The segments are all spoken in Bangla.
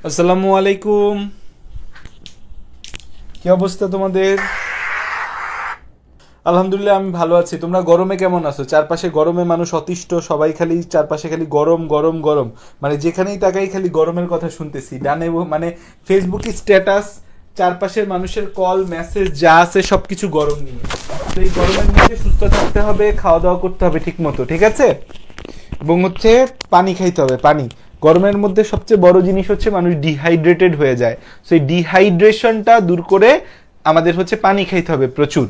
আসসালামু আলাইকুম। কি অবস্থা তোমাদের? আলহামদুলিল্লাহ আমি ভালো আছি। তোমরা গরমে কেমন আছো? চারপাশে গরমে মানুষ অতিষ্ঠ, সবাই খালি চারপাশে খালি গরম গরম গরম, মানে যেখানেই তাকাই খালি গরমের কথা শুনতেছি। ডানে মানে ফেসবুকে স্ট্যাটাস, চারপাশের মানুষের কল মেসেজ যা আছে সবকিছু গরম নিয়ে। তো এই গরমের মধ্যে সুস্থ থাকতে হবে, খাওয়া দাওয়া করতে হবে ঠিক মতো, ঠিক আছে? এবং হচ্ছে পানি খাইতে হবে, পানি। গরমের মধ্যে সবচেয়ে বড় জিনিস হচ্ছে মানুষ ডিহাইড্রেটেড হয়ে যায়। সো এই ডিহাইড্রেশনটা দূর করে আমাদের হচ্ছে পানি খাইতে হবে প্রচুর।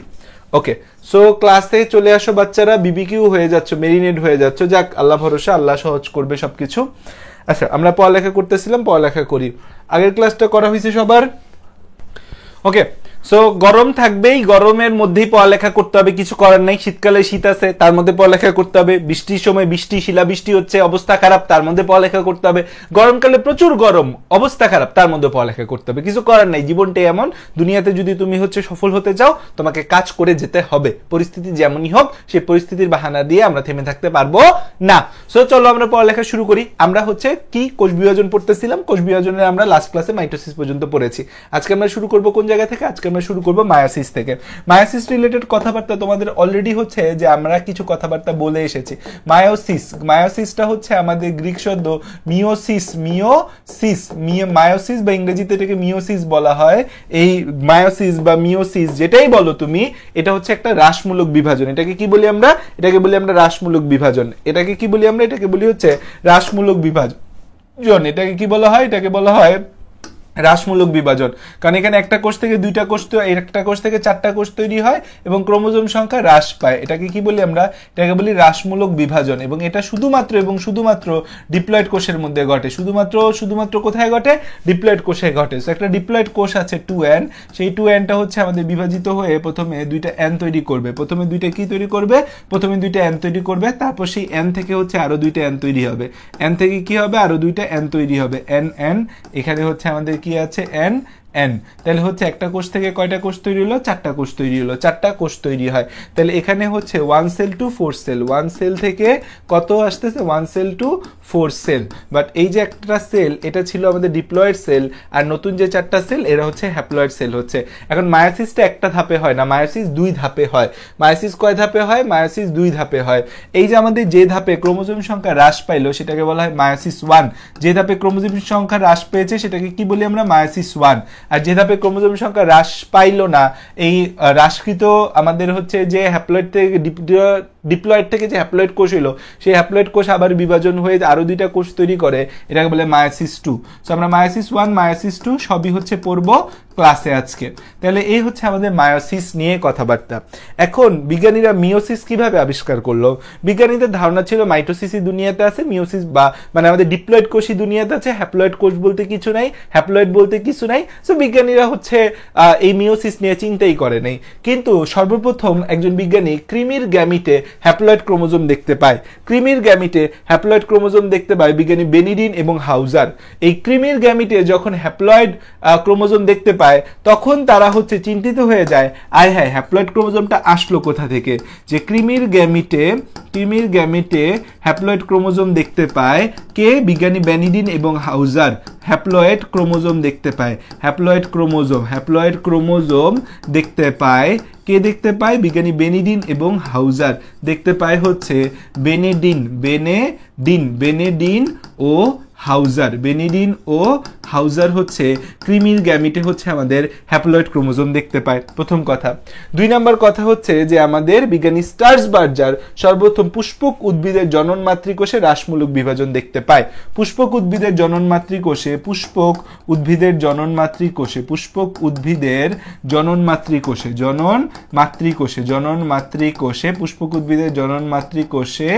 ওকে, সো ক্লাসে চলে আসো বাচ্চারা। বিবিকিউ হয়ে যাচ্ছ, মেরিনেট হয়ে যাচ্ছ। যাক, আল্লাহ ভরসা, আল্লাহ সহজ করবে সবকিছু। আচ্ছা, আমরা পড়ালেখা করতেছিলাম, পড়ালেখা করি। আগের ক্লাসটা করা হয়েছে সবার? ওকে, সো গরম থাকবেই, গরমের মধ্যেই পড়ালেখা করতে হবে, কিছু করার নাই। শীতকালে শীত আছে, তার মধ্যে পড়ালেখা করতে হবে। বৃষ্টির সময় বৃষ্টি, শিলাবৃষ্টি হচ্ছে, অবস্থা খারাপ, তার মধ্যে পড়ালেখা করতে হবে। গরমকালে প্রচুর গরম, অবস্থা খারাপ, তার মধ্যে পড়ালেখা করতে হবে। কিছু করার নাই, জীবনটাই এমন। দুনিয়াতে যদি তুমি হচ্ছে সফল হতে চাও, তোমাকে কাজ করে যেতে হবে। পরিস্থিতি যেমনই হোক, সেই পরিস্থিতির বাহানা দিয়ে আমরা থেমে থাকতে পারবো না। সো চলো আমরা পড়ালেখা শুরু করি। আমরা হচ্ছে কি কোষ বিভাজন পড়তেছিলাম। কোষ বিভাজনের আমরা লাস্ট ক্লাসে মাইটোসিস পর্যন্ত পড়েছি। আজকে আমরা শুরু করব কোন জায়গা থেকে? আজকে আমরা শুরু করব মায়োসিস থেকে। মায়োসিস রিলেটেড কথাবার্তা তোমাদের অলরেডি হচ্ছে যে আমরা কিছু কথাবার্তা বলে এসেছি। মায়োসিস, মায়োসিসটা হচ্ছে আমাদের গ্রিক শব্দ মিওসিস, মায়োসিস বা ইংরেজিতে এটাকে মিওসিস বলা হয়। এই মায়োসিস বা মিওসিস যেটাই বলো তুমি, এটা হচ্ছে একটা হ্রাসমূলক বিভাজন। এটাকে কি বলি আমরা? এটাকে বলি আমরা হ্রাসমূলক বিভাজন। এটাকে কি বলি আমরা? এটাকে বলি হচ্ছে হ্রাসমূলক বিভাজন। এটাকে কি বলা হয়? এটাকে বলা হয় হ্রাসমূলক বিভাজন। কারণ এখানে একটা কোষ থেকে দুইটা কোষ, একটা কোষ থেকে চারটা কোষ তৈরি হয় এবং ক্রোমোজোম সংখ্যা হ্রাস পায়। এটাকে কি বলি আমরা? এটাকে বলি হ্রাসমূলক বিভাজন। এবং এটা শুধুমাত্র ডিপ্লয়েড কোষের মধ্যে ঘটে। শুধুমাত্র কোথায় ঘটে? ডিপ্লয়েড কোষে ঘটে। সো একটা ডিপ্লয়েড কোষ আছে 2n, সেই 2nটা হচ্ছে আমাদের বিভাজিত হয়ে প্রথমে দুইটা n তৈরি করবে। প্রথমে দুইটা কি তৈরি করবে? প্রথমে দুইটা n তৈরি করবে, তারপর সেই n থেকে হচ্ছে আরো দুইটা n তৈরি হবে। n থেকে কি হবে? আরো দুইটা n তৈরি হবে। n এখানে হচ্ছে আমাদের কি আছে? n। তাহলে হচ্ছে একটা কোষ থেকে কয়টা কোষ তৈরি হলো? চারটা কোষ তৈরি হলো, চারটা কোষ তৈরি হয়। তাহলে এখানে হচ্ছে 1 সেল টু 4 সেল, 1 সেল থেকে কত আসতেছে? 1 সেল টু 4 সেল। বাট এই যে একটা সেল, এটা ছিল আমাদের ডিপ্লয়েড সেল, আর নতুন যে চারটা সেল এরা হচ্ছে হ্যাপ্লয়েড সেল হচ্ছে। এখন মায়োসিসটা একটা ধাপে হয় না, মায়োসিস 2 ধাপে হয়। মায়োসিস কয় ধাপে হয়? মায়োসিস 2 ধাপে হয়। এই যে আমাদের যে ধাপে ক্রোমোজোম সংখ্যা হ্রাস পাইলো সেটাকে বলা হয় মায়োসিস 1। যে ধাপে ক্রোমোজোম সংখ্যা হ্রাস পেয়েছে সেটাকে কি বলি আমরা? মায়োসিস 1। আর যে ধাপে ক্রোমোজোম সংখ্যা হ্রাস পাইলো না, এই হ্রাসকৃত আমাদের হচ্ছে যে হ্যাপ্লয়েড থেকে ডিপ্লয়েড থেকে যে হ্যাপ্লয়েড কোষ হইলো, সেই হ্যাপ্লয়েড কোষ আবার বিভাজন হয়ে আরো দুইটা কোষ তৈরি করে, এটাকে বলে মায়োসিস 2। সো আমরা মায়োসিস 1, মায়োসিস 2 সবই হচ্ছে পড়বো ক্লাসে আজকে। তাহলে এই হচ্ছে আমাদের মায়োসিস নিয়ে কথাবার্তা। এখন বিজ্ঞানীরা মিওসিস কিভাবে আবিষ্কার করলো? বিজ্ঞানীদের ধারণা ছিল মাইটোসিসই দুনিয়াতে আছে, মিওসিস বা মানে আমাদের ডিপ্লয়েড কোষই দুনিয়াতে আছে, হ্যাপ্লয়েড কোষ বলতে কিছু নাই, হ্যাপ্লয়েড বলতে কিছু নাই। সো বিজ্ঞানীরা হচ্ছে এই মিওসিস নিয়ে চিন্তাই করে নাই। কিন্তু সর্বপ্রথম একজন বিজ্ঞানী কৃমির গ্যামিটে হ্যাপ্লয়েড ক্রোমোজোম দেখতে পায়। কৃমির গ্যামিটে হ্যাপ্লয়েড ক্রোমোজোম দেখতে পায় বিজ্ঞানী বেনিডিন এবং হাউজার। এই কৃমির গ্যামিটে যখন হ্যাপ্লয়েড ক্রোমোজোম দেখতে পায়, তখন তারা হচ্ছে চিন্তিত হয়ে যায়, আয় হ্যাঁ, হ্যাপ্লয়েড ক্রোমোজোমটা আসলো কোথা থেকে? যে কৃমির গ্যামিটে হ্যাপ্লয়েড ক্রোমোজোম দেখতে পায় কে? বিজ্ঞানী বেনিডিন এবং হাউজার হ্যাপ্লয়েড ক্রোমোজোম দেখতে পায়। হ্যাপ্লয়েড ক্রোমোজোম দেখতে পায় কে? দেখতে পায় বিজ্ঞানী বেনিডিন এবং হাউজার। দেখতে পায় হচ্ছে বেনেডিন ও হাউজার। বেনিডিন ও হাউজার হচ্ছে কৃমির গ্যামিটে হচ্ছে আমাদের হ্যাপ্লয়েড ক্রোমোজোম দেখতে পায়, প্রথম কথা। 2 নম্বর কথা হচ্ছে যে আমাদের বিজ্ঞানী স্টার্সবার্জার সর্বপ্রথম পুষ্পক উদ্ভিদের জনন মাতৃকোষে হ্রাসমূলক বিভাজন দেখতে পায়। পুষ্পক উদ্ভিদের জনন মাতৃকোষে পুষ্পক উদ্ভিদের জনন মাতৃকোষে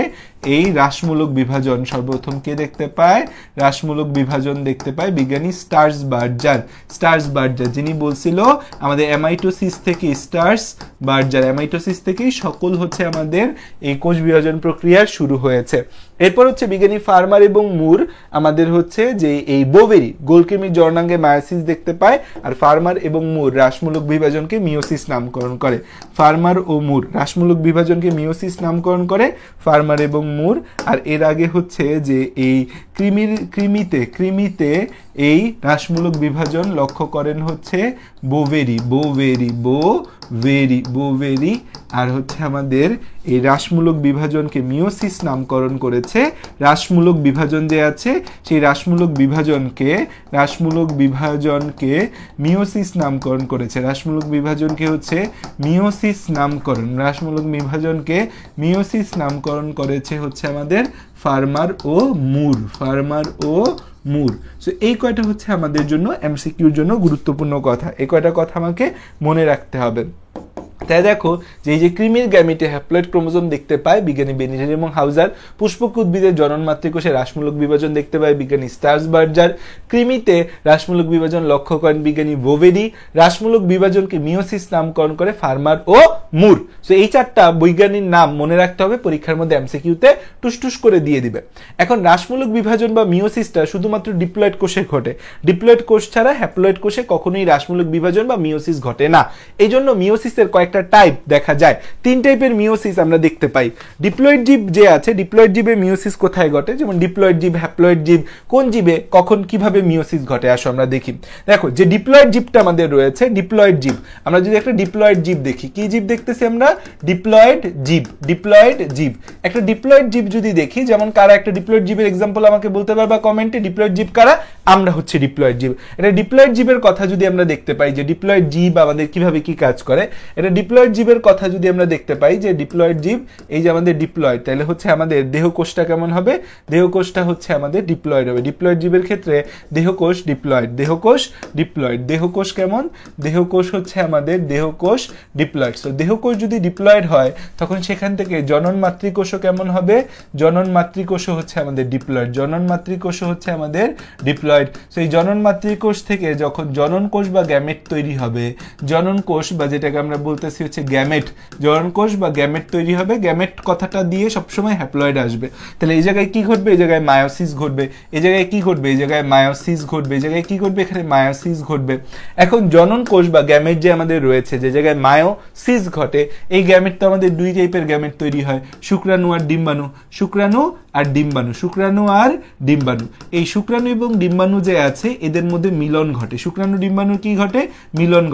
এই হ্রাসমূলক বিভাজন সর্বপ্রথম কে দেখতে পায়? হ্রাসমূলক বিভাজন দেখতে পায় বিজ্ঞানী স্টার্সবার্জার, যিনি বলছিল আমাদের অ্যামাইটোসিস থেকে অ্যামাইটোসিস থেকেই সকল হচ্ছে আমাদের এই কোষ বিভাজন প্রক্রিয়া শুরু হয়েছে। এরপর হচ্ছে বিজ্ঞানী ফার্মার এবং মুর আমাদের হচ্ছে যে এই বোভেরি গোলকৃমির জননাঙ্গে মায়োসিস দেখতে পায়, আর ফার্মার এবং মুর রাসমূলক বিভাজনকে মিওসিস নামকরণ করে। ফার্মার ও মুর রাসমূলক বিভাজনকে মিওসিস নামকরণ করে, ফার্মার এবং মুর। আর এর আগে হচ্ছে যে এই কৃমিতে এই রাসমূলক বিভাজন লক্ষ্য করেন হচ্ছে বোভেরি। আর হচ্ছে আমাদের এই রাসমূলক বিভাজনকে মিওসিস নামকরণ করেছে। রাসমূলক বিভাজন যে আছে সেই রাসমূলক বিভাজনকে মিওসিস নামকরণ করেছে। রাসমূলক বিভাজনকে হচ্ছে মিওসিস নামকরণ করেছে হচ্ছে আমাদের ফার্মার ও মুর। সো এই কয়টা হচ্ছে আমাদের জন্য এমসিকিউর জন্য গুরুত্বপূর্ণ কথা। এই কয়টা কথা আমাকে মনে রাখতে হবে। তাই দেখো যে এই যে কৃমির গ্যামিটে হ্যাপ্লয়েড ক্রোমোজোম দেখতে পায় বিজ্ঞানী বেনিটেল এবং হাউজার, পুষ্পক উদ্ভিদের জনন মাতৃকোষে রাসমূলক বিভাজন দেখতে পায় বিজ্ঞানী স্টার্সবার্জার, কৃমিতে রাসমূলক বিভাজন লক্ষ্য করেন বিজ্ঞানী বোভেরি, রাসমূলক বিভাজনকে মিওসিস নামকরণ করে ফার্মার ও মুর। সো এই চারটা বৈজ্ঞানিক নাম মনে রাখতে হবে, পরীক্ষার মধ্যে এমসিকিউতে টুসটুস করে দিয়ে দিবে। এখন রাসমূলক বিভাজন বা মিওসিসটা শুধুমাত্র ডিপ্লয়েড কোষে ঘটে। ডিপ্লয়েড কোষ ছাড়া হ্যাপ্লয়েড কোষে কখনোই রাসমূলক বিভাজন বা মিওসিস ঘটে না। এই জন্য মিওসিসের কয়েকটা টাইপ দেখা যায়। 3 টাইপের মিওসিস আমরা দেখতে পাই। ডিপ্লয়েড জীব যে আছে, ডিপ্লয়েড জীবে মিওসিস কোথায় ঘটে, যেমন ডিপ্লয়েড জীব, হ্যাপ্লয়েড জীব, কোন জীবে কখন কিভাবে মিওসিস ঘটে আসো আমরা দেখি। দেখো যে ডিপ্লয়েড জীবটা আমাদের রয়েছে, ডিপ্লয়েড জীব, আমরা যদি একটা ডিপ্লয়েড জীব দেখি, কি জীব দেখতেছি আমরা, ডিপ্লয়েড জীব। একটা ডিপ্লয়েড জীব যদি দেখি, যেমন কারা একটা ডিপ্লয়েড জীবের এক্সাম্পল আমাকে বলতে পারবা কমেন্টে, ডিপ্লয়েড জীব কারা, আমরা হচ্ছে ডিপ্লয়েড জীব। এটা ডিপ্লয়েড জীবের কথা যদি আমরা দেখতে পাই যে ডিপ্লয়েড জীব আমাদের কিভাবে কি কাজ করে, এটা ডিপ্লয়েড জীবের কথা যদি আমরা দেখতে পাই যে ডিপ্লয়েড জীব এই যে আমাদের ডিপ্লয়েড, তাহলে হচ্ছে আমাদের দেহকোষটা কেমন হবে, দেহকোষটা হচ্ছে আমাদের ডিপ্লয়েড হবে। ডিপ্লয়েড জীবের ক্ষেত্রে দেহকোষ ডিপ্লয়েড, দেহকোষ কেমন, দেহকোষ হচ্ছে আমাদের দেহকোষ ডিপ্লয়েড। সো দেহকোষ যদি ডিপ্লয়েড হয় তখন সেখান থেকে জনন মাতৃকোষও কেমন হবে, জনন মাতৃকোষও হচ্ছে আমাদের ডিপ্লয়েড, সো এই জনন মাতৃকোষ থেকে যখন জনন কোষ বা গ্যামেট তৈরি হবে, জনন কোষ বা যেটাকে আমরা বলতেছি হচ্ছে গ্যামেট, জনন কোষ বা গ্যামেট তৈরি হবে, গ্যামেট কথাটা দিয়ে সবসময় হ্যাপ্লয়েড আসবে। তাহলে এই জায়গায় কি ঘটবে, এই জায়গায় মায়োসিস ঘটবে, এই জায়গায় কি ঘটবে, এই জায়গায় মায়োসিস ঘটবে, এই জায়গায় কি ঘটবে, এখানে মায়োসিস ঘটবে। এখন জনন কোষ বা গ্যামেট যে আমাদের রয়েছে, যে জায়গায় মায়োসিস ঘটে, এই গ্যামেট তো আমাদের 2 টাইপের গ্যামেট তৈরি হয়, শুক্রাণু আর ডিম্বাণু। এই শুক্রাণু এবং ডিম্বাণু যে আছে এদের মধ্যে মিলন ঘটে। শুক্রাণু ডিম্বাণু কি ঘটে, মিলন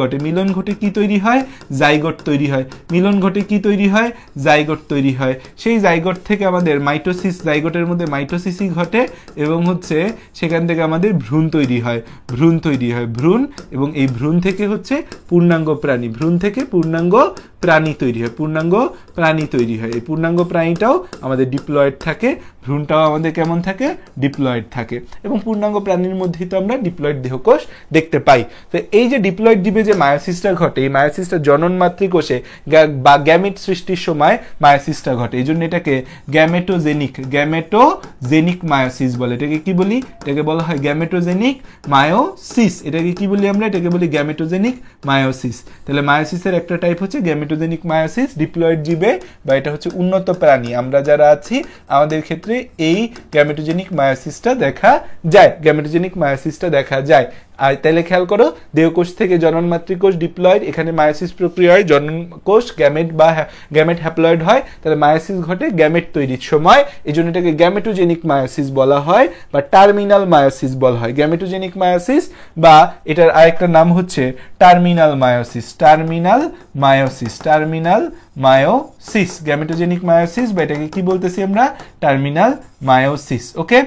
ঘটে কি তৈরি হয়, জাইগোট তৈরি হয়। মিলন ঘটে কি তৈরি হয়, জাইগোট তৈরি হয়। সেই জাইগোট থেকে আমাদের মাইটোসিস, জাইগোটের মধ্যে মাইটোসিসই ঘটে এবং হচ্ছে সেখান থেকে আমাদের ভ্রূণ তৈরি হয়, ভ্রূণ, এবং এই ভ্রূণ থেকে হচ্ছে পূর্ণাঙ্গ প্রাণী তৈরি হয়, এই পূর্ণাঙ্গ প্রাণীটাও আমাদের ডিপ্লয়েড থাকে, ভ্রূণটাও আমাদের কেমন থাকে, ডিপ্লয়েড থাকে। এবং পূর্ণাঙ্গ প্রাণীর মধ্যেই তো আমরা ডিপ্লয়েড দেহকোষ দেখতে পাই। তো এই যে ডিপ্লয়েড জীবে যে মায়োসিসটা ঘটে, এই মায়োসিসটা জনন মাতৃকোষে বা গ্যামেট সৃষ্টির সময় মায়োসিসটা ঘটে। এই জন্য এটাকে গ্যামেটোজেনিক মায়োসিস বলে। এটাকে কি বলি, এটাকে বলা হয় গ্যামেটোজেনিক মায়োসিস। এটাকে কি বলি আমরা, এটাকে বলি গ্যামেটোজেনিক মায়োসিস। তাহলে মায়োসিসের একটা টাইপ হচ্ছে গ্যামেটোজেনিক মায়োসিস ডিপ্লয়েড জীবে, বা এটা হচ্ছে উন্নত প্রাণী আমরা যারা আছি আমাদের ক্ষেত্রে এই গ্যামেটোজেনিক মায়োসিসটা দেখা যায়। আর তাহলে খেয়াল করো, দেহকোষ থেকে জনন মাতৃকোষ ডিপ্লয়েড, এখানে মায়োসিস প্রক্রিয়া হয়, জনন কোষ গ্যামেট বা গ্যামেট হ্যাপ্লয়েড হয়, তাহলে মায়োসিস ঘটে গ্যামেট তৈরির সময়। এই জন্য এটাকে গ্যামেটোজেনিক মায়োসিস বলা হয় বা টার্মিনাল মায়োসিস বলা হয়। গ্যামেটোজেনিক মায়োসিস বা এটার আরেকটা নাম হচ্ছে টার্মিনাল মায়োসিস, গ্যামেটোজেনিক মায়োসিস, বা এটাকে কি বলতেছি আমরা, টার্মিনাল মায়োসিস। ওকে,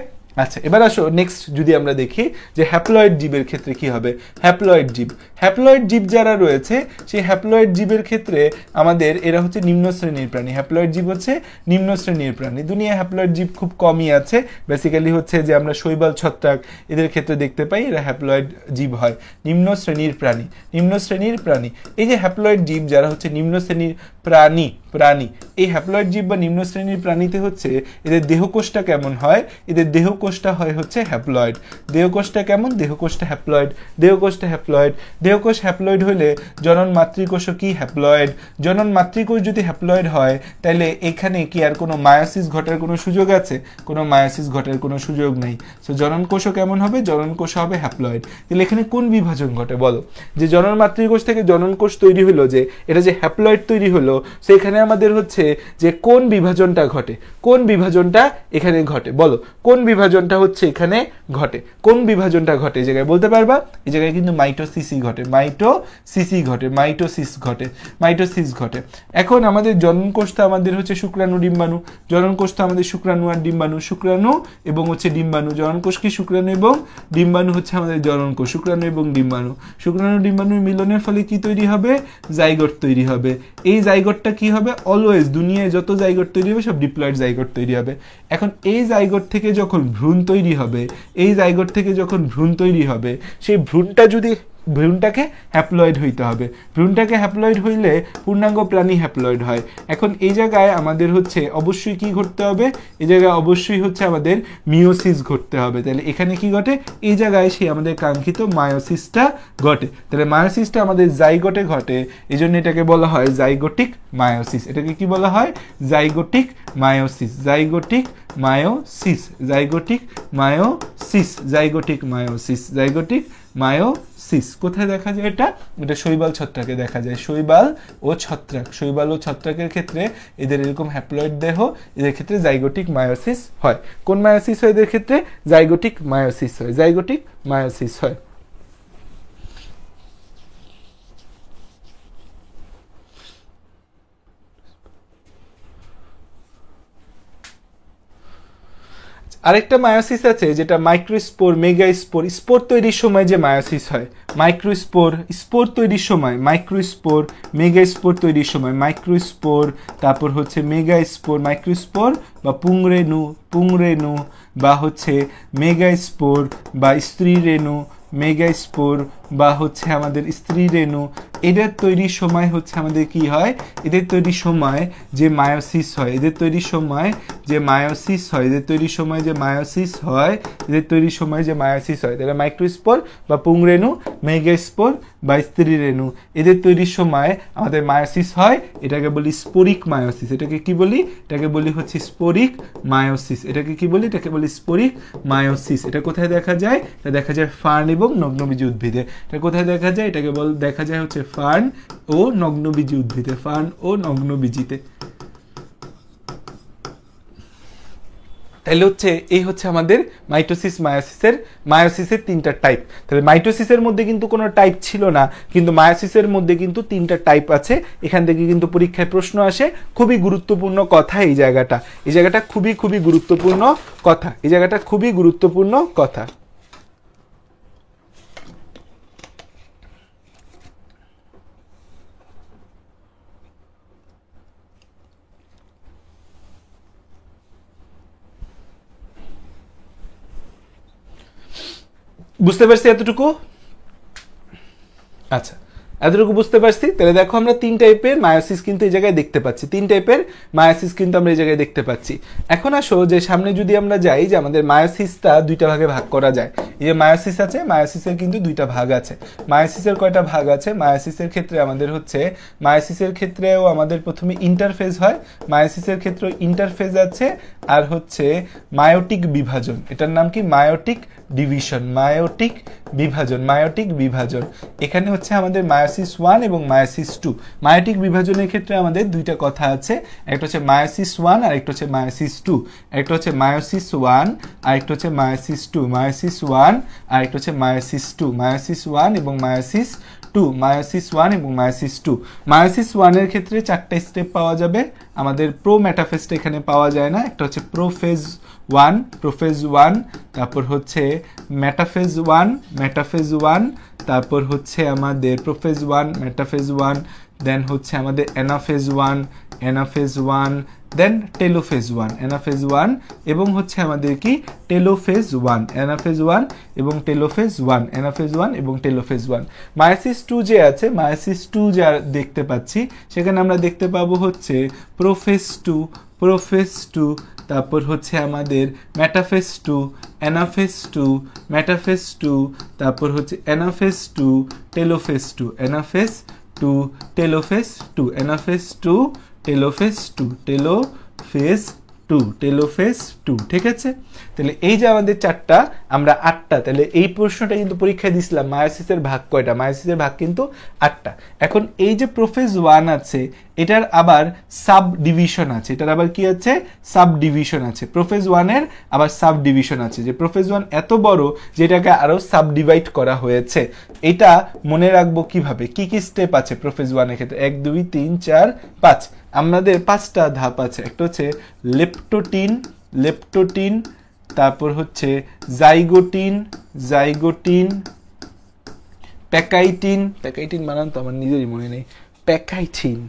আচ্ছা, এবার আসো নেক্সট যদি আমরা দেখি যে হ্যাপ্লয়েড জীবের ক্ষেত্রে কি হবে। হ্যাপ্লয়েড জীব যারা রয়েছে সেই হ্যাপ্লয়েড জীবের ক্ষেত্রে আমাদের এরা হচ্ছে নিম্ন শ্রেণীর প্রাণী। হ্যাপ্লয়েড জীব হচ্ছে নিম্ন শ্রেণীর প্রাণী। দুনিয়ায় হ্যাপ্লয়েড জীব খুব কমই আছে, বেসিক্যালি হচ্ছে যে আমরা শৈবাল, ছত্রাক এদের ক্ষেত্রে দেখতে পাই, এরা হ্যাপ্লয়েড জীব হয়, নিম্ন শ্রেণীর প্রাণী। এই যে হ্যাপ্লয়েড জীব যারা হচ্ছে নিম্ন শ্রেণীর প্রাণী, প্রাণী। এই হ্যাপ্লয়েড জীব বা নিম্ন শ্রেণীর প্রাণীতে হচ্ছে এদের দেহকোষটা কেমন হয়, এদের দেহকোষটা হয় হচ্ছে হ্যাপ্লয়েড। দেহকোষটা কেমন, দেহকোষটা হ্যাপ্লয়েড, দেহকোষটা হ্যাপ্লয়েড। দেহকোষ হ্যাপ্লয়েড হলে জনন মাতৃকোষও কি হ্যাপ্লয়েড। জনন মাতৃকোষ যদি হ্যাপ্লয়েড হয় তাহলে এখানে কি আর কোনো মায়োসিস ঘটার কোনো সুযোগ আছে, কোনো মায়োসিস ঘটার কোনো সুযোগ নেই। সো জনন কোষও কেমন হবে, জনন কোষ হবে হ্যাপ্লয়েড। তাহলে এখানে কোন বিভাজন ঘটে বলো, যে জনন মাতৃকোষ থেকে জনন কোষ তৈরি হলো, যে এটা যে হ্যাপ্লয়েড তৈরি হলো, সেখানে আমাদের হচ্ছে যে কোন বিভাজনটা ঘটে, কোন বিভাজনটা এখানে ঘটে বলো, কোন বিভাজনটা হচ্ছে এখানে ঘটে, কোন বিভাজনটা ঘটে এই জায়গায় বলতে পারবা? এই জায়গায় কিন্তু মাইটোসিসই ঘটে, মাইটোসিসই ঘটে, মাইটোসিস ঘটে, মাইটোসিস ঘটে। এখন আমাদের জনন কোষটা আমাদের হচ্ছে শুক্রাণু ডিম্বাণু, জনন কোষটা আমাদের শুক্রাণু আর ডিম্বাণু, শুক্রাণু এবং হচ্ছে ডিম্বাণু। জনন কোষ কি শুক্রাণু এবং ডিম্বাণু হচ্ছে আমাদের জনন কোষ, শুক্রাণু এবং ডিম্বাণু। শুক্রাণু ডিম্বাণুর মিলনের ফলে কি তৈরি হবে, জাইগোট তৈরি হবে। এই জাইগোটটা কি হবে, অলওয়েজ দুনিয়ায় যত জাইগোট তৈরি হবে সব ডিপ্লয়েড জাইগোট তৈরি হবে। এখন এই জাইগোট থেকে যখন ভ্রূণ তৈরি হবে, এই জাইগোট থেকে যখন ভ্রূণ তৈরি হবে, সেই ভ্রূণটা যদি, ভ্রূণটাকে হ্যাপ্লয়েড হইতে হবে, ভ্রূণটাকে হ্যাপ্লয়েড হইলে পূর্ণাঙ্গ প্রাণী হ্যাপ্লয়েড হয়। এখন এই জায়গায় আমাদের হচ্ছে অবশ্যই কি ঘটতে হবে, এই জায়গায় অবশ্যই হচ্ছে আমাদের মিওসিস ঘটতে হবে। তাহলে এখানে কি ঘটে, এই জায়গায় সেই আমাদের কাঙ্ক্ষিত মায়োসিসটা ঘটে। তাহলে মায়োসিসটা আমাদের জাইগোটে ঘটে, এই জন্য এটাকে বলা হয় জাইগোটিক মায়োসিস। এটাকে কি বলা হয়, zygotic meiosis, zygotic meiosis, zygotic meiosis, zygotic meiosis, zygotic meiosis. কোথায় দেখা যায় এটা, এটা শৈবাল ছত্রাকে দেখা যায়, শৈবাল ও ছত্রাক, শৈবাল ও ছত্রাকের ক্ষেত্রে এদের এরকম হ্যাপ্লয়েড দেহ, এদের ক্ষেত্রে জাইগোটিক মায়োসিস হয়। কোন মায়োসিস হয় এদের ক্ষেত্রে, জাইগোটিক মায়োসিস হয়, জাইগোটিক মায়োসিস হয়। আরেকটা মায়োসিস আছে যেটা মাইক্রোস্পোর, মেগাস্পোর, স্পোর তৈরির সময় যে মায়োসিস হয়, মাইক্রোস্পোর, স্পোর তৈরির সময়, মাইক্রোস্পোর, মেগাস্পোর তৈরির সময়, মাইক্রোস্পোর, তারপর হচ্ছে মেগাস্পোর, মাইক্রোস্পোর বা পুংরেণু, পুংরেণু বা হচ্ছে মেগাস্পোর বা স্ত্রী রেণু, মেগাস্পোর বা হচ্ছে আমাদের স্ত্রী রেণু, এদের তৈরির সময় হচ্ছে আমাদের কি হয়, এদের তৈরির সময় যে মায়োসিস হয়, এদের তৈরির সময় যে মায়োসিস হয়, এদের তৈরির সময় যে মায়োসিস হয়, এদের তৈরির সময় যে মায়োসিস হয়, তাহলে মাইক্রোস্পোর বা পুংরেণু, মেগাস্পোর বা স্ত্রী রেণু, এদের তৈরির সময় আমাদের মায়োসিস হয়, এটাকে বলি স্পোরিক মায়োসিস। এটাকে কি বলি, এটাকে বলি হচ্ছে স্পোরিক মায়োসিস। এটাকে কি বলি, এটাকে বলি স্পোরিক মায়োসিস। এটা কোথায় দেখা যায়, এটা দেখা যায় ফার্ন এবং নগ্নবীজী উদ্ভিদে। এটা কোথায় দেখা যায়, এটাকে দেখা যায় হচ্ছে ফার্ন ও নগ্নবীজী উদ্ভিদে, ফার্ন ও নগ্নবীজিতে। তাহলে হচ্ছে এই হচ্ছে আমাদের মাইটোসিস, মায়োসিসের তিনটা টাইপ। তাহলে মাইটোসিসের মধ্যে কিন্তু কোনো টাইপ ছিল না, কিন্তু মায়োসিসের মধ্যে কিন্তু তিনটা টাইপ আছে। এখান থেকে কিন্তু পরীক্ষায় প্রশ্ন আসে, খুবই গুরুত্বপূর্ণ কথা এই জায়গাটা, এই জায়গাটা খুবই খুবই গুরুত্বপূর্ণ কথা, এই জায়গাটা খুবই গুরুত্বপূর্ণ কথা। বুঝতে পারছি এতটুকু? আচ্ছা, এতটুকু বুঝতে পারছি। তাহলে দেখো আমরা তিন টাইপের মায়োসিস কিন্তু এই জায়গায় দেখতে পাচ্ছি, তিন টাইপের মায়োসিস কিন্তু আমরা এই জায়গায় দেখতে পাচ্ছি। এখন আসো যে সামনে যদি আমরা যাই, যে আমাদের মায়োসিসটা দুইটা ভাগে ভাগ করা যায়। এই যে মায়োসিস আছে, মায়োসিসের কিন্তু দুইটা ভাগ আছে। মায়োসিসের কয়টা ভাগ আছে, মায়োসিসের ক্ষেত্রে আমাদের হচ্ছে, মায়োসিসের ক্ষেত্রেও আমাদের প্রথমে ইন্টারফেজ হয়, মায়োসিসের ক্ষেত্রে ইন্টারফেজ আছে, আর হচ্ছে মায়োটিক বিভাজন। এটার নাম কি, মায়োটিক ডিভিশন, মায়োটিক বিভাজন, মায়োটিক বিভাজন। এখানে হচ্ছে আমাদের মায়োসিস 1 এবং মায়োসিস 2। মায়োটিক বিভাজনের ক্ষেত্রে আমাদের দুইটা কথা আছে, একটা হচ্ছে মায়োসিস 1 আর একটা হচ্ছে মায়োসিস 2। একটা হচ্ছে মায়োসিস 1 আর একটা হচ্ছে মায়োসিস 2, মায়োসিস 1 আর একটা হচ্ছে মায়োসিস 2, মায়োসিস 1 এবং মায়োসিস 2, মায়োসিস 1 এবং মায়োসিস 2। মায়োসিস 1 এর ক্ষেত্রে চারটা স্টেপ পাওয়া যাবে, আমাদের প্রো মেটাফেজটা এখানে পাওয়া যায় না। একটা হচ্ছে প্রোফেজ 1, প্রোফেজ 1, তারপর হচ্ছে মেটাফেজ 1, মেটাফেজ 1, তারপর হচ্ছে আমাদের প্রোফেজ 1, মেটাফেজ 1, দেন হচ্ছে আমাদের অ্যানাফেজ 1, অ্যানাফেজ 1, দেন টেলোফেজ 1 অ্যানাফেজ 1 এবং হচ্ছে আমাদের কি টেলোফেজ 1 অ্যানাফেজ 1 এবং টেলোফেজ 1 অ্যানাফেজ 1 এবং টেলোফেজ 1 মায়োসিস 2 যে আছে মায়োসিস 2 যা দেখতে পাচ্ছি সেখানে আমরা দেখতে পাবো হচ্ছে প্রোফেজ 2 তারপর হচ্ছে আমাদের মেটাফেজ 2 অ্যানাফেজ 2 মেটাফেজ 2 তারপর হচ্ছে anaphase 2 telophase 2 anaphase 2 telophase 2 anaphase 2 telophase 2 telophase 2 ঠিক আছে। তাহলে এই যে আমাদের 4টা আমরা 8টা, তাহলে এই প্রশ্নটা কিন্তু পরীক্ষায় দিছিলাম মায়োসিসের ভাগ কয়টা, মায়োসিসের ভাগ কিন্তু 8টা। এখন এই যে প্রোফেজ 1 আছে এটার আবার সাব ডিভিশন আছে, এটার আবার কি আছে সাব ডিভিশন আছে, প্রোফেজ 1 এর আবার সাব ডিভিশন আছে, যে প্রোফেজ 1 এত বড় যেটাকে আরো সাব ডিভাইড করা হয়েছে। এটা মনে রাখবো কিভাবে, কি কি স্টেপ আছে প্রোফেজ 1 এর ক্ষেত্রে, 1 2 3 4 5 আমাদের 5টা ধাপ আছে। একটা হচ্ছে লেপটোটিন, তারপর হচ্ছে জাইগোটিন, প্যাকাইটিন বানান তো আমার নিজেরই মনে নেই, প্যাকাইটিন,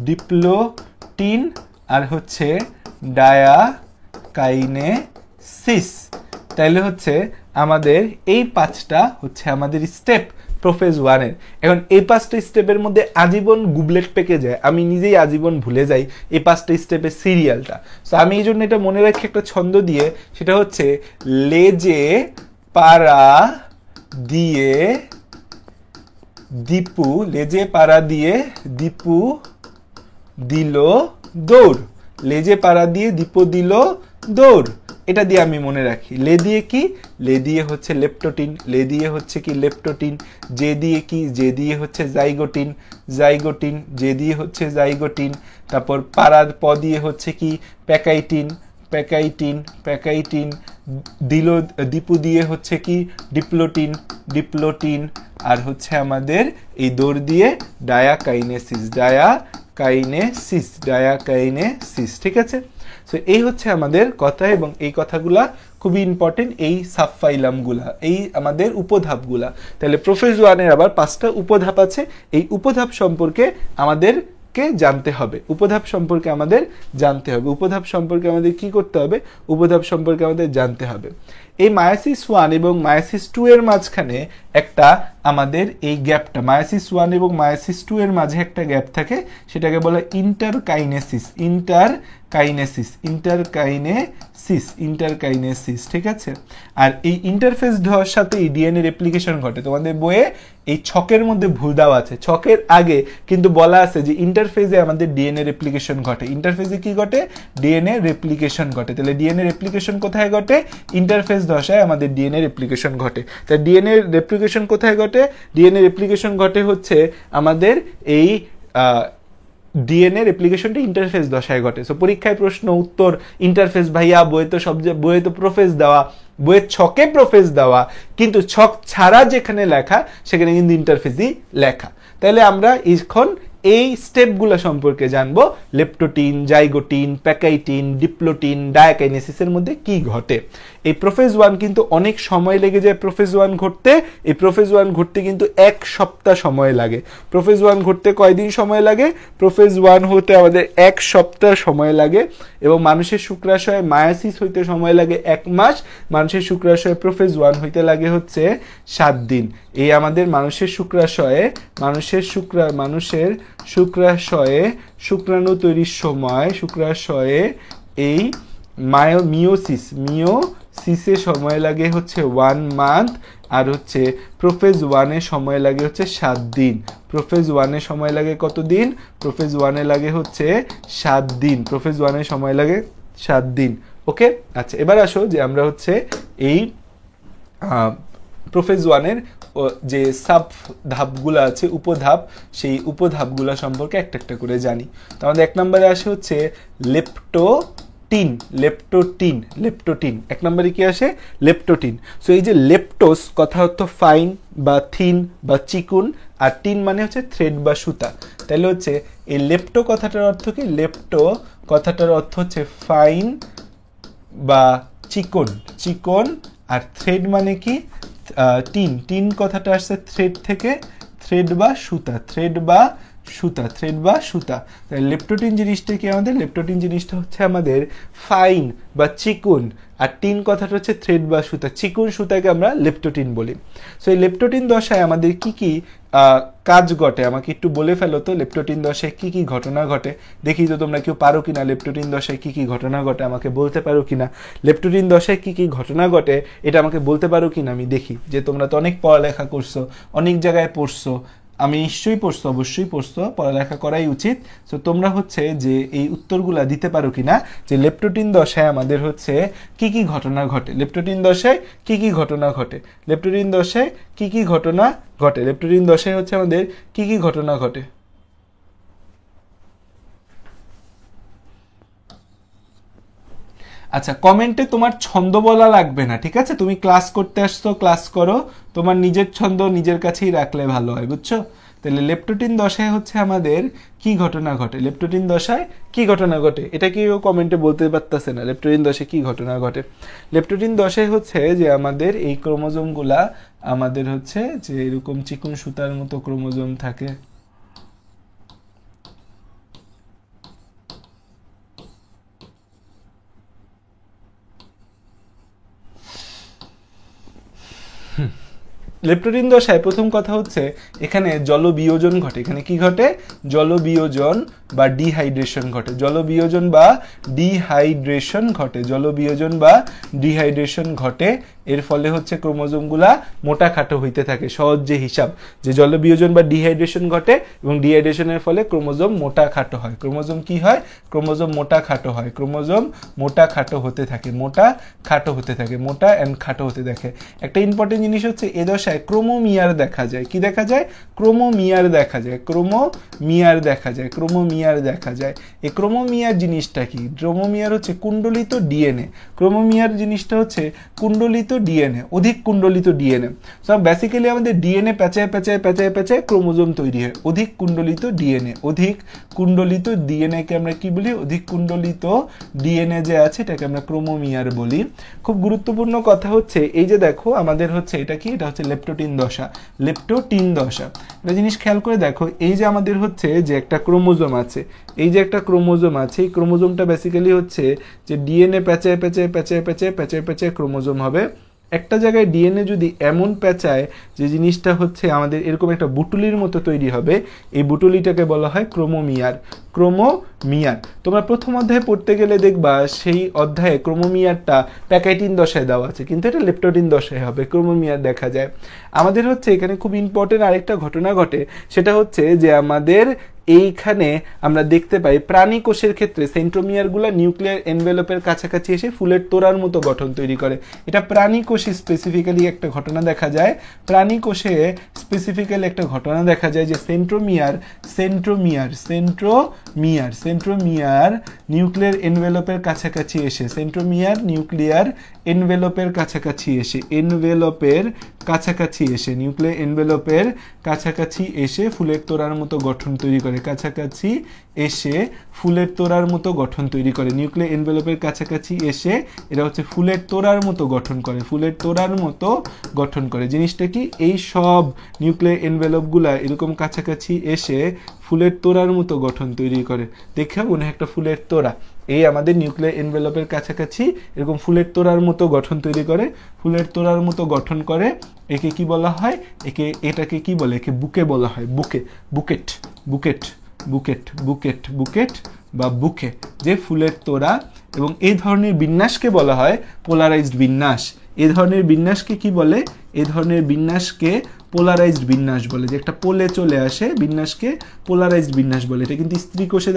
ডিপ্লোটিন আর হচ্ছে ডায়াকাইনেসিস। তাইলে হচ্ছে আমাদের এই 5টা হচ্ছে আমাদের স্টেপ প্রোফেজ 1 এর। এখন এই 5টা স্টেপের মধ্যে আজীবন গুবলেট পেকে যায়, আমি নিজেই আজীবন ভুলে যাই এই 5টা স্টেপের সিরিয়ালটা। সো আমি এই জন্য এটা মনে রাখি একটা ছন্দ দিয়ে, সেটা হচ্ছে লেজে পাড়া দিয়ে দীপু দিল দৌড়, লেজে পাড়া দিয়ে দীপু দিল দৌড়, এটা দিয়ে আমি মনে রাখি। লে দিয়ে কি, লে দিয়ে হচ্ছে লেপটোটিন, লে দিয়ে হচ্ছে কি লেপটোটিন, যে দিয়ে কি, যে দিয়ে হচ্ছে জাইগোটিন, যে দিয়ে হচ্ছে জাইগোটিন, তারপর পাড়ার প দিয়ে হচ্ছে কি প্যাকাইটিন, দীপু দিয়ে হচ্ছে কি ডিপ্লোটিন, আর হচ্ছে আমাদের এই দৌড় দিয়ে ডায়াকাইনেসিস, ঠিক আছে। সো এই হচ্ছে আমাদের কথা, এবং এই কথাগুলা খুবই ইম্পর্টেন্ট, এই সাবফাইলামগুলা, এই আমাদের উপধাপগুলা। তাহলে প্রোফেজ 1 এর আবার 5টা উপধাপ আছে, এই উপধাপ সম্পর্কে আমাদের জানতে হবে, উপধাপ সম্পর্কে আমাদের কি করতে হবে, উপধাপ সম্পর্কে আমাদের জানতে হবে। এই মায়োসিস 1 এবং মায়োসিস 2 এর মাঝখানে একটা আমাদের এই গ্যাপটা, মায়োসিস 1 এবং মায়োসিস 2 এর মাঝে একটা গ্যাপ থাকে, সেটাকে বলা ইন্টারকাইনেসিস, ঠিক আছে। আর এই ইন্টারফেস হওয়ার সাথে ডিএনএ রেপ্লিকেশন ঘটে। তোমাদের বইয়ে এই ছকের মধ্যে ভুল দেওয়া আছে, ছকের আগে কিন্তু বলা আছে যে ইন্টারফেজে আমাদের ডিএনএ রেপ্লিকেশন ঘটে। ইন্টারফেজে কি ঘটে, ডিএনএ রেপ্লিকেশন ঘটে। তাহলে ডিএনএ রেপ্লিকেশন কোথায় ঘটে, ইন্টারফেজ দশায় আমাদের ডিএনএ রেপ্লিকেশন ঘটে। তাই ডিএনএ রেপ্লিকেশন কোথায় ঘটে, ডিএনএ রেপ্লিকেশন ঘটে হচ্ছে আমাদের এই ডিএনএ রেপ্লিকেশনটা ইন্টারফেস দশায় ঘটে। সো পরীক্ষায় প্রশ্ন উত্তর ইন্টারফেস, ভাইয়া বইয়ে তো প্রোফেজ দেওয়া, বইয়ের ছকে প্রোফেজ দেওয়া, কিন্তু ছক ছাড়া যেখানে লেখা সেখানে কিন্তু ইন্টারফেসই লেখা। তাহলে আমরা এখন এই স্টেপগুলো সম্পর্কে জানবো, লেপটোটিন, জাইগোটিন, প্যাকাইটিন, ডিপ্লোটিন, ডায়াকাইনেসিসের মধ্যে কি ঘটে। এই প্রোফেজ 1 কিন্তু অনেক সময় লেগে যায় প্রোফেজ 1 ঘটতে, এই প্রোফেজ 1 ঘটতে কিন্তু 1 সপ্তাহ সময় লাগে। প্রোফেজ 1 ঘটতে কয়দিন সময় লাগে, প্রোফেজ 1 হতে আমাদের 1 সপ্তাহ সময় লাগে, এবং মানুষের শুক্রাশয়ে মায়োসিস হইতে সময় লাগে 1 মাস, মানুষের শুক্রাশয়ে প্রোফেজ 1 হইতে লাগে হচ্ছে 7 দিন। এই আমাদের মানুষের শুক্রাশয়ে শুক্রাণু তৈরির সময়, শুক্রাশয়ে এই মিওসিসে সময় লাগে হচ্ছে 1 মান্থ, আর হচ্ছে প্রোফেজ 1 এ সময় লাগে হচ্ছে 7 দিন। প্রোফেজ 1 এ সময় লাগে কত দিন, প্রোফেজ 1 এ লাগে হচ্ছে 7 দিন, প্রোফেজ 1 এ সময় লাগে 7 দিন। ওকে, আচ্ছা এবার আসো যে আমরা হচ্ছে এই প্রোফেজ 1 এর যে সাব ধাপগুলো আছে, উপধাপ, সেই উপধাপগুলো সম্পর্কে একটা একটা করে জানি। তো আমাদের 1 নম্বরে আসে হচ্ছে লেপটোটিন। 1 নম্বরে কি আসে, লেপটোটিন। সো এই যে লেপটোস কথা হতো ফাইন বা থিন বা চিকুন, আর টিন মানে হচ্ছে থ্রেড বা সুতা। তাহলে হচ্ছে এই লেপটো কথাটার অর্থ কি, লেপটো কথাটার অর্থ হচ্ছে ফাইন বা চিকন, আর থ্রেড মানে কি টিন কথাটা আসছে থ্রেড থেকে, থ্রেড বা সুতা, থ্রেড বা সুতা, থ্রেড বা সুতা। তাই লেপটোটিন জিনিসটা কি আমাদের? লেপটোটিন জিনিসটা হচ্ছে আমাদের ফাইন বা চিকুন, আর টিন কথাটা হচ্ছে থ্রেড বা সুতা। চিকুন সুতাকে আমরা লেপটোটিন বলি। সো এই লেপটোটিন দশায় আমাদের কি কি কাজ ঘটে আমাকে একটু বলে ফেলো তো। লেপটোটিন দশায় কি কি ঘটনা ঘটে দেখি তো তোমরা কেউ পারো কিনা। লেপটোটিন দশায় কি কি ঘটনা ঘটে আমাকে বলতে পারো কিনা। লেপটোটিন দশায় কি কি ঘটনা ঘটে এটা আমাকে বলতে পারো কিনা, আমি দেখি। যে তোমরা তো অনেক পড়ালেখা করছো, অনেক জায়গায় পড়ছো, আমি নিশ্চয়ই পড়ছো, অবশ্যই পড়ছো, পড়ালেখা করাই উচিত। সো তোমরা হচ্ছে যে এই উত্তরগুলা দিতে পারো কিনা যে লেপটোটিন দশায় আমাদের হচ্ছে কি কি ঘটনা ঘটে। লেপটোটিন দশায় কি কি ঘটনা ঘটে, লেপটোটিন দশায় কি কি ঘটনা ঘটে, লেপটোটিন দশায় হচ্ছে আমাদের কি কি ঘটনা ঘটে। আচ্ছা, কমেন্টে তোমার ছন্দ বলা লাগবে না, ঠিক আছে? তুমি ক্লাস করতে আসছো, ক্লাস করো, তোমার নিজের ছন্দ নিজের কাছেই রাখলে ভালো হয়, বুঝছো? তাহলে লেপটোটিন দশায় হচ্ছে আমাদের কি ঘটনা ঘটে, লেপটোটিন দশায় কি ঘটনা ঘটে, এটা কেউ কমেন্টে বলতে পারতেছে না। লেপটোটিন দশায় কি ঘটনা ঘটে? লেপটোটিন দশায় হচ্ছে যে আমাদের এই ক্রোমোজোমগুলা আমাদের হচ্ছে যে এরকম চিকন সুতার মতো ক্রোমোজোম থাকে। লেপটোটিন দশায় প্রথম কথা হচ্ছে এখানে জলবিয়োজন ঘটে। এখানে কি ঘটে? জলবিয়োজন বা ডিহাইড্রেশন ঘটে। জলবিয়োজন বা ডিহাইড্রেশন ঘটে, জলবিয়োজন বা ডিহাইড্রেশন ঘটে। এর ফলে হচ্ছে ক্রোমোজোমগুলা মোটা খাটো হইতে থাকে। সহজ যে হিসাব যে জলবিয়োজন বা ডিহাইড্রেশন ঘটে এবং ডিহাইড্রেশনের ফলে ক্রোমোজোম মোটা খাটো হয়। ক্রোমোজোম কি হয়? ক্রোমোজোম মোটা খাটো হয়। ক্রোমোজোম মোটা খাটো হতে থাকে, মোটা খাটো হতে থাকে, মোটা অ্যান্ড খাটো হতে থাকে। একটা ইম্পর্টেন্ট জিনিস হচ্ছে এ দশায় ক্রোমোমিয়ার দেখা যায়। কি দেখা যায়? ক্রোমোমিয়ার দেখা যায়, ক্রোমোমিয়ার দেখা যায়, ক্রোমোমিয়ার দেখা যায়। এই ক্রোমোমিয়ার জিনিসটা কি? ক্রোমোমিয়ার হচ্ছে কুণ্ডলিত ডিএনএ। ক্রোমোমিয়ার জিনিসটা হচ্ছে কুণ্ডলিত ডিএনএ, অধিক কুণ্ডলিত ডিএনএ। সব বেসিক্যালি আমাদের ডিএনএ পেঁচায় পেঁচায় পেঁচায় পেঁচায় ক্রোমোজোম তৈরি হয়। অধিক কুণ্ডলিত ডিএনএ, অধিক কুণ্ডলিত ডিএনএ কে আমরা কি বলি? অধিক কুণ্ডলিত ডিএনএ যে আছে এটাকে আমরা ক্রোমোমিয়ার বলি। খুব গুরুত্বপূর্ণ কথা হচ্ছে এই যে দেখো আমাদের হচ্ছে এটা কি? এটা হচ্ছে লেপটোটিন দশা, লেপটোটিন দশা। একটা জিনিস খেয়াল করে দেখো, এই যে আমাদের হচ্ছে যে একটা ক্রোমোজোম আছে, এই যে একটা ক্রোমোজোম আছে, এই ক্রোমোজোমটা বেসিক্যালি হচ্ছে যে ডিএনএ পেঁচায় পেঁচায় পেঁচায় পেঁচায় পেঁচায় পেঁচায় ক্রোমোজোম হবে। একটা জায়গায় ডিএনএ যদি এমন পেঁচায় যে জিনিসটা হচ্ছে আমাদের এরকম একটা বুটুলির মতো তৈরি হবে, এই বুটুলিটাকে বলা হয় ক্রোমোমিয়ার। ক্রোমোমিয়ার তোমরা প্রথম অধ্যায়ে পড়তে গেলে দেখবা সেই অধ্যায়ে ক্রোমোমিয়ারটা প্যাকাইটিন দশায় দেওয়া আছে, কিন্তু এটা লেপটোটিন দশায় হবে, ক্রোমোমিয়ার দেখা যায়। আমাদের হচ্ছে এখানে খুব ইম্পর্টেন্ট আরেকটা ঘটনা ঘটে, সেটা হচ্ছে যে আমাদের এইখানে আমরা দেখতে পাই প্রাণী কোষের ক্ষেত্রে সেন্ট্রোমিয়ারগুলো নিউক্লিয়ার এনভেলপের কাছাকাছি এসে ফুলের তোড়ার মতো গঠন তৈরি করে। এটা প্রাণী কোষে স্পেসিফিক্যালি একটা ঘটনা দেখা যায়। প্রাণী কোষে স্পেসিফিক্যালি একটা ঘটনা দেখা যায় যে centromere centromere centromere centromere nuclear এনভেলপের কাছাকাছি এসে, সেন্ট্রোমিয়ার নিউক্লিয়ার এনভেলপের কাছাকাছি এসে, এনভেলপের কাছাকাছি এসে, নিউক্লিয়ার এনভেলপের কাছাকাছি এসে ফুলের তোড়ার মতো গঠন তৈরি করে। কাছাকাছি এসে ফুলের তোড়ার মতো গঠন তৈরি করে। নিউক্লিয়ার এনভেলপের কাছাকাছি এসে এটা হচ্ছে ফুলের তোড়ার মতো গঠন করে, ফুলের তোড়ার মতো গঠন করে। জিনিসটা কি? এই সব নিউক্লিয়ার এনভেলপগুলা এরকম কাছাকাছি এসে ফুলের তোড়ার মতো গঠন তৈরি করে। দেখে মনে হয় একটা ফুলের তোড়া, এই আমাদের নিউক্লিয়ার এনভেলপের কাছাকাছি এরকম ফুলের তোড়ার মতো গঠন তৈরি করে, ফুলের তোড়ার মতো গঠন করে। একে কি বলা হয়? এটাকে কি বলে? একে বুকে বলা হয়, বুকে, bouquet, bouquet, bouquet, bouquet, bouquet বা বুকে, যে ফুলের তোড়া। এবং এই ধরনের বিন্যাসকে বলা হয় পোলারাইজড বিন্যাস। এই ধরনের বিন্যাসকে কি বলে? এই ধরনের বিন্যাসকে পোলারাইজড বিন্যাস বলে। যে একটা পোলে চলে আসে বিন্যাসকে পোলারাইজড বিন্যাস বলে। এটা কিন্তু স্ত্রী কোষে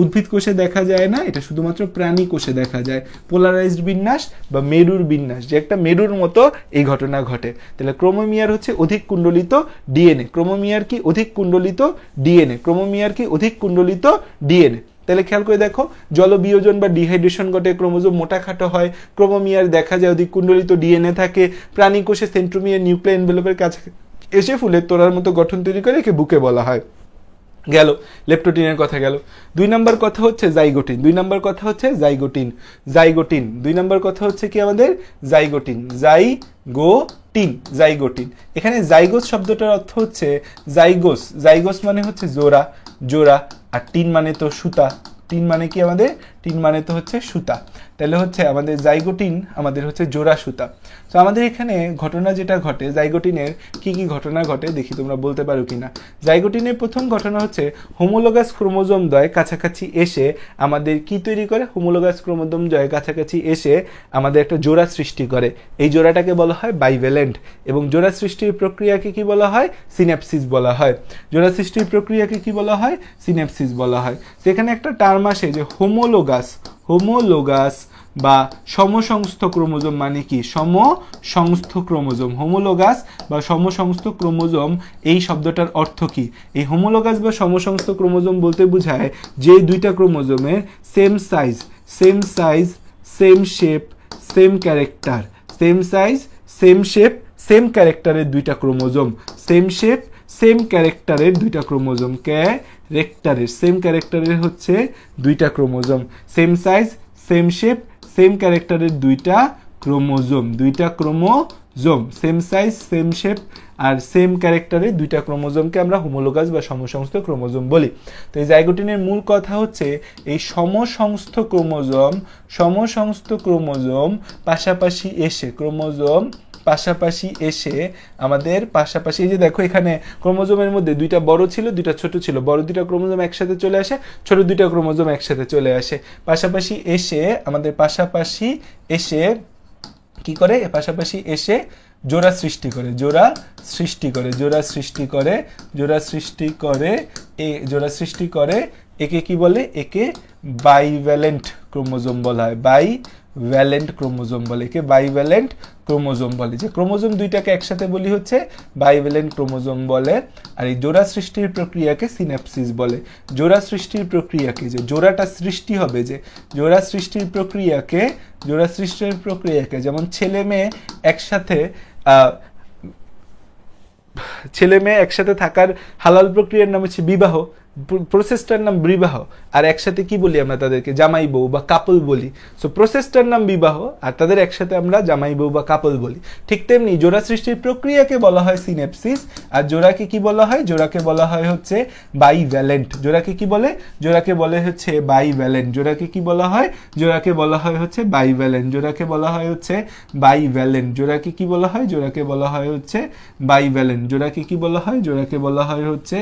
উদ্ভিদ কোষে দেখা যায় না, এটা শুধুমাত্র প্রাণী কোষে দেখা যায়। পোলারাইজড বিন্যাস বা মেরুর বিন্যাস, যে একটা মেরুর মতো এই ঘটনা ঘটে। তাহলে ক্রোমোমিয়ার হচ্ছে অধিক কুণ্ডলিত ডিএনএ। ক্রোমোমিয়ার কি? অধিক কুণ্ডলিত ডিএনএ। ক্রোমোমিয়ার কি? অধিক কুণ্ডলিত ডিএনএ। তাহলে খেয়াল করে দেখো, জলবিয়োজন বা ডিহাইড্রেশন ঘটে, ক্রোমোজোম মোটা খাটো হয়, ক্রোমোমিয়ার দেখা যায়, অধিক কুণ্ডলিত ডিএনএ থাকে, প্রাণী কোষে সেন্ট্রোমিয়ার নিউক্লিয়ার এনভেলপের কাছে এসে ফুলের তোড়ার মতো গঠন তৈরি করে, একে বুকে বলা হয়। গেল, লেপটোটিনের কথা গেল। 2 নম্বর কথা হচ্ছে জাইগোটিন। 2 নম্বর কথা হচ্ছে জাইগোটিন। জাইগোটিন 2 নম্বর কথা হচ্ছে কি আমাদের জাইগোটিন। Zygotene, zygotene. এখানে জাইগোস শব্দটার অর্থ হচ্ছে জাইগোস। জাইগোস মানে হচ্ছে জোড়া, জোড়া। আর টিন মানে তো সুতা। টিন মানে কি আমাদের? টিন মানে তো হচ্ছে সুতা। তাহলে হচ্ছে আমাদের জাইগোটিন আমাদের হচ্ছে জোড়া সুতা। তো আমাদের এখানে ঘটনা যেটা ঘটে, জাইগোটিনের কি কি ঘটনা ঘটে দেখি তোমরা বলতে পারো কিনা। জাইগোটিনের প্রথম ঘটনা হচ্ছে হোমোলোগাস ক্রোমোজোম দ্বয় কাছাকাছি এসে আমাদের কি তৈরি করে? হোমোলোগাস ক্রোমোজোম দ্বয় কাছাকাছি এসে আমাদের একটা জোড়া সৃষ্টি করে। এই জোড়াটাকে বলা হয় বাইভ্যালেন্ট। এবং জোড়া সৃষ্টির প্রক্রিয়াকে কি বলা হয়? সিন্যাপসিস বলা হয়। জোড়া সৃষ্টির প্রক্রিয়াকে কি বলা হয়? সিন্যাপসিস বলা হয়। তো এখানে একটা টার্ম আসে যে হোমোলোগাস। হোমোলোগাস বা সমসংস্থ ক্রোমোজোম মানে কি? সমসংস্থ ক্রোমোজোম। হোমোলোগাস বা সমসংস্থ ক্রোমোজোম, এই শব্দটার অর্থ কি? এই হোমোলোগাস বা সমসংস্থ ক্রোমোজোম বলতে বোঝায় যে দুইটা ক্রোমোজোমের same size, same shape, same character. Same size, same shape, same ক্যারেক্টারের দুইটা ক্রোমোজোম। সেম শেপ, সেম ক্যারেক্টারের দুইটা ক্রোমোজোম। ক্যারেক্টারের, সেম ক্যারেক্টারের হচ্ছে দুইটা chromosome. Same size, same shape, same ক্যারেক্টারের দুইটা ক্রোমোজোম। দুইটা chromosome, same size, same shape আর সেম ক্যারেক্টারের দুইটা ক্রোমোজোমকে আমরা হোমোলোগাস বা সমসংস্থ ক্রোমোজোম বলি। তো এই জাইগোটিনের মূল কথা হচ্ছে এই সমসংস্থ ক্রোমোজোম পাশাপাশি এসে, ক্রোমোজোম পাশাপাশি এসে আমাদের পাশাপাশি, এই যে দেখো এখানে ক্রোমোজোমের মধ্যে দুইটা বড় ছিল, দুইটা ছোট ছিল। বড় দুইটা ক্রোমোজোম একসাথে চলে আসে, ছোট দুইটা ক্রোমোজোম একসাথে চলে আসে। পাশাপাশি এসে আমাদের পাশাপাশি এসে কি করে? পাশাপাশি এসে জোড়া সৃষ্টি করে, জোড়া সৃষ্টি করে, জোড়া সৃষ্টি করে, জোড়া সৃষ্টি করে, জোড়া সৃষ্টি করে। একে কি বলে? একে বাইভ্যালেন্ট ক্রোমোজোম বলা হয়। বাইভ্যালেন্ট ক্রোমোজোম বলে, একে বাইভ্যালেন্ট ক্রোমোজোম বলে। যে ক্রোমোজোম দুইটাকে একসাথে বলি হচ্ছে বাইভ্যালেন্ট ক্রোমোজোম বলে। আর এই জোড়া সৃষ্টির প্রক্রিয়াকে সিন্যাপসিস বলে। জোড়া সৃষ্টির প্রক্রিয়াকে, যে জোড়াটা সৃষ্টি হবে, যে জোড়া সৃষ্টির প্রক্রিয়াকে যেমন ছেলে মেয়ে একসাথে থাকার হালাল প্রক্রিয়ার নাম হচ্ছে বিবাহ, প্রসেসটার নাম বিবাহ। আর একসাথে কি বলি আমরা তাদেরকে? জামাই বউ বা কাপল বলি। সো প্রসেসটার নাম বিবাহ আর তাদের একসাথে আমরা জামাই বউ বা কাপল বলি। ঠিক তেমনি জোড়া সৃষ্টির প্রক্রিয়াকে বলা হয় সিন্যাপসিস। আর জোড়াকে কি বলা হয়? জোড়াকে বলা হয় হচ্ছে বাইভ্যালেন্ট। জোড়াকে কি বলে? জোড়াকে বলে হচ্ছে বাইভ্যালেন্ট। জোড়াকে কি বলা হয়? জোড়াকে বলা হয় হচ্ছে বাইভ্যালেন্ট। জোড়াকে বলা হয় হচ্ছে বাইভ্যালেন্ট। জোড়াকে কি বলা হয়? জোড়াকে বলা হয় হচ্ছে বাইভ্যালেন্ট। জোড়াকে কি বলা হয়? জোড়াকে বলা হয় হচ্ছে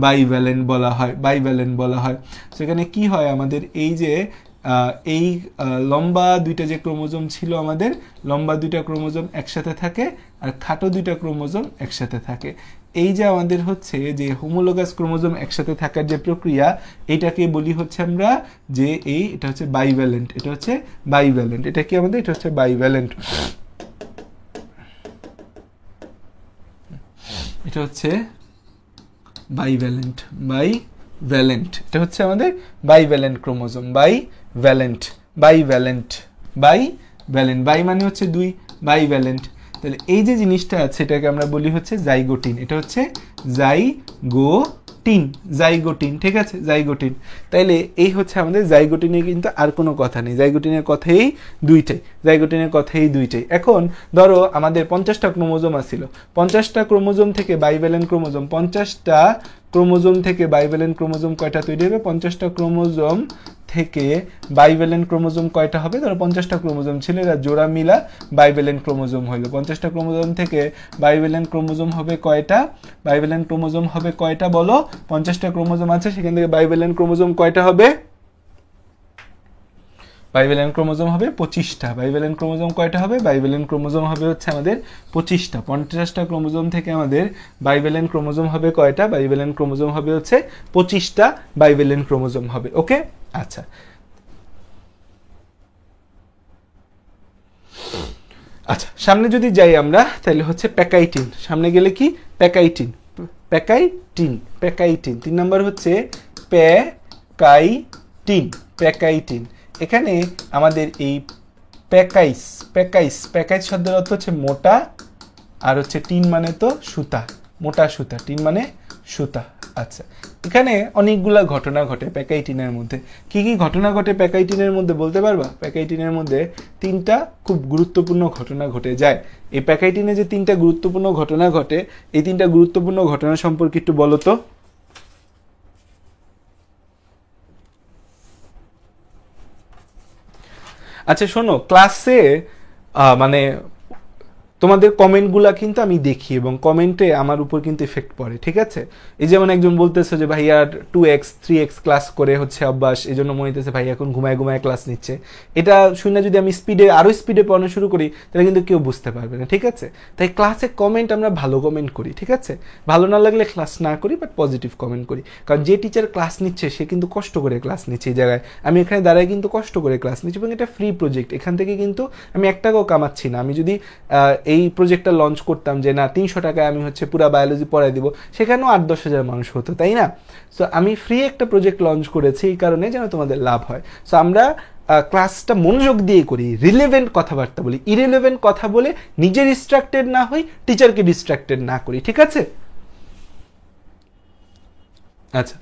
বাইভ্যালেন্ট বলা হয়, বাইভ্যালেন্ট বলা হয়। সেখানে কি হয় আমাদের? এই যে এই লম্বা দুইটা যে ক্রোমোজোম ছিল আমাদের, লম্বা দুইটা ক্রোমোজোম একসাথে থাকে আর খাটো দুইটা ক্রোমোজোম একসাথে থাকে। এই যে আমাদের হচ্ছে যে হোমোলোগাস ক্রোমোজোম একসাথে থাকার যে প্রক্রিয়া, এটাকে বলি হচ্ছে আমরা যে এটা হচ্ছে বাইভ্যালেন্ট। এটা হচ্ছে বাইভ্যালেন্ট। এটা কি আমাদের? এটা হচ্ছে বাইভ্যালেন্ট। এটা হচ্ছে বাইভ্যালেন্ট, বাইভ্যালেন্ট। এটা হচ্ছে আমাদের bivalent chromosome, bivalent, bivalent, bivalent. Bi মানে হচ্ছে দুই, বাইভ্যালেন্ট। তাহলে এই যে জিনিসটা আছে এটাকে আমরা বলি হচ্ছে জাইগোটিন। এটা হচ্ছে জাইগোটিন, জাইগোটিন। ঠিক আছে, জাইগোটিন। তাইলে এই হচ্ছে আমাদের জাইগোটিনে, কিন্তু আর কোনো কথা নেই। জাইগোটিনের কথাই দুইটাই, জাইগোটিনের কথাই দুইটাই। এখন ধরো আমাদের 50টা ক্রোমোজোম আছিল, 50টা ক্রোমোজোম থেকে বাইভ্যালেন্ট ক্রোমোজোম, 50টা ক্রোমোজোম থেকে বাইভ্যালেন্ট ক্রোমোজোম কয়টা তৈরি হবে? 50টা ক্রোমোজোম থেকে বাইভ্যালেন্ট ক্রোমোজোম কয়টা হবে? ধরো 50টা ক্রোমোজোম ছিল, এরা জোড়া মিলা বাইভ্যালেন্ট ক্রোমোজোম হলো। 50টা ক্রোমোজোম থেকে বাইভ্যালেন্ট ক্রোমোজোম হবে কয়টা? বাইভ্যালেন্ট ক্রোমোজোম হবে কয়টা বলো? 50টা ক্রোমোজোম আছে, সেখান থেকে বাইভ্যালেন্ট ক্রোমোজোম কয়টা হবে? বাইভ্যালেন্ট ক্রোমোজোম হবে 25টা। বাইভ্যালেন্ট ক্রোমোজোম কয়টা হবে? বাইভ্যালেন্ট ক্রোমোজোম হবে হচ্ছে আমাদের 25টা। 50টা ক্রোমোজোম থেকে আমাদের বাইভ্যালেন্ট ক্রোমোজোম হবে কয়টা? বাইভ্যালেন্ট ক্রোমোজোম হবে হচ্ছে 25টা বাইভ্যালেন্ট ক্রোমোজোম হবে। ওকে, আচ্ছা। আচ্ছা, সামনে যদি যাই আমরা তাহলে হচ্ছে প্যাকাইটিন। সামনে গেলে কি? Pachytene, pachytene, pachytene. 3 নম্বর হচ্ছে প্যাকাইটিন, প্যাকাইটিন। এখানে আমাদের এই প্যাকাইস শব্দের অর্থ হচ্ছে মোটা, আর হচ্ছে টিন মানে তো সুতা, মোটা সুতা। টিন মানে সুতা আচ্ছা, এখানে অনেকগুলা ঘটনা ঘটে প্যাকাইটিনের মধ্যে। কি কি ঘটনা ঘটে প্যাকাইটিনের মধ্যে বলতে পারবা? প্যাকাইটিনের মধ্যে 3টা খুব গুরুত্বপূর্ণ ঘটনা ঘটে যায়। এই প্যাকাইটিনে যে 3টা গুরুত্বপূর্ণ ঘটনা ঘটে, এই 3টা গুরুত্বপূর্ণ ঘটনা সম্পর্কে একটু বলো তো। আচ্ছা শোনো, ক্লাসে মানে তোমাদের কমেন্টগুলা কিন্তু আমি দেখি এবং কমেন্টে আমার উপর কিন্তু এফেক্ট পড়ে, ঠিক আছে? এই যেমন একজন বলতেছে যে ভাইয়া 2x 3x ক্লাস করে হচ্ছে অভ্যাস, এই জন্য মনে হইতেছে ভাই এখন ঘুমায় ঘুমায় ক্লাস নিচ্ছে। এটা শুনে যদি আমি আরও স্পিডে পড়ানো শুরু করি তাহলে কিন্তু কেউ বুঝতে পারবে না, ঠিক আছে? তাই ক্লাসে কমেন্ট আমরা ভালো কমেন্ট করি, ঠিক আছে? ভালো না লাগলে ক্লাস না করি, বাট পজিটিভ কমেন্ট করি। কারণ যে টিচার ক্লাস নিচ্ছে সে কিন্তু কষ্ট করে ক্লাস নিচ্ছে। এই জায়গায় আমি এখানে দাঁড়ায় কিন্তু কষ্ট করে ক্লাস নিচ্ছি এবং এটা ফ্রি প্রজেক্ট, এখান থেকে কিন্তু আমি 1 টাকাও কামাচ্ছি না। আমি যদি এই প্রজেক্টটা লঞ্চ করতাম যে না 300 টাকায় আমি হচ্ছে পুরা বায়োলজি পড়াই দিব, সেখানেও 8-10 হাজার মানুষ হতো, তাই না? সো আমি ফ্রি একটা প্রজেক্ট লঞ্চ করেছি এই কারণে যেন তোমাদের লাভ হয়। সো আমরা ক্লাসটা মনোযোগ দিয়ে করি, রিলেভেন্ট কথাবার্তা বলি, ইরেলেভেন্ট কথা বলে নিজে ডিস্ট্রাক্টেড না হই, টিচারকে ডিস্ট্রাক্টেড না করি, ঠিক আছে? আচ্ছা,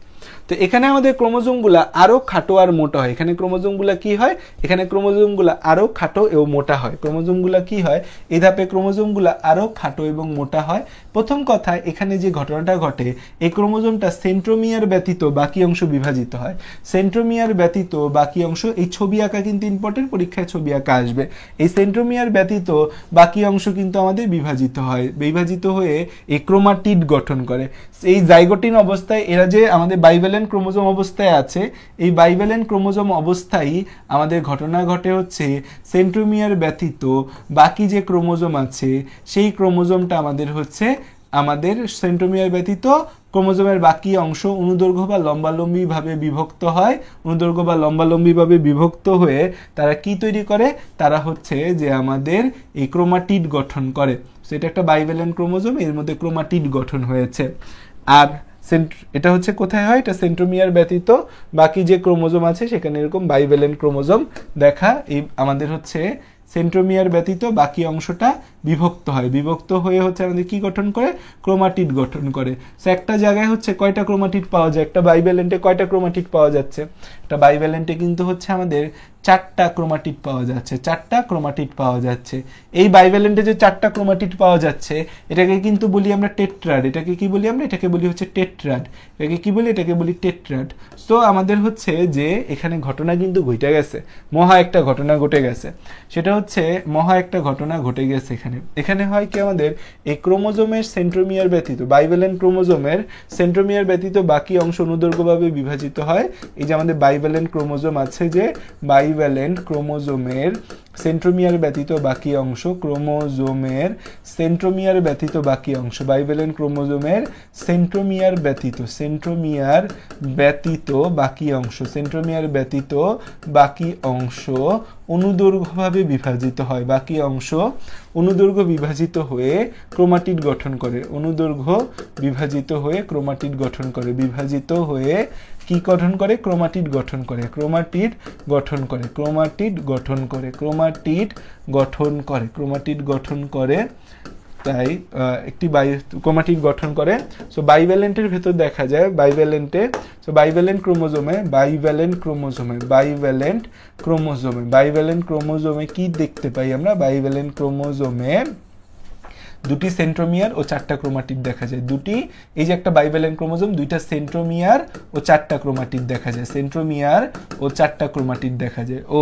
তো এখানে আমাদের ক্রোমোজোমগুলা আরো খাটো আর মোটা হয়। এখানে ক্রোমোজোমগুলা কি হয়? এখানে ক্রোমোজোমগুলা আরো খাটো এবং মোটা হয়। ক্রোমোজোমগুলা কি হয়? এই ধাপে ক্রোমোজোমগুলা আরো খাটো এবং মোটা হয়। প্রথম কথা, এখানে যে ঘটনাটা ঘটে, এই ক্রোমোজোমটা সেন্ট্রোমিয়ার ব্যতীত বাকি অংশ বিভাজিত হয়। সেন্ট্রোমিয়ার ব্যতীত বাকি অংশ, এই ছবি আঁকা কিন্তু ইম্পর্টেন্ট, পরীক্ষায় ছবি আঁকা আসবে। এই সেন্ট্রোমিয়ার ব্যতীত বাকি অংশ কিন্তু আমাদের বিভাজিত হয়। বিভাজিত হয়ে এই ক্রোমাটিড গঠন করে। এই জাইগোটিন অবস্থায় এরা যে আমাদের বাইভ্যালেন্ট ক্রোমোজোম অবস্থায় আছে, এই বাইভ্যালেন্ট ক্রোমোজোম অবস্থায় আমাদের ঘটনা ঘটে হচ্ছে সেন্ট্রোমিয়ার ব্যতীত বাকি যে ক্রোমোজোম আছে সেই ক্রোমোজোমটা আমাদের হচ্ছে আমাদের সেন্ট্রোমিয়ার ব্যতীত ক্রোমোজোমের বাকি অংশ অনুদৈর্ঘ্য বা লম্বালম্বিভাবে বিভক্ত হয়। অনুদৈর্ঘ্য বা লম্বালম্বিভাবে বিভক্ত হয়ে তারা কি তৈরি করে? তারা হচ্ছে যে আমাদের এই ক্রোমাটিড গঠন করে। সেটা একটা বাইভ্যালেন্ট ক্রোমোজোম, এর মধ্যে ক্রোমাটিড গঠন হয়েছে। আর এটা হচ্ছে কোথায় হয়? এটা সেন্ট্রোমিয়ার ব্যতীত বাকি যে ক্রোমোজোম আছে সেখানে এরকম বাইভ্যালেন্ট ক্রোমোজোম দেখা। এই আমাদের হচ্ছে সেন্ট্রোমিয়ার ব্যতীত বাকি অংশটা বিভক্ত হয়। বিভক্ত হয়ে হচ্ছে আমাদের কি গঠন করে? ক্রোমাটিড গঠন করে। সো একটা জায়গায় হচ্ছে কয়টা ক্রোমাটিড পাওয়া যায়? একটা বাইভ্যালেন্টে কয়টা ক্রোমাটিড পাওয়া যাচ্ছে? একটা বাইভ্যালেন্টে কিন্তু হচ্ছে আমাদের 4টা ক্রোমাটিড পাওয়া যাচ্ছে। 4টা ক্রোমাটিড পাওয়া যাচ্ছে। এই বাইভ্যালেন্টে যে 4টা ক্রোমাটিড পাওয়া যাচ্ছে এটাকে কিন্তু বলি আমরা টেট্রাড। এটাকে কি বলি আমরা? এটাকে বলি হচ্ছে টেট্রাড। এটাকে কি বলি? এটাকে বলি টেট্রাড। সো আমাদের হচ্ছে যে এখানে ঘটনা কিন্তু ঘটে গেছে, মহা একটা ঘটনা ঘটে গেছে। সেটা হচ্ছে মহা একটা ঘটনা ঘটে গেছে এখানে। এখানে হয় কি আমাদের এই ক্রোমোজোমের সেন্ট্রোমিয়ার ব্যতীত, বাইভ্যালেন্ট ক্রোমোজোমের সেন্ট্রোমিয়ার ব্যতীত বাকি অংশ অনুদৈর্ঘ্যভাবে বিভাজিত হয়। এই যে আমাদের বাইভ্যালেন্ট ক্রোমোজোম আছে, যে বাইভ্যালেন্ট ক্রোমোজোমের সেন্ট্রোমিয়ার ব্যতীত বাকি অংশ, ক্রোমোজোমের সেন্ট্রোমিয়ার ব্যতীত বাকি অংশ, বাইভ্যালেন্ট ক্রোমোজোমের সেন্ট্রোমিয়ার ব্যতীত, সেন্ট্রোমিয়ার ব্যতীত বাকি অংশ, সেন্ট্রোমিয়ার ব্যতীত বাকি অংশ অনুদৈর্ঘ্যভাবে বিভাজিত হয়। বাকি অংশ অনুদৈর্ঘ্য বিভাজিত হয়ে ক্রোমাটিড গঠন করে। অনুদৈর্ঘ্য বিভাজিত হয়ে ক্রোমাটিড গঠন করে। বিভাজিত হয়ে কি গঠন করে? ক্রোমাটিড গঠন করে। ক্রোমাটিড গঠন করে। ক্রোমাটিড গঠন করে। ক্রোমাটিড গঠন করে। ক্রোমাটিড গঠন করে। তাই একটি ক্রোমাটিড গঠন করে। সো বাইভ্যালেন্টের ভেতর দেখা যায়, বাইভ্যালেন্টে, সো বাইভ্যালেন্ট ক্রোমোজোমে, বাইভ্যালেন্ট ক্রোমোজোমে, বাইভ্যালেন্ট ক্রোমোজোমে, বাইভ্যালেন্ট ক্রোমোজোমে কি দেখতে পাই আমরা? বাইভ্যালেন্ট ক্রোমোজোমে 2টি সেন্ট্রোমিয়ার ও 4টা ক্রোমাটিড দেখা যায়। এই যে একটা বাইভ্যালেন্ট ক্রোমোজোম, 2টা সেন্ট্রোমিয়ার ও 4টা ক্রোমাটিড দেখা যায়। সেন্ট্রোমিয়ার ও 4টা ক্রোমাটিড দেখা যায়। ও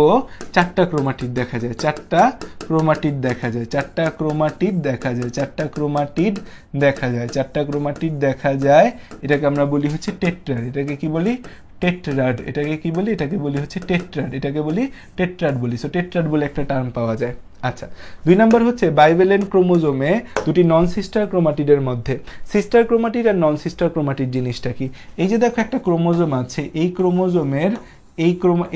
4টা ক্রোমাটিড দেখা যায়। 4টা ক্রোমাটিড দেখা যায়। 4টা ক্রোমাটিড দেখা যায়। 4টা ক্রোমাটিড দেখা যায়। 4টা ক্রোমাটিড দেখা যায়। এটাকে আমরা বলি হচ্ছে টেট্রাড। এটাকে কি বলি? টেট্রাড। এটাকে কি বলি? এটাকে বলি হচ্ছে টেট্রাড। এটাকে বলি টেট্রাড বলি। সো টেট্রাড বলে একটা টার্ম পাওয়া যায়। আচ্ছা, 2 নম্বর হচ্ছে বাইভ্যালেন্ট ক্রোমোজোমে 2টি নন সিস্টার ক্রোমাটিডের মধ্যে। সিস্টার ক্রোমাটিড আর নন সিস্টার ক্রোমাটিড জিনিসটা কি? এই যে দেখো একটা ক্রোমোজোম আছে, এই ক্রোমোজোমের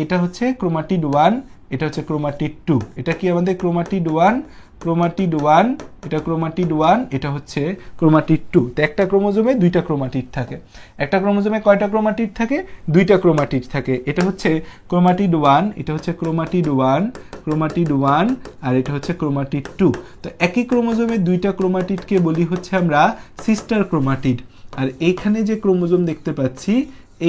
এটা হচ্ছে ক্রোমাটিড 1, এটা হচ্ছে ক্রোমাটিড 2। এটা কি আমাদের ক্রোমাটিড 1, ক্রোমাটিড 1, এটা ক্রোমাটিড 1, এটা হচ্ছে ক্রোমাটিড 2। তো একটা ক্রোমোজোমে 2টা ক্রোমাটিড থাকে। একটা ক্রোমোজোমে কয়টা ক্রোমাটিড থাকে? 2টা ক্রোমাটিড থাকে। এটা হচ্ছে ক্রোমাটিড 1, এটা হচ্ছে ক্রোমাটিড 1, ক্রোমাটিড 1, আর এটা হচ্ছে ক্রোমাটিড 2। তো একই ক্রোমোজোমে 2টা ক্রোমাটিডকে বলি হচ্ছে আমরা সিস্টার ক্রোমাটিড। আর এইখানে যে ক্রোমোজোম দেখতে পাচ্ছি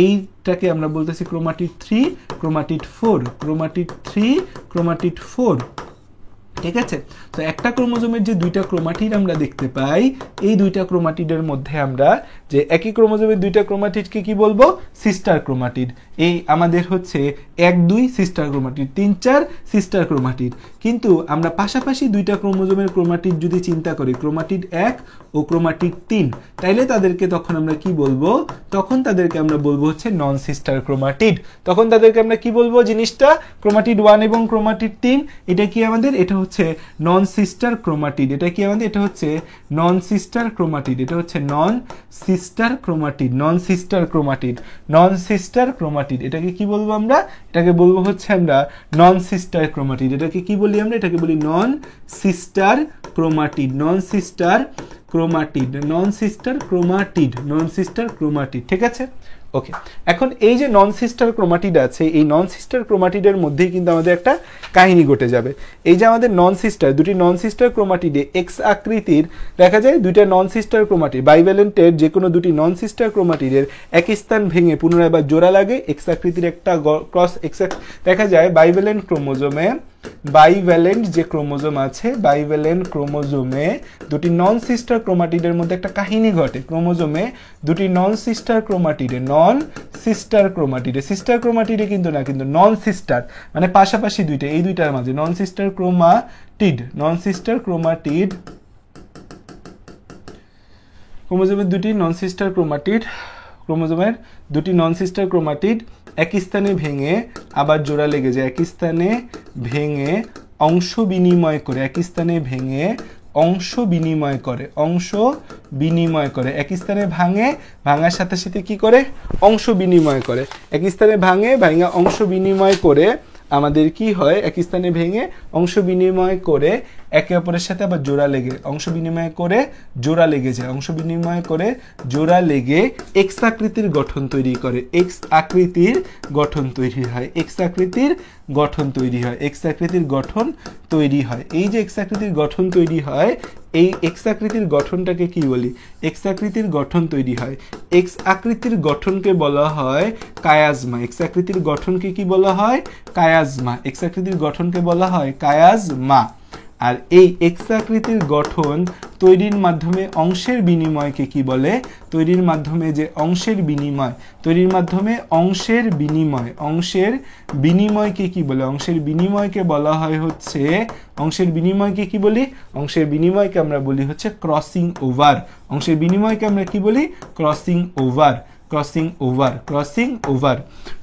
এইটাকে আমরা বলতেছি ক্রোমাটিড 3, ক্রোমাটিড 4, ক্রোমাটিড 3, ক্রোমাটিড 4। ঠিক আছে, তো একটা ক্রোমোজোমের যে দুইটা ক্রোমাটিড আমরা দেখতে পাই, এই দুইটা ক্রোমাটিডের মধ্যে আমরা যে একই ক্রোমোজোমের দুইটা ক্রোমাটিডকে কি বলবো? Sister chromatid. এই আমাদের হচ্ছে 1, 2 সিস্টার ক্রোমাটিড, 3, 4 সিস্টার ক্রোমাটিড। কিন্তু আমরা পাশাপাশি দুইটা ক্রোমোজোমের ক্রোমাটিড যদি চিন্তা করি, ক্রোমাটিড 1 ও ক্রোমাটিড 3, তাইলে তাদেরকে তখন আমরা কি বলবো? তখন তাদেরকে আমরা বলবো হচ্ছে নন সিস্টার ক্রোমাটিড। তখন তাদেরকে আমরা কি বলবো? জিনিসটা ক্রোমাটিড 1 এবং ক্রোমাটিড 3, এটা কি আমাদের? এটা হচ্ছে নন সিস্টার ক্রোমাটিড। এটা কি আমাদের? এটা হচ্ছে নন সিস্টার ক্রোমাটিড। এটা হচ্ছে নন সিস্টার ক্রোমাটিড, নন সিস্টার ক্রোমাটিড, নন সিস্টার ক্রোমাটিড। এটাকে কি বলবো আমরা? এটাকে বলবো হচ্ছে আমরা নন সিস্টার ক্রোমাটিড। এটাকে কি বলি আমরা? এটাকে বলি নন সিস্টার ক্রোমাটিড, নন সিস্টার ক্রোমাটিড, নন সিস্টার ক্রোমাটিড, নন সিস্টার ক্রোমাটিড। ঠিক আছে, ওকে। এখন এই যে নন সিস্টার ক্রোমাটিড আছে, এই নন সিস্টার ক্রোমাটিডের মধ্যেই কিন্তু আমাদের একটা কাহিনী ঘটে যাবে। এই যে আমাদের নন সিস্টার, দুটি নন সিস্টার ক্রোমাটিডে এক্স আকৃতির দেখা যায় দুইটা নন সিস্টার ক্রোমাটিড, বাইভ্যালেন্টের যে কোনো দুটি নন সিস্টার ক্রোমাটিডের এক স্থান ভেঙে পুনরায় আবার জোড়া লাগে, এক্স আকৃতির একটা ক্রস এক্স দেখা যায় বাইভ্যালেন্ট ক্রোমোজোমে। বাইভ্যালেন্ট যে ক্রোমোজোম আছে, বাইভ্যালেন্ট ক্রোমোজোমে দুটি নন সিস্টার ক্রোমাটিডের মধ্যে একটা কাহিনী ঘটে। ক্রোমোজোমে দুটি নন সিস্টার ক্রোমাটিডে, নন সিস্টার ক্রোমাটিডে, সিস্টার ক্রোমাটিডে কিন্তু না, কিন্তু নন সিস্টার মানে পাশাপাশি দুইটা, এই দুইটার মাঝে নন সিস্টার ক্রোমাটিড, নন সিস্টার ক্রোমাটিড, ক্রোমোজোমের দুটি নন সিস্টার ক্রোমাটিড, ক্রোমোজোমের দুটি নন সিস্টার ক্রোমাটিড এক স্থানে ভেঙে আবার জোড়া লেগে যায়, এক স্থানে ভেঙে অংশ বিনিময় করে, এক স্থানে ভেঙে অংশ বিনিময় করে, অংশ বিনিময় করে, এক স্থানে ভাঙে, ভাঙার সাথে সাথে কি করে? অংশ বিনিময় করে। এক স্থানে ভাঙে, ভাঙা অংশ বিনিময় করে আমাদের কি হয়? এক স্থানে ভেঙে অংশ বিনিময় করে একে অপরের সাথে আবার জোড়া লেগে, অংশ বিনিময় করে জোড়া লেগে যায়, অংশ বিনিময় করে জোড়া লেগে এক্স আকৃতির গঠন তৈরি করে, এক্স আকৃতির গঠন তৈরি হয়, এক্স আকৃতির গঠন তৈরি হয়, এক্স আকৃতির গঠন তৈরি হয়। এই যে এক্স আকৃতির গঠন তৈরি হয়, এই এক্স আকৃতির গঠনটাকে কি বলি? এক্স আকৃতির গঠন তৈরি হয়, এক্স আকৃতির গঠনকে বলা হয় কায়াজমা। এক্স আকৃতির গঠনকে কি বলা হয়? কায়াজমা। এক্স আকৃতির গঠনকে বলা হয় কায়াজমা। আর এই এক্স আকৃতির গঠন তৈরির মাধ্যমে অংশের বিনিময়কে কি বলে? তৈরির মাধ্যমে যে অংশের বিনিময়, তৈরির মাধ্যমে অংশের বিনিময়, অংশের বিনিময়কে কি বলে? অংশের বিনিময়কে বলা হয় হচ্ছে, অংশের বিনিময়কে কি বলি? অংশের বিনিময়কে আমরা বলি হচ্ছে ক্রসিং ওভার। অংশের বিনিময়কে আমরা কি বলি? Crossing over, crossing over, crossing over.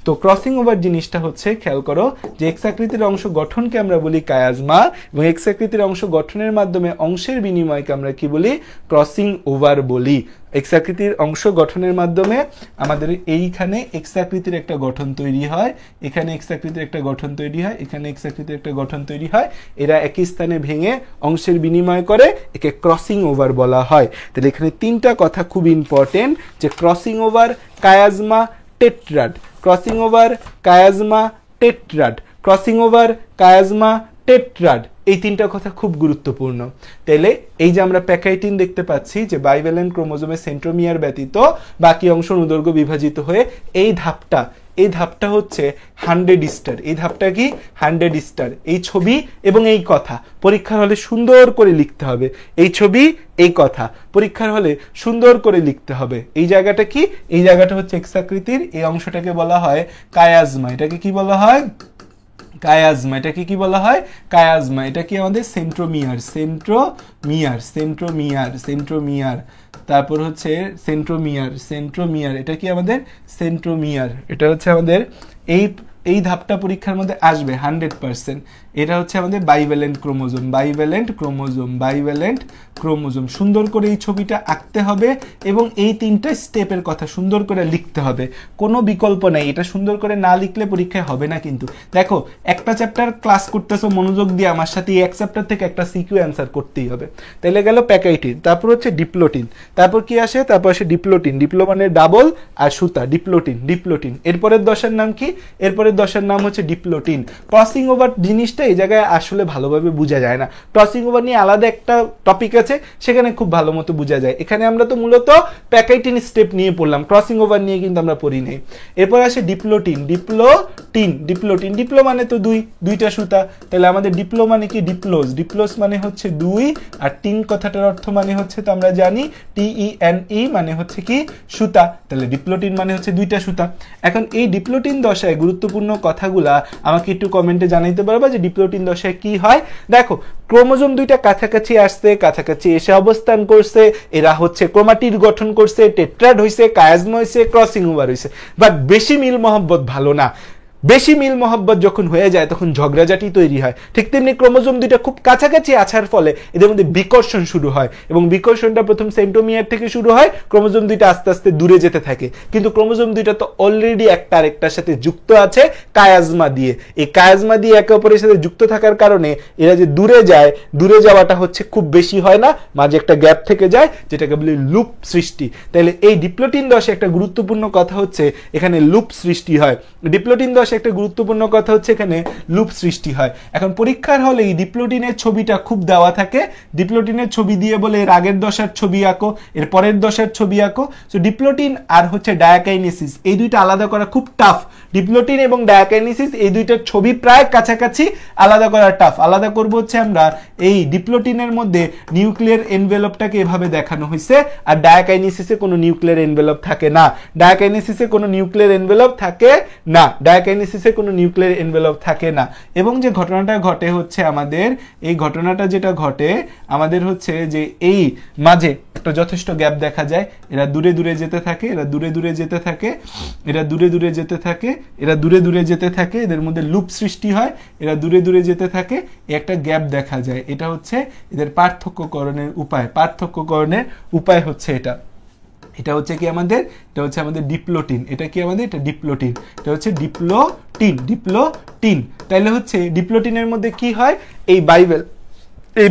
তো ক্রসিং ওভার জিনিসটা হচ্ছে, খেয়াল করো যে এক্স আকৃতির অংশ গঠনকে আমরা বলি কায়াজমা, এবং এক্স আকৃতির অংশ গঠনের মাধ্যমে অংশের বিনিময়কে আমরা কি বলি? ক্রসিং ওভার বলি। এক্স আকৃতির অংশ গঠনের মাধ্যমে আমাদের এইখানে এক্স আকৃতির একটা গঠন তৈরি হয়, এখানে এক্স আকৃতির একটা গঠন তৈরি হয়, এখানে এক্স আকৃতির একটা গঠন তৈরি হয়, এরা একই স্থানে ভেঙে অংশের বিনিময় করে, একে ক্রসিং ওভার বলা হয়। তাহলে এখানে তিনটা কথা খুব ইম্পর্টেন্ট, যে crossing over, chiasma, tetrad, crossing over, chiasma, tetrad, crossing over, chiasma, tetrad, এই তিনটা কথা খুব গুরুত্বপূর্ণ। তাহলে এই যে আমরা প্যাকাইটিন দেখতে পাচ্ছি যে বাইভ্যালেন্ট ক্রোমোজোমের সেন্ট্রোমিয়ার ব্যতীত বাকি অংশ অনুদৈর্ঘ্য বিভাজিত হয়ে এই ধাপটা হচ্ছে 100 স্টার। এই ধাপটা কি? 100 স্টার। এই ছবি এবং এই কথা পরীক্ষার হলে সুন্দর করে লিখতে হবে। এই ছবি, এই কথা পরীক্ষার হলে সুন্দর করে লিখতে হবে। এই জায়গাটা কি? এই জায়গাটা হচ্ছে এক্স আকৃতির, এই অংশটাকে বলা হয় কায়াজমা। এটাকে কি বলা হয়? কায়াজমা। এটাকে কি বলা হয়? কায়াজমা। এটা কি আমাদের সেন্ট্রোমিয়ার, সেন্ট্রোমিয়ার, সেন্ট্রোমিয়ার, সেন্ট্রোমিয়ার। তারপর হচ্ছে সেন্ট্রোমিয়ার, সেন্ট্রোমিয়ার। এটা কি আমাদের? সেন্ট্রোমিয়ার। এটা হচ্ছে আমাদের এই ধাপটা পরীক্ষার মধ্যে আসবে 100%। এটা হচ্ছে আমাদের bivalent chromosome, bivalent chromosome, bivalent chromosome. সুন্দর করে এই ছবিটা আঁকতে হবে এবং এই তিনটা স্টেপের কথা সুন্দর করে লিখতে হবে, কোনো বিকল্প নাই। এটা সুন্দর করে না লিখলে পরীক্ষায় হবে না। কিন্তু দেখো, একটা চ্যাপ্টার ক্লাস করতেছো মনোযোগ দিয়ে, আমার সাথে এই এক চ্যাপ্টার থেকে একটা সিকিউ অ্যান্সার করতেই হবে। তাহলে গেল প্যাকাইটিন, তারপর হচ্ছে ডিপ্লোটিন, তারপর কি আসে? তারপর আসে ডিপ্লোটিন। ডিপ্লো মানে ডাবল আর সুতা, ডিপ্লোটিন, ডিপ্লোটিন। এরপরের দশের নাম কি? এরপরের দশার নাম হচ্ছে ডিপ্লোটিন। ক্রসিং ওভার জিনিসটা এই জায়গায় আসলে ভালোভাবে বোঝা যায় না, ক্রসিং ওভার নিয়ে আলাদা একটা টপিক আছে, সেখানে খুব ভালো মতো বোঝা যায়। এখানে আমরা তো মূলত প্যাকাইটিন স্টেপ নিয়ে পড়লাম, ক্রসিং ওভার নিয়ে কিন্তু আমরা পড়ি নাই। এরপর আসে ডিপ্লোটিন। ডিপ্লোটিন ডিপ্লো মানে তো দুইটা সুতা, তাহলে আমাদের ডিপ্লো মানে কি ডিপ্লোস মানে হচ্ছে দুই, আর টিন কথাটার অর্থ মানে হচ্ছে তো আমরা জানি TENE মানে হচ্ছে কি সুতা, তাহলে ডিপ্লোটিন মানে হচ্ছে দুইটা সুতা। এখন এই ডিপ্লোটিন দশায় গুরুত্বপূর্ণ কথাগুলা আমাকে একটু কমেন্টে জানাইতে পারবা যে ডিপ্লোটিন দশায় কি হয়। দেখো, ক্রোমোজোম দুইটা কাছাকাছি আসছে, কাছাকাছি এসে অবস্থান করছে, এরা হচ্ছে ক্রোমাটিড গঠন করছে, টেট্রাড হইছে, কায়াজমা হইছে, ক্রসিং ওভার হইছে। বাট বেশি মিল মহব্বত ভালো না। বেশি মিল মহব্বত যখন হয়ে যায় তখন ঝগড়াঝাটি তৈরি হয়। ঠিক তেমনি ক্রোমোজোম দুইটা খুব কাছাকাছি আসার ফলে এদের মধ্যে বিকর্ষণ শুরু হয়, এবং বিকর্ষণটা প্রথম সেন্টোমিয়ার থেকে শুরু হয়, ক্রোমোজোম দুইটা আস্তে আস্তে দূরে যেতে থাকে। কিন্তু ক্রোমোজোম দুইটা তো অলরেডি একটা আরেকটার সাথে যুক্ত আছে কায়াজমা দিয়ে। এই কায়াজমা দিয়ে একে অপরের সাথে যুক্ত থাকার কারণে এরা যে দূরে যায়, দূরে যাওয়াটা হচ্ছে খুব বেশি হয় না, মাঝে একটা গ্যাপ থেকে যায়, যেটাকে বলি লুপ সৃষ্টি। তাহলে এই ডিপ্লোটিন দশে একটা গুরুত্বপূর্ণ কথা হচ্ছে এখানে লুপ সৃষ্টি হয়। ডিপ্লোটিন দশে একটা গুরুত্বপূর্ণ কথা হচ্ছে এখানে লুপ সৃষ্টি হয়। এখন পরীক্ষার হলে এই ডিপ্লোটিনের ছবিটা খুব দেওয়া থাকে, ডিপ্লোটিনের ছবি দিয়ে বলে এর আগের দশার ছবি আঁকো, এর পরের দশার ছবি আঁকো। সো ডিপ্লোটিন আর হচ্ছে ডায়াকাইনেসিস এই দুইটা আলাদা করা খুব টাফ। ডিপ্লোটিন এবং ডায়াকাইনেসিস এই দুইটার ছবি প্রায় কাছাকাছি, আলাদা করা টাফ। আলাদা করব হচ্ছে আমরা এই ডিপ্লোটিনের মধ্যে নিউক্লিয়ার এনভেলপটাকে এভাবে দেখানো হয়েছে, আর ডায়াকাইনেসিসে কোনো নিউক্লিয়ার এনভেলপ থাকে না। ডায়াকাইনেসিসে কোনো নিউক্লিয়ার এনভেলপ থাকে না, ডায়াকাইনেসিসে কোনো নিউক্লিয়ার এনভেলপ থাকে না। এবং যে ঘটনাটা ঘটে হচ্ছে আমাদের, এই ঘটনাটা যেটা ঘটে আমাদের হচ্ছে যে এই মাঝে একটা যথেষ্ট গ্যাপ দেখা যায়, এরা দূরে দূরে যেতে থাকে, এরা দূরে দূরে যেতে থাকে, এরা দূরে দূরে যেতে থাকে, এরা দূরে দূরে যেতে থাকে, এদের মধ্যে লুপ সৃষ্টি হয়, এরা দূরে দূরে যেতে থাকে, একটা গ্যাপ দেখা যায়। এটা হচ্ছে এদের পার্থক্যকরণের উপায়। পার্থক্যকরণের উপায় হচ্ছে এটা। এটা হচ্ছে কি আমাদের, এটা হচ্ছে আমাদের ডিপ্লোটিন। এটা কি আমাদের, এটা ডিপ্লোটিন। এটা হচ্ছে ডিপ্লোটিন। তাইলে হচ্ছে ডিপ্লোটিনের মধ্যে কি হয়, এই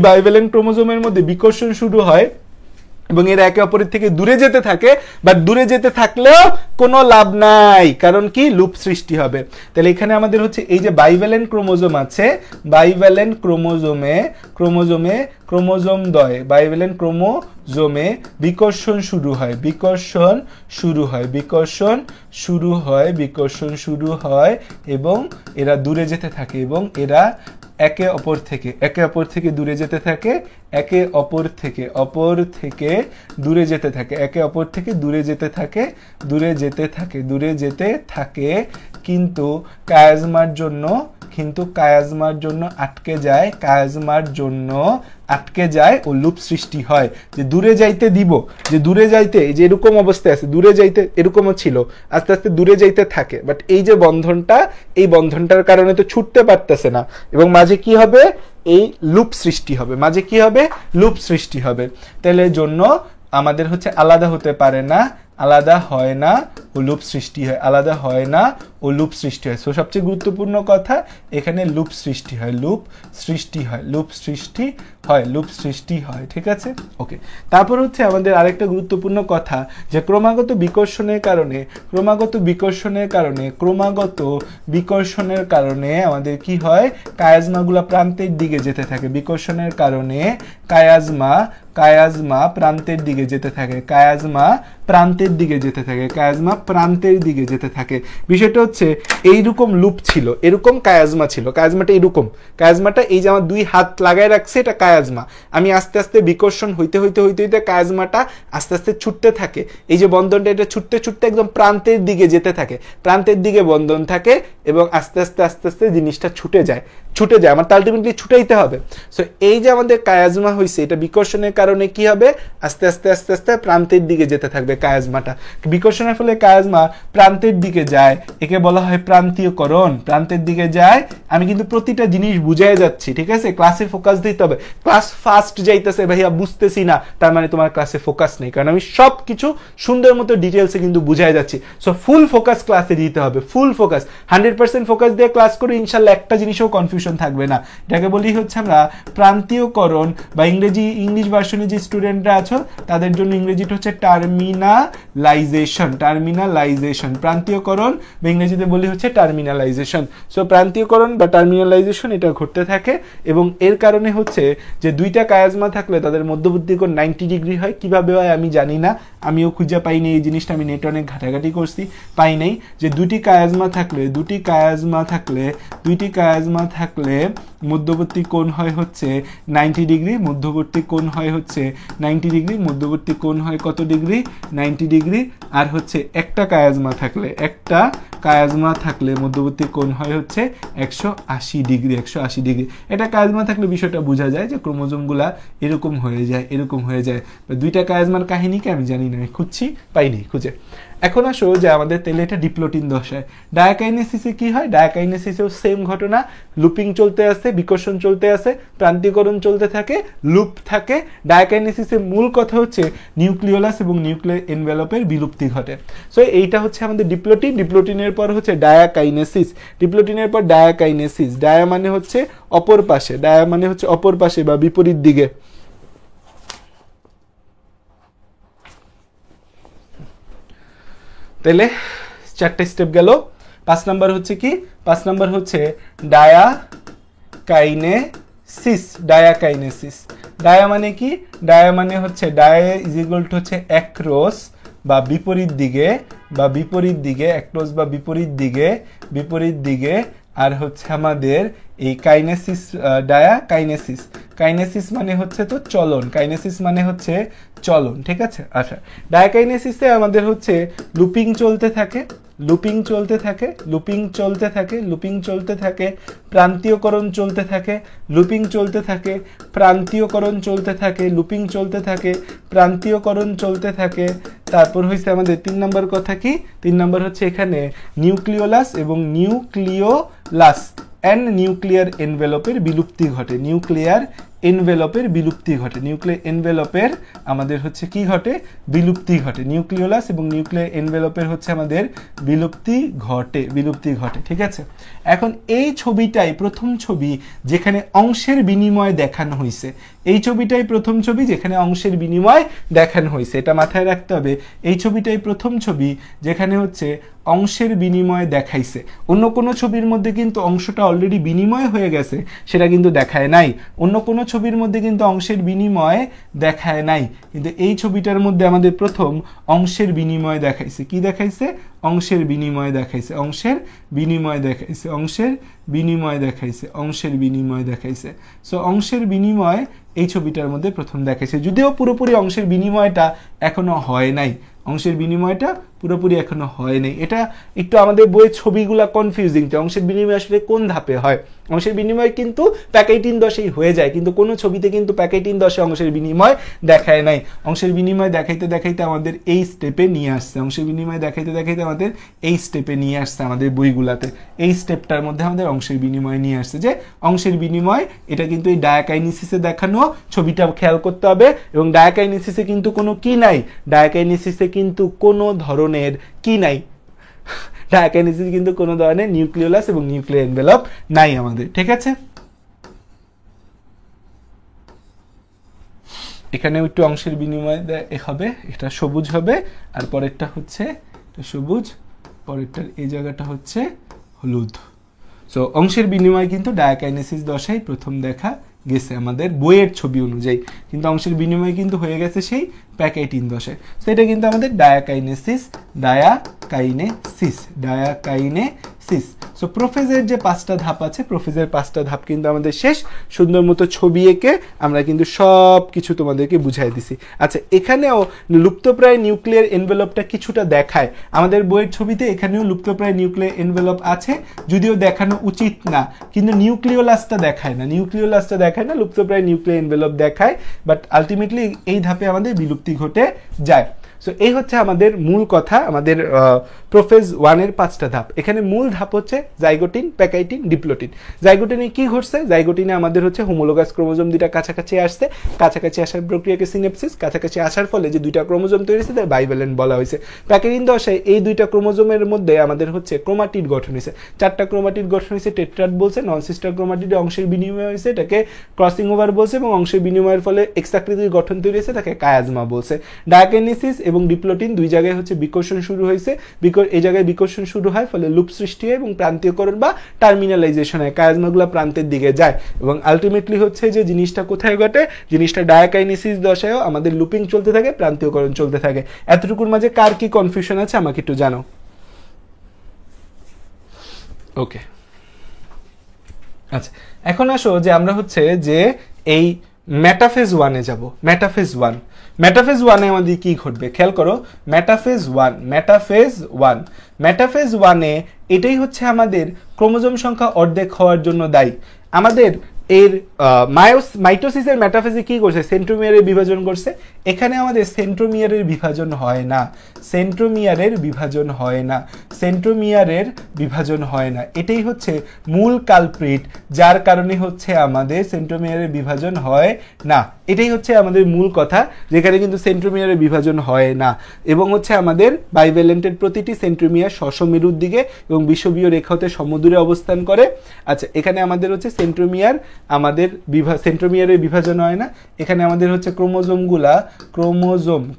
বাইভ্যালেন্ট ক্রোমোজোমের মধ্যে বিকর্ষণ শুরু হয় এবং এরা একে অপরের থেকে দূরে যেতে থাকে। বাট দূরে যেতে থাকলেও কোনো লাভ নাই, কারণ কি লুপ সৃষ্টি হবে। তাহলে এখানে আমাদের হচ্ছে এই যে বাইভ্যালেন্ট ক্রোমোজোম আছে, বাইভ্যালেন্ট ক্রোমোজোমদ্বয়, বাইভ্যালেন্ট ক্রোমোজোমে বিকর্ষণ শুরু হয় এবং এরা দূরে যেতে থাকে, এবং এরা একে অপর থেকে দূরে যেতে থাকে, একে অপর থেকে দূরে যেতে থাকে, কিন্তু কায়াজমার জন্য আটকে যায় ও লুপ সৃষ্টি হয়। যে দূরে যাইতে দিব, যে দূরে যাইতে, এই যে এরকম অবস্থায় আছে, দূরে যাইতে এরকমও ছিল, আস্তে আস্তে দূরে যাইতে থাকে। বাট এই যে বন্ধনটা, এই বন্ধনটার কারণে তো ছুটতে পারতেছে না, এবং মাঝে কি হবে, এই লুপ সৃষ্টি হবে, তাহলে জন্য আমাদের হচ্ছে আলাদা হতে পারে না, আলাদা হয় না ও লুপ সৃষ্টি হয়। সো সবচেয়ে গুরুত্বপূর্ণ কথা এখানে লুপ সৃষ্টি হয়। ঠিক আছে, ওকে। তারপর হচ্ছে আমাদের আরেকটা গুরুত্বপূর্ণ কথা, যে ক্রমাগত বিকর্ষণের কারণে আমাদের কি হয়, কায়াজমাগুলা প্রান্তের দিকে যেতে থাকে। বিকর্ষণের কারণে কায়াজমা প্রান্তের দিকে যেতে থাকে। বিষয়টা হচ্ছে এইরকম লুপ ছিল, এরকম কায়াজমা ছিল, কায়াজমাটা এই যে আমার দুই হাত লাগায় রাখছে, এটা কায়াজমা। আমি আস্তে আস্তে বিকর্ষণ হইতে কায়াজমাটা আস্তে আস্তে ছুটতে থাকে, এই যে বন্ধনটা, এটা ছুটতে একদম প্রান্তের দিকে যেতে থাকে, প্রান্তের দিকে বন্ধন থাকে, এবং আস্তে আস্তে জিনিসটা ছুটে যায়, আমার আলটিমেটলি ছুটাইতে হবে। সো এই যে আমাদের কায়াজমা হয়েছে, এটা বিকর্ষণের কারণে কি হবে, আস্তে আস্তে প্রান্তের দিকে যেতে থাকবে কায়াজমাটা। বিকর্ষণের ফলে কায়াজমা প্রান্তের দিকে যায়, একে বলা হয় প্রান্তীয়করণ। প্রান্তের দিকে যায়, আমি কিন্তু প্রতিটা জিনিস বুঝাই যাচ্ছি, ঠিক আছে, ক্লাসে ফোকাস দিতে হবে। ক্লাস ফাস্ট যাইতেছে ভাইয়া, বুঝতেছি না, তার মানে তোমার ক্লাসে ফোকাস নেই, কারণ আমি সব কিছু সুন্দর মতো ডিটেলসে কিন্তু বুঝাই যাচ্ছি। সো ফুল ফোকাস ক্লাসে দিতে হবে, ফুল ফোকাস, 100% ফোকাস দিয়ে ক্লাস করে ইনশাল্লাহ একটা জিনিসও কনফিউশন থাকবে না। এটাকে বলি হচ্ছে আমরা প্রান্তীয়করণ, বা ইংলিশ ভার্সনে যে স্টুডেন্টরা আছো তাদের জন্য ইংরেজিটা হচ্ছে টার্মিনালাইজেশন। প্রান্তীয়করণ বা ইংরেজিতে বলি হচ্ছে টার্মিনালাইজেশন। সো প্রান্তীয়করণ বা টার্মিনালাইজেশন এটা ঘটতে থাকে এবং এর কারণে হচ্ছে যে দুইটা কায়াজমা থাকলে তাদের মধ্যবর্তী কোণ 90 ডিগ্রি হয়। কিভাবে হয় আমি জানি না, আমিও খুঁজে পাইনি এই জিনিসটা, আমি নেটে অনেক ঘাটাঘাটি করছি, পাই নাই। যে দুটি কায়াজমা থাকলে মধ্যবর্তী কোণ হয় হচ্ছে 90 ডিগ্রি, মধ্যবর্তী কোণ হয় হচ্ছে 90 ডিগ্রি, মধ্যবর্তী কোণ হয় কত ডিগ্রি? 90 ডিগ্রি। আর হচ্ছে একটা কায়াজমা থাকলে মধ্যবর্তী কোণ হয় হচ্ছে 180 ডিগ্রি, 180 ডিগ্রি। এটা কায়াজমা থাকলে বিষয়টা বোঝা যায় যে ক্রোমোজোমগুলা এরকম হয়ে যায়। দুইটা কায়াজমার কাহিনীকে আমি জানি না, খুঁজছি, পাইনি খুঁজে। এখন আসো যে আমাদের তাহলে এটা ডিপ্লোটিন দশায়। ডায়াকাইনেসিসে কি হয়? ডায়াকাইনেসিসেও সেম ঘটনা, লুপিং চলতে আছে, বিকর্ষণ চলতে আছে, প্রান্তীয়করণ চলতে থাকে, লুপ থাকে। ডায়াকাইনেসিসের মূল কথা হচ্ছে নিউক্লিওলাস এবং নিউক্লিয়ার এনভেলপের বিলুপ্তি ঘটে। সো এইটা হচ্ছে আমাদের ডিপ্লোটিন। ডিপ্লোটিনের পর হচ্ছে ডায়াকাইনেসিস, ডিপ্লোটিনের পর ডায়াকাইনেসিস। ডায়া মানে হচ্ছে অপর পাশে, বা বিপরীত দিকে। তাহলে 4টে স্টেপ গেল। 5 নাম্বার হচ্ছে কি? 5 নাম্বার হচ্ছে ডায়াকাইনেসিস। ডায়া মানে কি? ডায়া মানে হচ্ছে ডায়া ইজ ইকুয়াল টু হচ্ছে অ্যাক্রস বা বিপরীত দিকে, অ্যাক্রস বা বিপরীত দিকে। আর হচ্ছে আমাদের এই কাইনেসিস, কাইনেসিস মানে হচ্ছে তো চলন, ঠিক আছে। আচ্ছা, ডায়াকাইনেসিসে আমাদের হচ্ছে লুপিং চলতে থাকে, প্রান্তীয়করণ চলতে থাকে, প্রান্তীয়করণ চলতে থাকে। তারপর হচ্ছে আমাদের 3 নম্বর কথা কি? 3 নম্বর হচ্ছে এখানে নিউক্লিওলাস এবং নিউক্লিওলাস এন্ড নিউক্লিয়ার এনভেলপের বিলুপ্তি ঘটে। নিউক্লিয়ার এনভেলপের আমাদের হচ্ছে কি ঘটে? বিলুপ্তি ঘটে। নিউক্লিওলাস এবং নিউক্লিয়ার এনভেলপের হচ্ছে আমাদের বিলুপ্তি ঘটে, ঠিক আছে। এখন এই ছবিটাই প্রথম ছবি যেখানে অংশের বিনিময় দেখানো হয়েছে। এটা মাথায় রাখতে হবে। এই ছবিটাই প্রথম ছবি যেখানে হচ্ছে অংশের বিনিময় দেখাইছে। অন্য কোনো ছবির মধ্যে কিন্তু অংশটা অলরেডি বিনিময় হয়ে গেছে, সেটা কিন্তু দেখায় নাই। অন্য কোনো ছবির মধ্যে কিন্তু অংশের বিনিময় দেখায় নাই, কিন্তু এই ছবিটার মধ্যে আমাদের প্রথম অংশের বিনিময় দেখাইছে। কি দেখাইছে? অংশের বিনিময় দেখাইছে। সো অংশের বিনিময় এই ছবিটার মধ্যে প্রথম দেখাইছে, যদিও পুরোপুরি অংশের বিনিময়টা এখনো হয় নাই। এটা একটু আমাদের বইয়ের ছবিগুলা কনফিউজিং। অংশের বিনিময় আসলে কোন ধাপে হয়? অংশের বিনিময় কিন্তু প্যাকেটিন দশেই হয়ে যায়, কিন্তু কোনো ছবিতে কিন্তু প্যাকেটিন দশে অংশের বিনিময় দেখায় নাই। অংশের বিনিময় দেখাইতে আমাদের এই স্টেপে নিয়ে আসছে। আমাদের বইগুলাতে এই স্টেপটার মধ্যে আমাদের অংশের বিনিময় নিয়ে আসছে, যে অংশের বিনিময় এটা কিন্তু এই ডায়াকাইনেসিসে দেখানো। ছবিটা খেয়াল করতে হবে। এবং ডায়াকাইনেসিসে কিন্তু কোনো কি নাই, ডায়াকাইনেসিস কিন্তু কোনো ধরনের নিউক্লিওলাস এবং নিউক্লিয়ার এনভেলপ নাই আমাদের, ঠিক আছে। এখানে একটু অংশের বিনিময় হবে, এটা সবুজ হবে, আর পরেরটা হচ্ছে সবুজ, পরেরটার এই জায়গাটা হচ্ছে হলুদ। সো অংশের বিনিময় কিন্তু ডায়াকাইনেসিস দশায় প্রথম দেখা গেছে আমাদের বইয়ের ছবি অনুযায়ী, কিন্তু অংশের বিনিময় কিন্তু হয়ে গেছে সেই প্যাকেটিন দশায়। সেটা কিন্তু আমাদের ডায়াকাইনেসিস। সো প্রোফেজের যে 5টা ধাপ আছে, প্রোফেজের 5টা ধাপ কিন্তু আমাদের শেষ। সুন্দর মতো ছবি এঁকে আমরা কিন্তু সব কিছু তোমাদেরকে বুঝাই দিছি। আচ্ছা, এখানেও লুপ্তপ্রায় নিউক্লিয়ার এনভেলপটা কিছুটা দেখায় আমাদের বইয়ের ছবিতে। এখানেও লুপ্তপ্রায় নিউক্লিয়ার এনভেলপ আছে, যদিও দেখানো উচিত না, কিন্তু নিউক্লিওলাসটা দেখায় না, লুপ্তপ্রায় নিউক্লিয়ার এনভেলপ দেখায়, বাট আলটিমেটলি এই ধাপে আমাদের বিলুপ্তি ঘটে যায়। সো এই হচ্ছে আমাদের মূল কথা, আমাদের প্রোফেজ 1-এর 5টা ধাপ। এখানে মূল ধাপ হচ্ছে জাইগোটিন, প্যাকাইটিন, ডিপ্লোটিন। জাইগোটিনে কি ঘটছে? জাইগোটিনে আমাদের হচ্ছে হোমোলোগাস ক্রোমোজোম দুইটা কাছাকাছি আসছে, কাছাকাছি আসার প্রক্রিয়াকে সিনেপসিস, কাছাকাছি আসার ফলে যে দুইটা ক্রোমোজোম তৈরি হয়েছে তাই বাইভ্যালেন্ট বলা হয়েছে। প্যাকাইটিন দশায় এই দুইটা ক্রোমোজোমের মধ্যে আমাদের হচ্ছে ক্রোমাটিড গঠন হয়েছে, 4টা ক্রোমাটিড গঠন হয়েছে, টেট্রাড বলছে। নন সিস্টার ক্রোমাটিডে অংশের বিনিময় হয়েছে, এটাকে ক্রসিং ওভার বলছে, এবং অংশের বিনিময়ের ফলে এক্স আকৃতির গঠন তৈরি হয়েছে, তাকে কায়াজমা বলছে। ডায়াকাইনেসিস এবং এবং ডিপ্লোটিন দুই জায়গায় হচ্ছে বিকর্ষণ শুরু হয়েছে, এই জায়গায় বিকর্ষণ শুরু হয়, ফলে লুপ সৃষ্টি হয় এবং প্রান্তীয়করণ বা টার্মিনালাইজেশন হয়, কায়াজমাগুলো প্রান্তের দিকে যায় এবং আলটিমেটলি হচ্ছে যে জিনিসটা কোথায় ঘটে, জিনিসটা ডায়াকাইনেসিস দশায়ও আমাদের লুপিং চলতে থাকে, প্রান্তীয়করণ চলতে থাকে। এতটুকুর মাঝে কার কি কনফিউশন আছে আমাকে একটু জানো। ওকে, আচ্ছা এখন আসো যে আমরা হচ্ছে যে এই মেটাফেজ ওয়ানে যাব। মেটাফেজ ওয়ান, মেটাফেজ ওয়ানে আমাদের কি ঘটবে খেয়াল করো। Metaphase one, metaphase one, metaphase ওয়ানে এটাই হচ্ছে আমাদের ক্রোমোজোম সংখ্যা অর্ধেক হওয়ার জন্য দায়ী। আমাদের এর মাইটোসিসের মেটাফেজে কি করছে, সেন্ট্রোমিয়ারের বিভাজন করছে। এখানে আমাদের সেন্ট্রোমিয়ারের বিভাজন হয় না, সেন্ট্রোমিয়ারের বিভাজন হয় না, সেন্ট্রোমিয়ারের বিভাজন হয় না। এটাই হচ্ছে মূল কালপ্রিট, যার কারণে হচ্ছে আমাদের সেন্ট্রোমিয়ারের বিভাজন হয় না। এটাই হচ্ছে আমাদের মূল কথা, যেখানে কিন্তু সেন্ট্রোমিয়ারের বিভাজন হয় না এবং হচ্ছে আমাদের বাইভ্যালেন্টের প্রতিটি সেন্ট্রোমিয়ার শশমেরুর দিকে এবং বিষুবীয় রেখাতে সমদূরে অবস্থান করে। আচ্ছা এখানে আমাদের হচ্ছে সেন্ট্রোমিয়ার, আমাদের সেন্ট্রোমিয়ারের বিভাজন হয় না। এখানে আমাদের হচ্ছে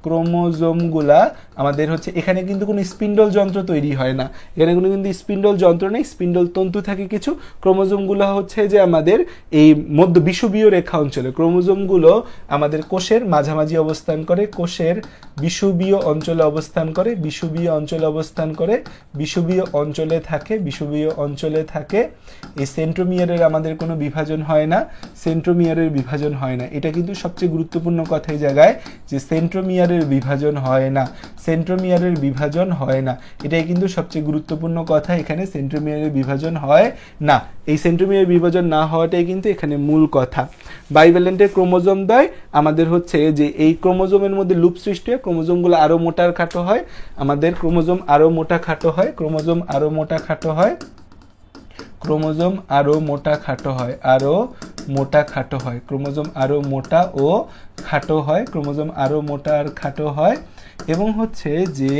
ক্রোমোজোমগুলা আমাদের হচ্ছে এখানে কিন্তু কোনো স্পিন্ডল যন্ত্র তৈরি হয় না, এখানে কোনো কিন্তু স্পিন্ডল যন্ত্র নেই, স্পিন্ডল তন্তু থাকে কিছু। ক্রোমোজোমগুলো হচ্ছে যে আমাদের এই মধ্য বিষুবীয় রেখা অঞ্চলে, ক্রোমোজোমগুলো আমাদের কোষের মাঝামাঝি অবস্থান করে, কোষের বিষুবীয় অঞ্চলে অবস্থান করে, বিষুবীয় অঞ্চলে অবস্থান করে, বিষুবীয় অঞ্চলে থাকে, বিষুবীয় অঞ্চলে থাকে। এই সেন্ট্রোমিয়ারের আমাদের কোনো বিভাজন হয় না, সেন্ট্রোমিয়ারের বিভাজন হয় না। এটা কিন্তু সবচেয়ে গুরুত্বপূর্ণ কথা এই জায়গায়, যে সেন্ট্রোমিয়ারের বিভাজন হয় না, সেন্ট্রোমিয়ারের বিভাজন হয় না। এটাই কিন্তু সবচেয়ে গুরুত্বপূর্ণ কথা, এখানে সেন্ট্রোমিয়ারের বিভাজন হয় না। এই সেন্ট্রোমিয়ারের বিভাজন না হওয়াটাই কিন্তু এখানে মূল কথা। বাইভ্যালেন্টের ক্রোমোজোম দ্বয় আমাদের হচ্ছে যে এই ক্রোমোজোমের মধ্যে লুপ সৃষ্টি হয়, ক্রোমোজোমগুলো আরো মোটা খাটো হয়, আমাদের ক্রোমোজোম আরো মোটা খাটো হয়, ক্রোমোজোম আরো মোটা খাটো হয়, ক্রোমোজোম আরো মোটা খাটো হয়, আরো মোটা খাটো হয়, ক্রোমোজোম আরো মোটা ও খাটো হয়, ক্রোমোজোম আরো মোটা আর খাটো হয়। এবং হচ্ছে যে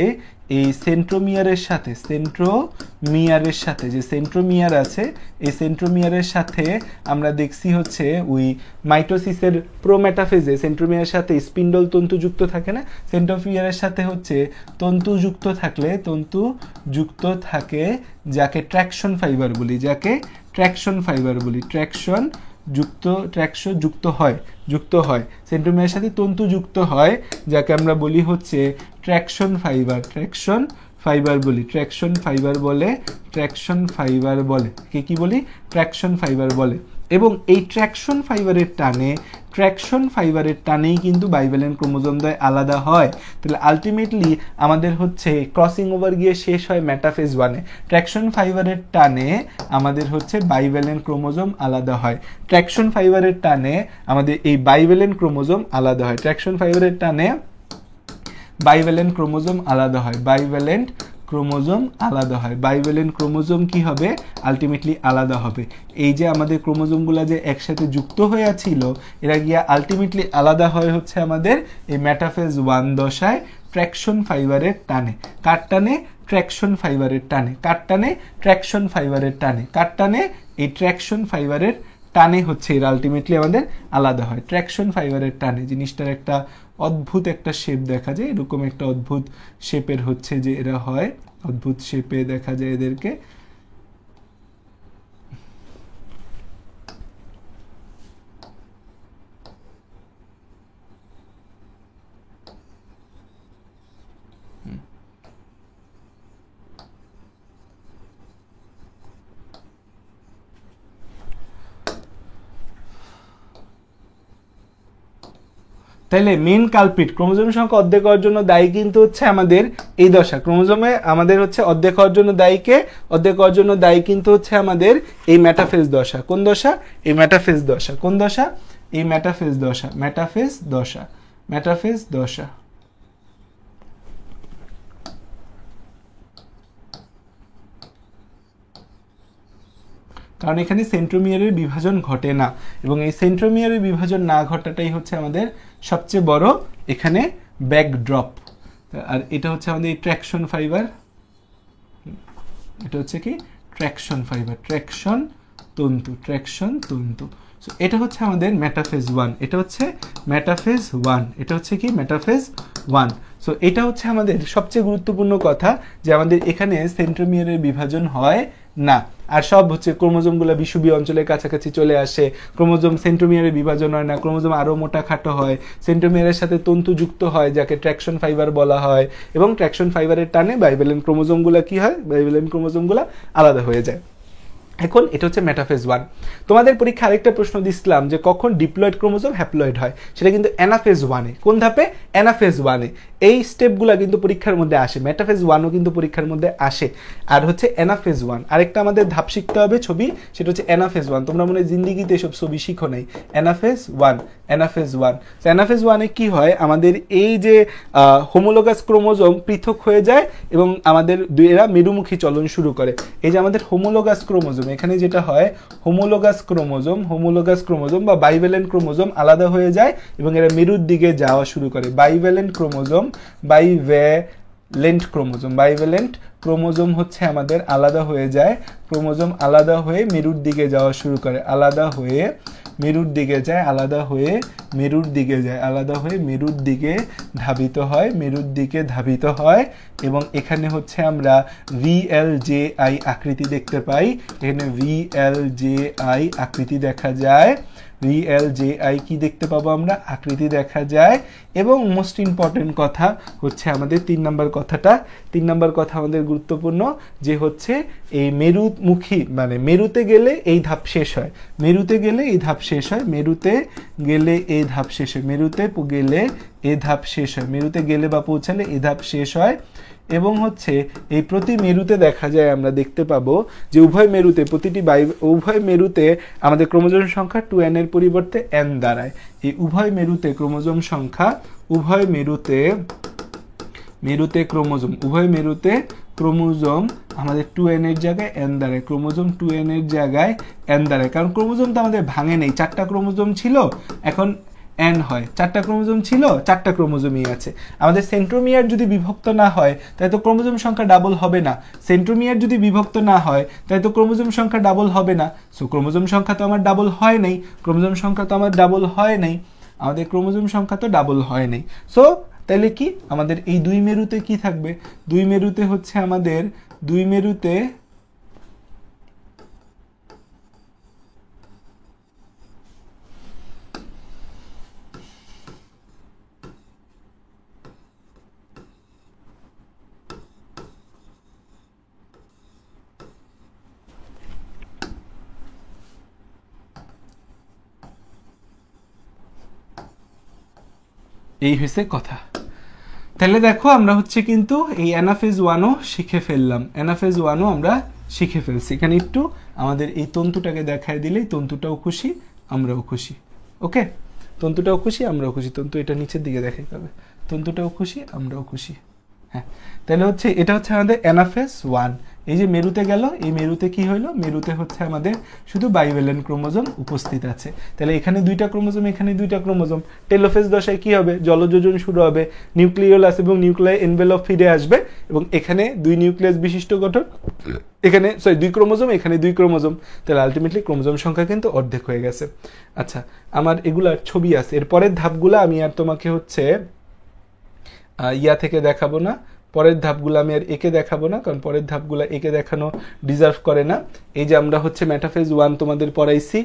এই সেন্ট্রোমিয়ারের সাথে, সেন্ট্রোমিয়ারের সাথে যে সেন্ট্রোমিয়ার আছে, এই সেন্ট্রোমিয়ারের সাথে আমরা দেখছি হচ্ছে ওই মাইটোসিসের প্রোমেটাফেজে সেন্ট্রোমিয়ারের সাথে স্পিন্ডল তন্তু যুক্ত থাকে না, সেন্ট্রোমিয়ারের সাথে হচ্ছে তন্তু যুক্ত থাকলে, তন্তু যুক্ত থাকে যাকে ট্র্যাকশন ফাইবার বলি, যাকে ট্র্যাকশন ফাইবার বলি, ট্র্যাকশন যুক্ত হয় সেন্ট্রোমিয়ারের সাথে তন্তু যুক্ত হয়, যাকে আমরা বলি হচ্ছে ট্র্যাকশন ফাইবার, ট্র্যাকশন ফাইবার বলি, ট্র্যাকশন ফাইবার বলে, ট্র্যাকশন ফাইবার বলে, কি বলি, ট্র্যাকশন ফাইবার বলে। এবং এই ট্র্যাকশন ফাইবারের টানেই কিন্তু বাইভ্যালেন্ট ক্রোমোজোম দ্বয় আলাদা হয়। তাহলে আলটিমেটলি আমাদের হচ্ছে ক্রসিং ওভার গিয়ে শেষ হয় মেটাফেজ ওয়ানে। ট্র্যাকশন ফাইবারের টানে আমাদের হচ্ছে বাইভ্যালেন্ট ক্রোমোজোম আলাদা হয়, ট্র্যাকশন ফাইবারের টানে আমাদের এই বাইভ্যালেন্ট ক্রোমোজোম আলাদা হয়, ট্র্যাকশন ফাইবারের টানে বাইভ্যালেন্ট ক্রোমোজোম আলাদা হয়, বাইভ্যালেন্ট ক্রোমোজোম আলাদা হয়, বাইভ্যালেন্ট ক্রোমোজোম কি হবে, আলটিমেটলি আলাদা হবে। এই যে আমাদের ক্রোমোজোমগুলো যে একসাথে যুক্ত হয়ে ছিল, এরা গিয়ে আলটিমেটলি আলাদা হয় হচ্ছে আমাদের এই মেটাফেজ ওয়ান দশায় ট্র্যাকশন ফাইবারের টানে। কার টানে? ট্র্যাকশন ফাইবারের টানে। কার টানে? ট্র্যাকশন ফাইবারের টানে। কার টানে? এই ট্র্যাকশন ফাইবারের টানে হচ্ছে এরা আলটিমেটলি আমাদের আলাদা হয়, ট্র্যাকশন ফাইবারের টানে। জিনিসটার একটা অদ্ভুত একটা শেপ দেখা যায়, এরকম একটা অদ্ভুত শেপের হচ্ছে যে এরা হয়, অদ্ভুত শেপে দেখা যায় এদেরকে। তাহলে মেন কালপিট ক্রোমোজোম সংখ্যা অর্ধেক হওয়ার জন্য দায়ী কিন্তু হচ্ছে আমাদের এই দশা। ক্রোমোজোমে আমাদের হচ্ছে অর্ধেক হওয়ার জন্য দায়ীকে, অর্ধেক হওয়ার জন্য দায়ী কিন্তু হচ্ছে আমাদের এই মেটাফেজ দশা। কোন দশা? এই মেটাফেজ দশা। কোন দশা? এই মেটাফেজ দশা, মেটাফেজ দশা, মেটাফেজ দশা। কারণ এখানে সেন্ট্রোমিয়ারের বিভাজন ঘটে না, এবং এই সেন্ট্রোমিয়ারের বিভাজন না ঘটাটাই হচ্ছে আমাদের সবচেয়ে বড় এখানে ব্যাকড্রপ। আর এটা হচ্ছে আমাদের ট্র্যাকশন ফাইবার, এটা হচ্ছে কি ট্র্যাকশন ফাইবার, ট্র্যাকশন তন্তু, ট্র্যাকশন তন্তু। সো এটা হচ্ছে আমাদের মেটাফেজ ওয়ান, এটা হচ্ছে মেটাফেজ ওয়ান, এটা হচ্ছে কি মেটাফেজ ওয়ান। সো সো এটা হচ্ছে আমাদের সবচেয়ে গুরুত্বপূর্ণ কথা যে আমাদের এখানে সেন্ট্রোমিয়ারের বিভাজন হয় না, আর সব হচ্ছে ক্রোমোজোমগুলো বিষুবীয় অঞ্চলের কাছাকাছি চলে আসে, ক্রোমোজোম সেন্ট্রোমিয়ারের বিভাজন হয় না, ক্রোমোজোম আরও মোটা খাটো হয়, সেন্ট্রোমিয়ারের সাথে তন্তু যুক্ত হয় যাকে ট্র্যাকশন ফাইবার বলা হয়, এবং ট্র্যাকশন ফাইবারের টানে বাইভ্যালেন্ট ক্রোমোজোমগুলো কি হয়, বাইভ্যালেন্ট ক্রোমোজোমগুলো আলাদা হয়ে যায়। এখন এটা হচ্ছে মেটাফেজ 1। তোমাদের পরীক্ষা আরেকটা প্রশ্ন দিছিলাম যে কখন ডিপ্লয়েড ক্রোমোজোম হ্যাপ্লয়েড হয়, সেটা কিন্তু অ্যানাফেজ 1-এ। কোন ধাপে? অ্যানাফেজ 1-এ। এই স্টেপগুলো কিন্তু পরীক্ষার মধ্যে আসে, মেটাফেজ 1ও কিন্তু পরীক্ষার মধ্যে আসে, আর হচ্ছে অ্যানাফেজ 1। আরেকটা আমাদের ধাপ শিখতে হবে ছবি, সেটা হচ্ছে অ্যানাফেজ 1। তোমরা মনে হয় জিন্দিগিতে এসব ছবি শিখো নাই। Anaphase 1, anaphase 1। অ্যানাফেজ 1-এ কি হয়, আমাদের এই যে হোমোলোগাস ক্রোমোজোম পৃথক হয়ে যায় এবং আমাদের এরা মেরুমুখী চলন শুরু করে। এই যে আমাদের হোমোলোগাস ক্রোমোজোম, এখানে যেটা হয় হোমোলোগাস ক্রোমোজোম বা বাইভ্যালেন্ট ক্রোমোজোম আলাদা হয়ে যায় এবং এরা মেরুর দিকে যাওয়া শুরু করে। বাইভ্যালেন্ট ক্রোমোজোম হচ্ছে আমাদের আলাদা হয়ে যায়, ক্রোমোজোম আলাদা হয়ে মেরুর দিকে যাওয়া শুরু করে, আলাদা হয়ে মেরুর দিকে যায়, আলাদা হয়ে মেরুর দিকে ধাবিত হয় এবং এখানে হচ্ছে আমরা VLJI আকৃতি দেখতে পাই। এখানে VLJI আকৃতি দেখা যায়, VLJI কি দেখতে পাবো আমরা, আকৃতি দেখা যায়। এবং মোস্ট ইম্পর্টেন্ট কথা হচ্ছে আমাদের 3 নম্বর কথা আমাদের গুরুত্বপূর্ণ, যে হচ্ছে এই মেরুমুখী মানে মেরুতে গেলে এই ধাপ শেষ হয়, মেরুতে গেলে এই ধাপ শেষ হয়, মেরুতে গেলে বা পৌঁছালে এই ধাপ শেষ হয়। এবং হচ্ছে এই প্রতি মেরুতে দেখা যায়, আমরা দেখতে পাবো যে উভয় মেরুতে আমাদের ক্রোমোজোম সংখ্যা 2n এর পরিবর্তে n দাঁড়ায়। এই উভয় মেরুতে ক্রোমোজোম আমাদের 2n এর জায়গায় n দাঁড়ায়, ক্রোমোজোম 2n এর জায়গায় n দাঁড়ায়, কারণ ক্রোমোজোম তো আমাদের ভাঙে নেই, 4টা ক্রোমোজোম ছিল, এখন n হয়, 4টা ক্রোমোজোম ছিল, 4টা ক্রোমোজোমই আছে। আমাদের সেন্ট্রোমিয়ার যদি বিভক্ত না হয় তাই তো ক্রোমোজোম সংখ্যা ডাবল হবে না, সেন্ট্রোমিয়ার যদি বিভক্ত না হয় তাই তো ক্রোমোজোম সংখ্যা ডাবল হবে না। সো ক্রোমোজোম সংখ্যা তো আমার ডাবল হয় নাই, আমাদের ক্রোমোজোম সংখ্যা তো ডাবল হয় নাই। সো তাহলে কি আমাদের এই দুই মেরুতে কি থাকবে, দুই মেরুতে হচ্ছে আমাদের এই হয়েছে কথা। তাহলে দেখো আমরা হচ্ছে কিন্তু এই অ্যানাফেজ 1ও শিখে ফেললাম, আমরা শিখে ফেলছি। এখানে একটু আমাদের এই তন্তুটাকে দেখায় দিলেই তন্তুটাও খুশি আমরাও খুশি। ওকে, তন্তুটাও খুশি আমরাও খুশি, তন্তু এটা নিচের দিকে দেখাইতে হবে, তন্তুটাও খুশি আমরাও খুশি। হ্যাঁ, তাহলে হচ্ছে এটা হচ্ছে আমাদের অ্যানাফেজ 1। এই যে মেরুতে গেল, এই মেরুতে কি হইলো, মেরুতে হচ্ছে আমাদের শুধু বাইভ্যালেন্ট ক্রোমোজোম উপস্থিত আছে। তাহলে এখানে 2টা ক্রোমোজোম, এখানে 2টা ক্রোমোজোম। টেলোফেজ দশায় কি হবে, জলযোজন শুরু হবে, নিউক্লিওলাস এবং নিউক্লিয়ার এনভেলপ ফিরে আসবে এবং এখানে 2 নিউক্লিয়াস বিশিষ্ট গঠন, এখানে 2 ক্রোমোজোম, এখানে 2 ক্রোমোজোম। তাহলে আলটিমেটলি ক্রোমোজোম সংখ্যা কিন্তু অর্ধেক হয়ে গেছে। আচ্ছা, আমার এগুলার ছবি আছে, এরপরের ধাপগুলো আমি আর তোমাকে হচ্ছে থেকে দেখাবো না, পরের ধাপগুলো আমি আর একে দেখাবো না, কারণ পরের ধাপগুলো একে দেখানো ডিজার্ভ করে না। এই যে আমরা হচ্ছে মেটাফেজ 1 তোমাদের পড়াইছি,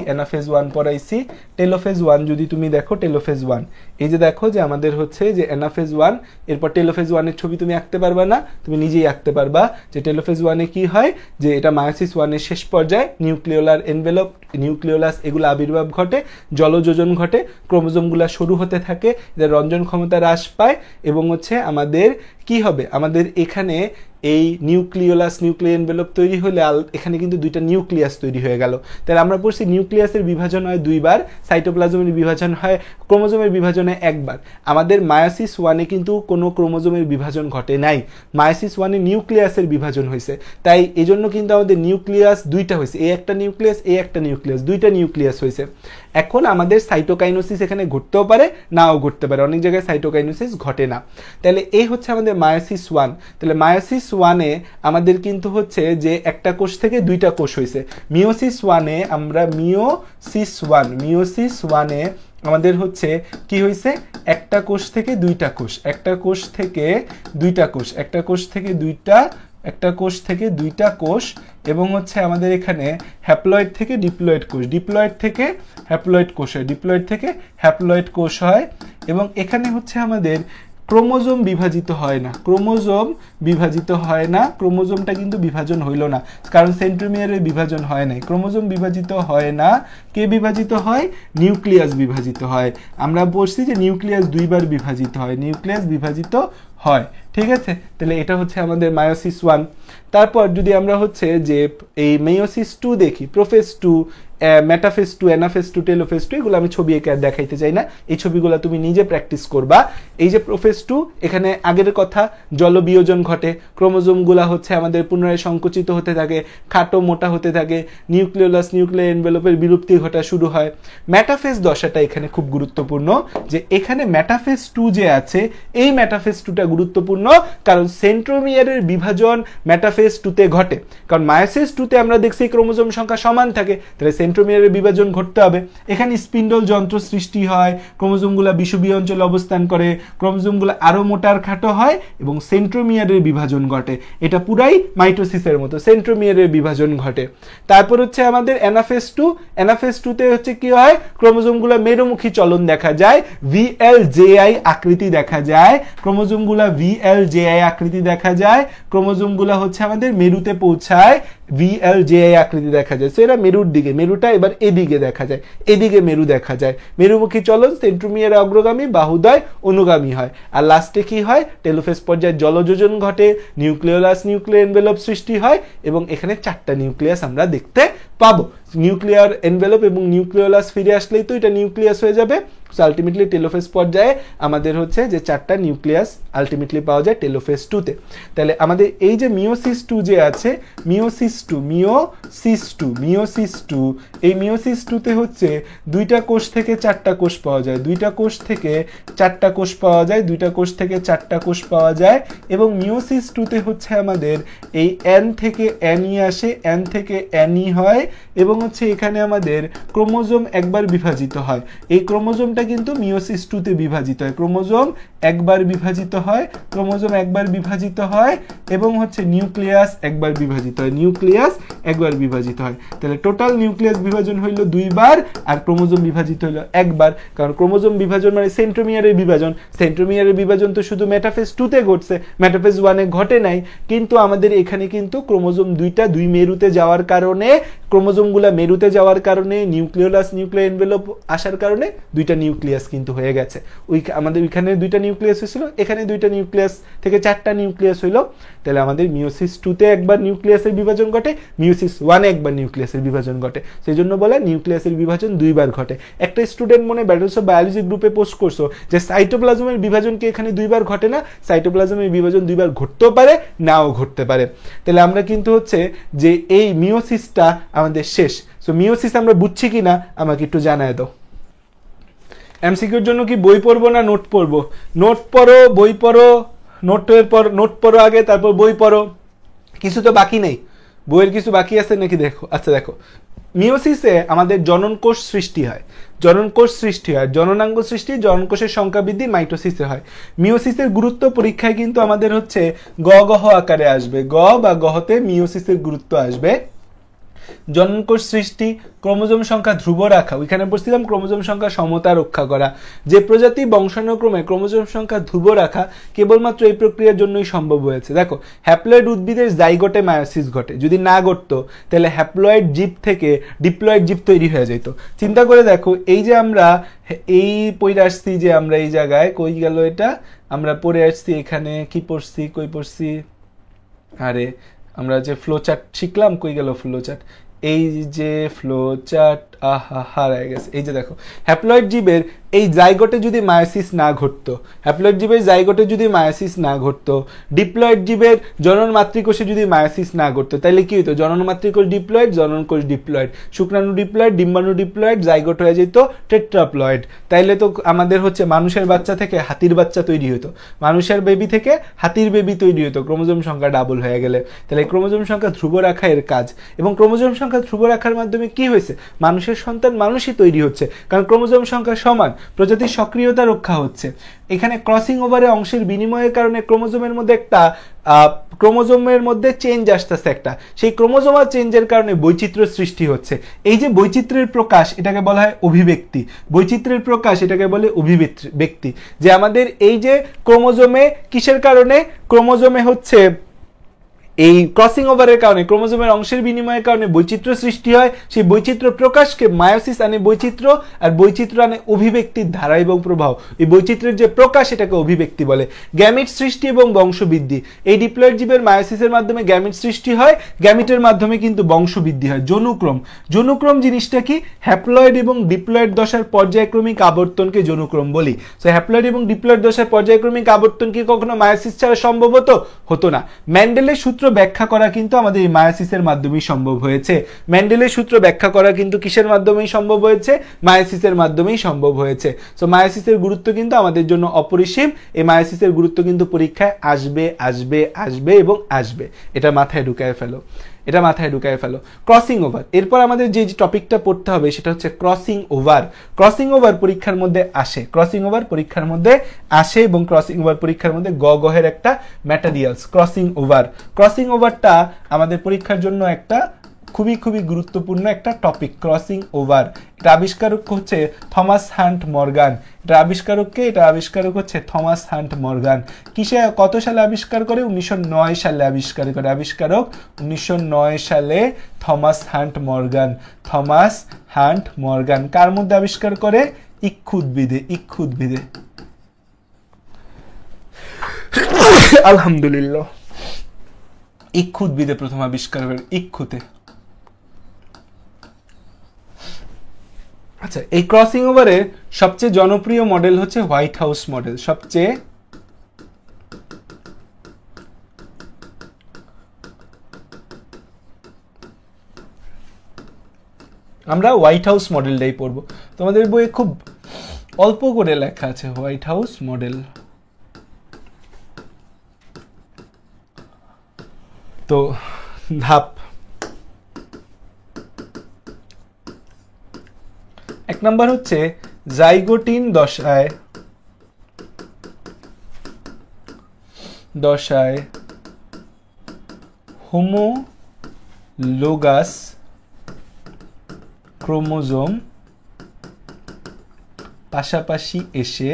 অ্যানাফেজ 1 পড়াইছি, টেলোফেজ 1 যদি তুমি দেখো, টেলোফেজ 1 এই যে দেখো যে আমাদের হচ্ছে যে অ্যানাফেজ 1, এরপর টেলোফেজ 1 এর ছবি তুমি আঁকতে পারবা না, তুমি নিজেই আঁকতে পারবা যে টেলোফেজ 1-এ কি হয়, যে এটা মায়োসিস 1 এর শেষ পর্যায়ে নিউক্লিওলার এনভেলপ, নিউক্লিওলাস এগুলো আবির্ভাব ঘটে, জলযোজন ঘটে, ক্রোমোজোমগুলো সরু হতে থাকে, এদের রঞ্জন ক্ষমতা হ্রাস পায় এবং হচ্ছে আমাদের কি হবে, আমাদের এখানে এই নিউক্লিওলাস, নিউক্লিয়ার এনভেলপ তৈরি হলে এখানে কিন্তু 2টা নিউক্লিয়াস তৈরি হয়ে গেল। তাহলে আমরা পড়ছি নিউক্লিয়াসের বিভাজন হয় 2বার, সাইটোপ্লাজমের বিভাজন হয়, ক্রোমোজোমের বিভাজনে 1বার। আমাদের মায়োসিস 1-এ কিন্তু কোনো ক্রোমোজোমের বিভাজন ঘটে নাই, মায়োসিস 1-এ নিউক্লিয়াসের বিভাজন হয়েছে। তাই এজন্য কিন্তু আমাদের নিউক্লিয়াস 2টা হয়েছে, এই একটা নিউক্লিয়াস, এই একটা নিউক্লিয়াস, 2টা নিউক্লিয়াস হয়েছে। এখন আমাদের সাইটোকাইনোসিস এখানে ঘটতেও পারে, নাও ঘটতে পারে, অনেক জায়গায় সাইটোকাইনোসিস ঘটে না। তাহলে এই হচ্ছে আমাদের মায়োসিস 1। তাহলে মায়োসিস 1-এ আমাদের কিন্তু হচ্ছে যে একটা কোষ থেকে 2টা কোষ হয়েছে। মিওসিস 1-এ আমরা মিওসিস 1-এ আমাদের হচ্ছে কি হয়েছে, একটা কোষ থেকে দুইটা কোষ, একটা কোষ থেকে দুইটা কোষ, একটা কোষ থেকে দুইটা, একটা কোষ থেকে দুইটা কোষ, এবং হচ্ছে আমাদের এখানে হ্যাপ্লয়েড থেকে ডিপ্লয়েড কোষ, ডিপ্লয়েড থেকে হ্যাপ্লয়েড কোষ হয়, ডিপ্লয়েড থেকে হ্যাপ্লয়েড কোষ হয়। এবং এখানে হচ্ছে আমাদের ক্রোমোজোম বিভাজিত হয় না, ক্রোমোজোম বিভাজিত হয় না, ক্রোমোজোমটা কিন্তু বিভাজন হইল না, কারণ সেন্ট্রোমিয়ারের বিভাজন হয় নাই। ক্রোমোজোম বিভাজিত হয় না, কে বিভাজিত হয়, নিউক্লিয়াস বিভাজিত হয়। আমরা বলছি যে নিউক্লিয়াস দুইবার বিভাজিত হয়, নিউক্লিয়াস বিভাজিত হয়, ঠিক আছে। তাহলে এটা হচ্ছে আমাদের মায়োসিস 1। তারপর যদি আমরা হচ্ছে যে এই মেয়োসিস 2 দেখি, প্রোফেজ 2, মেটাফেজ 2, অ্যানাফেজ 2, টেলোফেজ 2, এগুলো আমি ছবি এঁকে আর দেখাইতে চাই না, এই ছবিগুলো তুমি নিজে প্র্যাকটিস করবা। এই যে প্রোফেজ 2, এখানে আগের কথা জল বিয়োজন ঘটে, ক্রোমোজোমগুলা হচ্ছে আমাদের পুনরায় সংকুচিত হতে থাকে, খাটো মোটা হতে থাকে, নিউক্লিওলাস নিউক্লিয়ার এনভেলপের বিলুপ্তি ঘটা শুরু হয়। মেটাফেজ দশাটা এখানে খুব গুরুত্বপূর্ণ, যে এখানে মেটাফেজ 2 যে আছে, এই মেটাফেজ 2টা গুরুত্বপূর্ণ, কারণ সেন্ট্রোমিয়ারের বিভাজন মেটাফেজ 2তে ঘটে। কারণ মায়োসিস 2তে আমরা দেখছি ক্রোমোজোম সংখ্যা সমান থাকে, তাহলে সেন্ট্রোমিয়ারের বিভাজন ঘটতে হবে। এখানে স্পিন্ডল যন্ত্র সৃষ্টি হয়, ক্রোমোজোমগুলো বিষুবীয় অঞ্চলে অবস্থান করে, ক্রোমোজোমগুলো আরো মোটার খাটো হয় এবং সেন্ট্রোমিয়ারের বিভাজন ঘটে। এটা পুরাই মাইটোসিসের মতো, সেন্ট্রোমিয়ারের বিভাজন ঘটে। তারপর হচ্ছে আমাদের অ্যানাফেজ 2, অ্যানাফেজ 2তে হচ্ছে কি হয়, ক্রোমোজোমগুলো মেরুমুখী চলন দেখা যায়, VLJI আকৃতি দেখা যায়, ক্রোমোজোমগুলো VLJI আকৃতি দেখা যায়, ক্রোমোজোমগুলো হচ্ছে আমাদের মেরুতে পৌঁছায়, VLJI আকৃতি দেখা যায়। এরা মেরুর দিকে, মেরুটা এবার এদিকে দেখা যায়, এদিকে মেরু দেখা যায়, মেরুমুখী চলন, সেন্ট্রোমিয়ার অগ্রগামী, বাহুদ্বয় অনুগামী হয়। আর লাস্টে কি হয়, টেলোফেজ পর্যায়ে জলযোজন ঘটে, নিউক্লিওলাস নিউক্লিয়ার এনভেলপ সৃষ্টি হয়, এবং এখানে 4টা নিউক্লিয়াস আমরা দেখতে পাবো। নিউক্লিয়ার এনভেলপ এবং নিউক্লিওলাস ফিরে আসলেই তো এটা নিউক্লিয়াস হয়ে যাবে। আলটিমেটলি টেলোফেজ পর্যায়ে আমাদের হচ্ছে যে 4টা নিউক্লিয়াস আলটিমেটলি পাওয়া যায় টেলোফেজ 2তে। তাহলে আমাদের এই যে মিওসিস 2 যে আছে, মিওসিস 2, মিওসিস 2, মিওসিস 2, এই মিওসিস 2তে হচ্ছে দুইটা কোষ থেকে 4টা কোষ পাওয়া যায়, দুইটা কোষ থেকে 4টা কোষ পাওয়া যায়, দুইটা কোষ থেকে 4টা কোষ পাওয়া যায়। এবং মিওসিস 2তে হচ্ছে আমাদের এই N থেকে N-ই আসে, N থেকে N-ই হয়, এবং হচ্ছে এখানে আমাদের ক্রোমোজোম একবার বিভাজিত হয়। এই ক্রোমোজোমটা কিন্তু মিওসিস 2তে বিভাজিত হয়, ক্রোমোজোম একবার বিভাজিত হয়, ক্রোমোজোম একবার বিভাজিত হয়, এবং হচ্ছে নিউক্লিয়াস একবার বিভাজিত হয়, নিউক্লিয়াস একবার বিভাজিত হয়। তাহলে টোটাল নিউক্লিয়াস বিভাজন হইল 2 বার, আর ক্রোমোজোম বিভাজিত হইল একবার। কারণ ক্রোমোজোম বিভাজন মানে সেন্ট্রোমিয়ারের বিভাজন, সেন্ট্রোমিয়ারের বিভাজন তো শুধু মেটাফেজ 2তে ঘটছে, মেটাফেজ 1-এ ঘটে নাই। কিন্তু আমাদের এখানে কিন্তু ক্রোমোজোম দুইটা দুই মেরুতে যাওয়ার কারণে, ক্রোমোজোমগুলা মেরুতে যাওয়ার কারণে, নিউক্লিওলাস নিউক্লিয়ার এনভেলপ আসার কারণে দুইটা নিউক্লিয়াস কিন্তু হয়ে গেছে। আমাদের ওইখানে দুইটা নিউক্লিয়াস হয়েছিল, এখানে দুইটা নিউক্লিয়াস থেকে 4টা নিউক্লিয়াস হইল। তাহলে আমাদের মিওসিস 2তে একবার নিউক্লিয়াসের বিভাজন ঘটে, মিওসিস 1-এ একবার নিউক্লিয়াসের বিভাজন ঘটে। সেই জন্য বলে নিউক্লিয়াসের বিভাজন 2 বার ঘটে। একটা স্টুডেন্ট মনে ব্যাটলস অফ বায়োলজি গ্রুপে পোস্ট করছো যে সাইটোপ্লাজমের বিভাজন কি এখানে 2 বার ঘটে না? সাইটোপ্লাজমের বিভাজন 2 বার ঘটতেও পারে, নাও ঘটতে পারে। তাহলে আমরা কিন্তু হচ্ছে যে এই মিওসিসটা আমাদের শেষ। সো মিওসিস আমরা বুঝছি কিনা আমাকে একটু জানায় দাও। এমসিকিউর জন্য কি বই পড়বো না নোট পড়বো? নোট পড়ো, বই পড়ো, নোটের পর নোট পড়ো আগে, তারপর বই পড়ো। কিছু তো বাকি নেই, বইয়ের কিছু বাকি আছে নাকি দেখো। আচ্ছা দেখো, মিওসিসে আমাদের জনন কোষ সৃষ্টি হয়, জনন কোষ সৃষ্টি হয়, জননাঙ্গ সৃষ্টি, জনন কোষের সংখ্যা বৃদ্ধি মাইটোসিসে হয়। মিওসিসের গুরুত্ব পরীক্ষায় কিন্তু আমাদের হচ্ছে গ গহ আকারে আসবে, গ বা গহতে মিওসিসের গুরুত্ব আসবে। জনন কোষ সৃষ্টি, ক্রোমোজোম সংখ্যা ধ্রুব রাখা, ওইখানে বলছিলাম ক্রোমোজোম সংখ্যা সমতা রক্ষা করা। যে প্রজাতি বংশানুক্রমে ক্রোমোজোম সংখ্যা ধ্রুব রাখা কেবলমাত্র এই প্রক্রিয়ার জন্যই সম্ভব হয়েছে। দেখো, হ্যাপ্লয়েড উদ্ভিদের জাইগোটে মায়োসিস ঘটে, যদি না ঘটতো তাহলে হ্যাপ্লয়েড জীব থেকে ডিপ্লয়েড জীব তৈরি হয়ে যেত। চিন্তা করে দেখো, এই যে আমরা এই পড়ে আসছি, যে আমরা এই জায়গায় কই গেল এটা, আমরা পড়ে আসছি এখানে, কি পড়ছি, কই পড়ছি, আরে আমরা যে ফ্লো চার্ট শিখলাম, কই গেল ফ্লো চার্ট, এই যে ফ্লো চার্ট, হারায় গেছে। এই যে দেখো, হ্যাপ্লয়েড জীবের এই জাইগোটে যদি মায়োসিস না ঘটতো, হ্যাপ্লয়েড জীবের জাইগোটে যদি মায়োসিস না ঘটতো, ডিপ্লয়েড জীবের জনন মাতৃকোষে যদি মায়োসিস না ঘটতো, তাহলে কি হতো? জনন মাতৃকোষ ডিপ্লয়েড, জনন কোষ ডিপ্লয়েড, শুক্রাণু ডিপ্লয়েড, ডিম্বাণু ডিপ্লয়েড, জাইগোট হয়ে যেত টেট্রাপ্লয়েড। তাইলে তো আমাদের হচ্ছে মানুষের বাচ্চা থেকে হাতির বাচ্চা তৈরি হতো, মানুষের বেবি থেকে হাতির বেবি তৈরি হতো, ক্রোমোজোম সংখ্যা ডাবল হয়ে গেলে। তাহলে ক্রোমোজোম সংখ্যা ধ্রুব রাখা এর কাজ। এবং ক্রোমোজোম সংখ্যা ধ্রুব রাখার মাধ্যমে কি হয়েছে? মানুষের মানুষের সন্তান মানুষই তৈরি হচ্ছে, কারণ ক্রোমোজোম সংখ্যা সমান, প্রজাতির সক্রিয়তা রক্ষা হচ্ছে। এখানে ক্রসিং ওভারে অংশের বিনিময়ের কারণে ক্রোমোজোমের মধ্যে চেঞ্জ আসতেছে, একটা সেই ক্রোমোজোমাল চেঞ্জের কারণে বৈচিত্র্য সৃষ্টি হচ্ছে। এই যে বৈচিত্র্যের প্রকাশ, এটাকে বলা হয় অভিব্যক্তি। বৈচিত্র্যের প্রকাশ এটাকে বলে অভিব্যক্তি। যে আমাদের এই যে ক্রোমোজোমে কিসের কারণে, ক্রোমোজোমে হচ্ছে এই ক্রসিং ওভারের কারণে, ক্রোমোজোমের অংশের বিনিময়ের কারণে বৈচিত্র্য সৃষ্টি হয়। সেই বৈচিত্র্য প্রকাশকে মায়োসিস আনে বৈচিত্র্য, আর বৈচিত্র্য আনে অভিব্যক্তির ধারা এবং প্রভাব। এই বৈচিত্র্যের যে প্রকাশ এটাকে অভিব্যক্তি বলে। গ্যামিট সৃষ্টি এবং বংশবৃদ্ধি, এই ডিপ্লয়েড জীবের মায়োসিসের মাধ্যমে গ্যামিট সৃষ্টি হয়, গ্যামিটের মাধ্যমে কিন্তু বংশবৃদ্ধি হয়। যৌনুক্রম, যৌনুক্রম জিনিসটা কি, হ্যাপ্লয়েড এবং ডিপ্লয়েড দশার পর্যায়ক্রমিক আবর্তনকে যৌনুক্রম বলি। সো হ্যাপ্লয়েড এবং ডিপ্লয়েড দশার পর্যায়ক্রমিক আবর্তন কি কখনো মায়োসিস ছাড়া সম্ভব হতো না। মেন্ডেলের সূত্র ব্যাখ্যা করা কিন্তু আমাদের এই মায়োসিসের মাধ্যমেই সম্ভব হয়েছে। মেন্ডেলের সূত্র ব্যাখ্যা করা কিন্তু কিসের মাধ্যমেই সম্ভব হয়েছে, মায়োসিসের মাধ্যমেই সম্ভব হয়েছে। সো মায়োসিসের গুরুত্ব কিন্তু আমাদের জন্য অপরিসীম। এই মায়োসিসের গুরুত্ব কিন্তু পরীক্ষায় আসবে আসবে আসবে এবং আসবে, এটা মাথায় ঢুকায় ফেলো, এটা মাথায় ঢুকায় ফেলো। ক্রসিং ওভার, এরপর আমাদের যে টপিকটা পড়তে হবে সেটা হচ্ছে ক্রসিং ওভার। ক্রসিং ওভার পরীক্ষার মধ্যে আসে, ক্রসিং ওভার পরীক্ষার মধ্যে আসে এবং ক্রসিং ওভার পরীক্ষার মধ্যে গহের একটা ম্যাটেরিয়ালস ক্রসিং ওভার। ক্রসিং ওভারটা আমাদের পরীক্ষার জন্য একটা খুবই খুবই গুরুত্বপূর্ণ একটা টপিক, ক্রসিং ওভার। এটা আবিষ্কারক হচ্ছে থমাস হান্ট মর্গান। এটা আবিষ্কারক হচ্ছে থমাস হান্ট মর্গান। কত সালে আবিষ্কার করে, 1909 সালে আবিষ্কার করে। আবিষ্কারক 1909 সালে থমাস হান্ট মর্গান। কার মধ্যে আবিষ্কার করে, ইক্ষু উদ্ভিদে। আলহামদুলিল্লাহ, ইক্ষু উদ্ভিদে প্রথম আবিষ্কার করে, ইক্ষুতে। আচ্ছা, এই ক্রসিং ওভারে সবচেয়ে জনপ্রিয় মডেল হচ্ছে হোয়াইট হাউস মডেল। আমরা হোয়াইট হাউস মডেলটাই পড়বো। তোমাদের বইয়ে খুব অল্প করে লেখা আছে হোয়াইট হাউস মডেল। তো ধাপ 1 নাম্বার হচ্ছে জাইগোটিন দশায় হোমোলোগাস ক্রোমোজোম পাশাপাশি এসে,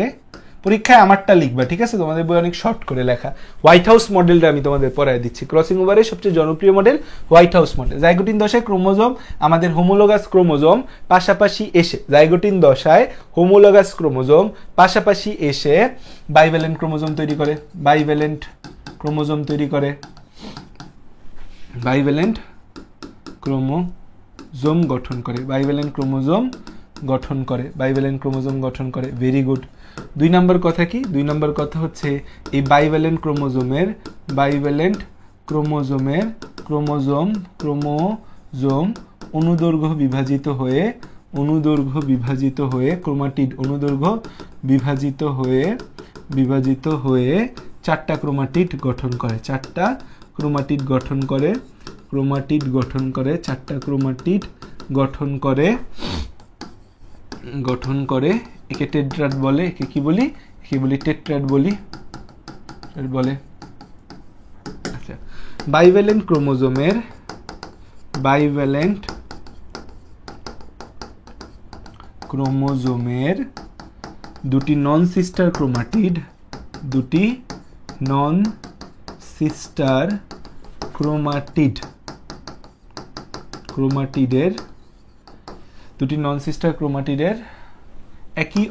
পরীক্ষায় আমারটা লিখবা, ঠিক আছে? তোমাদের বই অনেক শর্ট করে লেখা। হোয়াইট হাউস মডেলটা আমি তোমাদের পড়ায় দিচ্ছি। ক্রসিং ওভারের সবচেয়ে জনপ্রিয় model white house model. Zygotene দশায় ক্রোমোজোম, আমাদের হোমোলোগাস ক্রোমোজোম পাশাপাশি এসে, জাইগোটিন দশায় হোমোলোগাস ক্রোমোজোম পাশাপাশি এসে বাইভ্যালেন্ট ক্রোমোজোম তৈরি করে। বাইভ্যালেন্ট ক্রোমোজোম গঠন করে। Very good. 2 নম্বর কথা কি? 2 নম্বর কথা হচ্ছে এই বাইভ্যালেন্ট ক্রোমোজোম অনুদৈর্ঘ্য বিভাজিত হয়ে ক্রোমাটিড, অনুদৈর্ঘ্য বিভাজিত হয়ে 4টা ক্রোমাটিড গঠন করে। 4টা ক্রোমাটিড গঠন করে একে টেট্রাড বলে। একে কি বলি? টেট্রাড বলে। আচ্ছা, বাইভ্যালেন্ট ক্রোমোজোমের দুটি নন সিস্টার ক্রোমাটিডের একই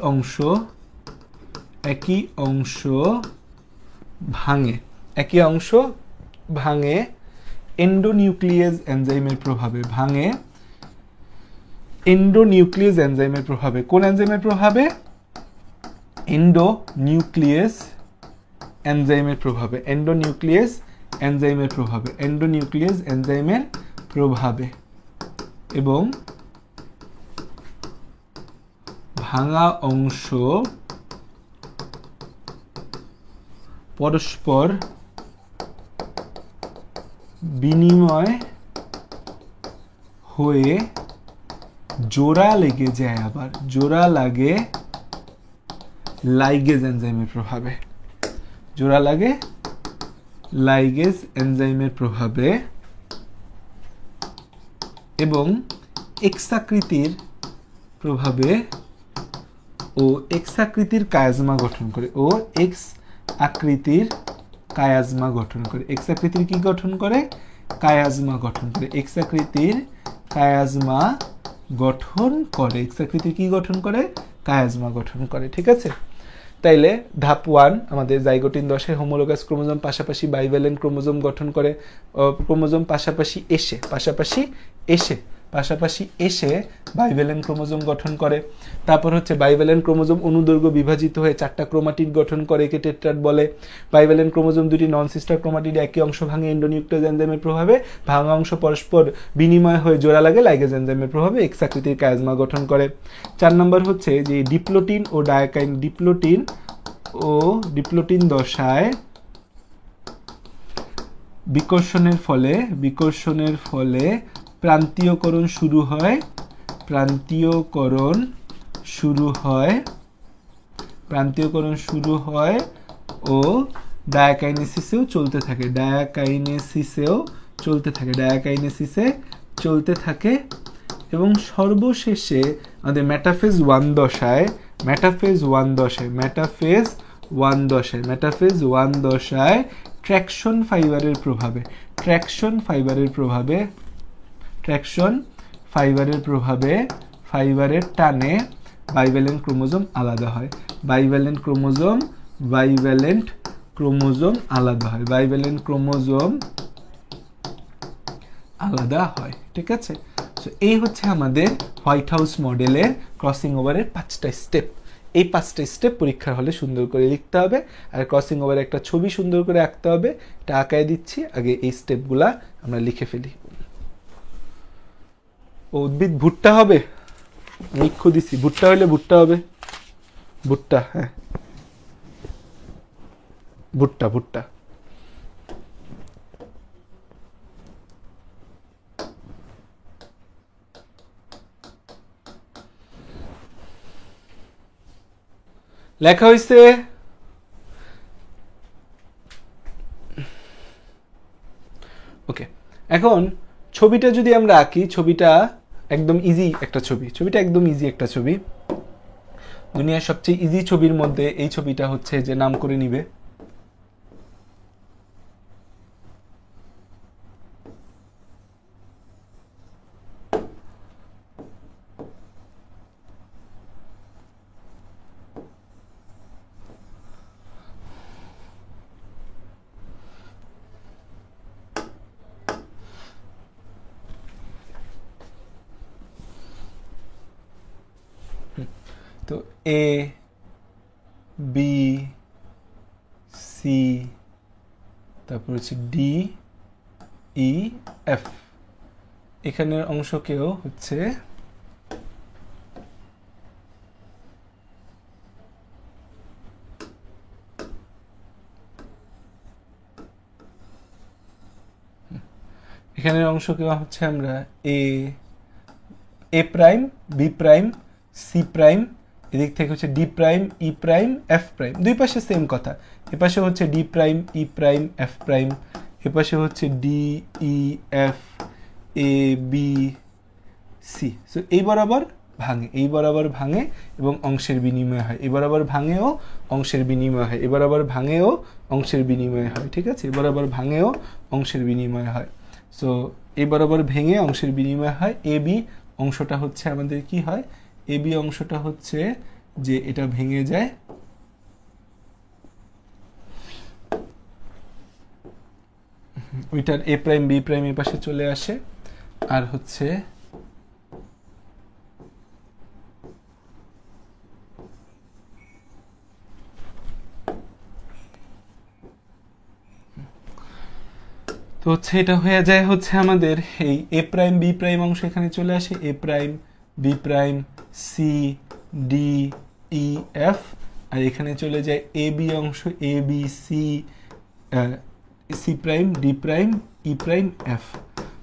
অংশ ভাঙে এন্ডোনিউক্লিয়েজ এনজাইমের প্রভাবে। কোন এনজাইমের প্রভাবে? এন্ডোনিউক্লিয়েজ এনজাইমের প্রভাবে এবং ভাঙা অংশ পরস্পর বিনিময় হয়ে জোড়া লেগে যায়, আবার জোড়া লাগে লাইগেজ এনজাইমের প্রভাবে, জোড়া লাগে লাইগেজ এনজাইমের প্রভাবে এবং এক্স আকৃতির প্রভাবে ও এক্স আকৃতির কায়াজমা গঠন করে, ও এক্স আকৃতির কায়াজমা গঠন করে। এক্স আকৃতির কি গঠন করে? কায়াজমা গঠন করে। এক্স আকৃতির কায়াজমা গঠন করে। এক্স আকৃতির কি গঠন করে? কায়াজমা গঠন করে। ঠিক আছে, তাইলে ধাপ 1 আমাদের জাইগোটিন দশায় হোমোলোগাস ক্রোমোজোম পাশাপাশি বাইভ্যালেন্ট ক্রোমোজোম গঠন করে, ক্রোমোজোম পাশাপাশি এসে বাইভ্যালেন্ট ক্রোমোজোম গঠন করে। তারপর হচ্ছে বাইভ্যালেন্ট ক্রোমোজোম অনুদৈর্ঘ্য বিভাজিত হয়ে 4টা ক্রোমাটিড গঠন করে, একে টেট্রাড বলে। বাইভ্যালেন্ট ক্রোমোজোম দুটি নন সিস্টার ক্রোমাটিড একই অংশ ভাঙে এন্ডোনিউক্লিয়েজ এনজাইমের প্রভাবে, ভাঙা অংশ পরস্পর বিনিময় হয়ে জোড়া লাগে লাইগেজ এনজাইমের প্রভাবে, এক্স আকৃতির কায়াজমা গঠন করে। 4 নম্বর হচ্ছে যে ডিপ্লোটিন ও ডায়াকাইন, ডিপ্লোটিন দশায় বিকর্ষণের ফলে প্রান্তীয়করণ শুরু হয় ও ডায়াকাইনেসিসেও চলতে থাকে এবং সর্বশেষে আমাদের মেটাফেজ 1 দশায় ট্র্যাকশন ফাইবারের ফাইবারের টানে বাইভ্যালেন্ট ক্রোমোজোম আলাদা হয়। বাইভ্যালেন্ট ক্রোমোজোম আলাদা হয়। ঠিক আছে, তো এই হচ্ছে আমাদের হোয়াইট হাউস মডেলের ক্রসিং ওভারের 5টা স্টেপ। এই 5টা স্টেপ পরীক্ষার হলে সুন্দর করে লিখতে হবে, আর ক্রসিং ওভারে একটা ছবি সুন্দর করে আঁকতে হবে। এটা আঁকায় দিচ্ছি, আগে এই স্টেপগুলা আমরা লিখে ফেলি। উদ্ভিদ ভুট্টা হবে, লিখে দিছি, ভুট্টা হলে ভুট্টা হবে, ভুট্টা, হ্যাঁ ভুট্টা। লেখা হয়েছে। ওকে, এখন ছবিটা যদি আমরা আঁকি, ছবিটা একদম ইজি একটা ছবি, দুনিয়ার সবচেয়ে ইজি ছবির মধ্যে এই ছবিটা হচ্ছে যে নাম করে নিবে। তো এ বি সি, তারপর হচ্ছে ডি ই এফ, এখানের অংশকেও হচ্ছে আমরা A prime, B prime, C prime, এদিক থেকে হচ্ছে D prime, E prime, F prime, দুই পাশে সেম কথা। এপাশে হচ্ছে D prime, E prime, F prime, এপাশে হচ্ছে D E F, A B C. So এই বরাবর ভাঙে এবং অংশের বিনিময় হয়, এই বরাবর ভাঙেও অংশের বিনিময় হয়, এবার আবার ভাঙেও অংশের বিনিময় হয়। ঠিক আছে, এবার আবার ভাঙেও অংশের বিনিময় হয়। সো এই বরাবর ভেঙে অংশের বিনিময় হয়। এ বি অংশটা হচ্ছে আমাদের কি হয়? এ বি অংশটা হচ্ছে যে এটা ভেঙে যায়, ওইটার এ প্রাইম বি প্রাইম এই পাশে চলে আসে, আর হচ্ছে তো হচ্ছে এটা হয়ে যায় হচ্ছে আমাদের এই এ প্রাইম বি প্রাইম অংশ এখানে চলে আসে, A prime B prime C D E F, আর এখানে চলে যায় এ বি অংশ, A B C, C prime D prime E prime F.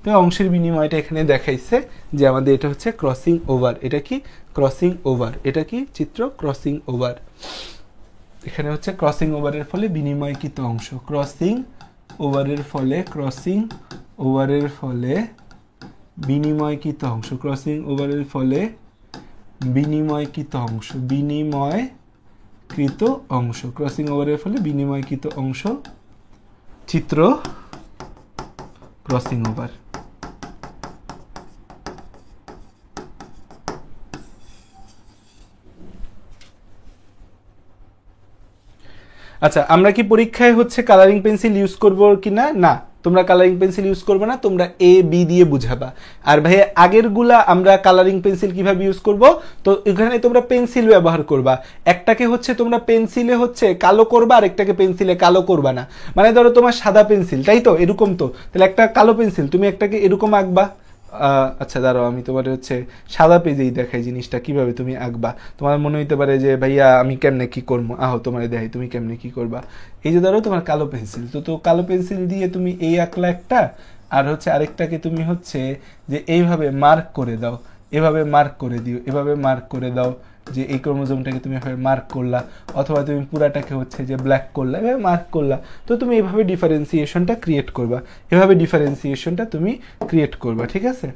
তো অংশের বিনিময়টা এখানে দেখাইছে যে আমাদের এটা হচ্ছে ক্রসিং ওভার। এটা কি ক্রসিং ওভার, এটা কি চিত্র ক্রসিং ওভার। এখানে হচ্ছে ক্রসিং ওভারের ফলে বিনিময়কৃত অংশ, ক্রসিং ওভারের ফলে, ক্রসিং ওভারের ফলে বিনিময়কৃত অংশ, ক্রসিং ওভারের ফলে বিনিময়কৃত অংশ, বিনিময়কৃত অংশ, ক্রসিং ওভারের ফলে বিনিময়কৃত অংশ, চিত্র ক্রসিং ওভার। আচ্ছা, আমরা কি পরীক্ষায় হচ্ছে কালারিং পেন্সিল ইউজ করব কিনা? না, তোমরা কালারিং পেন্সিল ইউজ করবে না, তোমরা এ বি দিয়ে বুঝাবা। আর ভাই আগের গুলা আমরা কালারিং পেন্সিল কিভাবে ইউজ করব, তো এখানে তোমরা পেন্সিল ব্যবহার করবা। একটাকে হচ্ছে তোমরা পেন্সিলে হচ্ছে কালো করবা, আর একটাকে পেন্সিলে কালো করবা না। মানে ধরো তোমার সাদা পেন্সিল, তাই তো, এরকম তো, তাহলে একটা কালো পেন্সিল তুমি একটাকে এরকম আঁকবা। আচ্ছা দাঁড়াও, আমি তোমার হচ্ছে সাদা পেজেই দেখাই জিনিসটা কিভাবে তুমি আঁকবা। তোমার মনে হইতে পারে যে ভাইয়া আমি কেমনে কি করবো, আহো তোমার দেখাই তুমি কেমনে কি করবা। এই যে ধরো তোমার কালো পেন্সিল, তো কালো পেন্সিল দিয়ে তুমি এই আঁকলা একটা, আর হচ্ছে আরেকটাকে তুমি হচ্ছে যে এইভাবে মার্ক করে দাও, এভাবে মার্ক করে দিও, এভাবে মার্ক করে দাও যে এই ক্রোমোজোমটাকে তুমি এভাবে মার্ক করলা, অথবা তুমি পুরাটাকে হচ্ছে যে ব্ল্যাক করলা, এভাবে মার্ক করলা। তো তুমি এইভাবে ডিফারেন্সিয়েশনটা ক্রিয়েট করবা, এভাবে ডিফারেন্সিয়েশনটা তুমি ক্রিয়েট করবা, ঠিক আছে।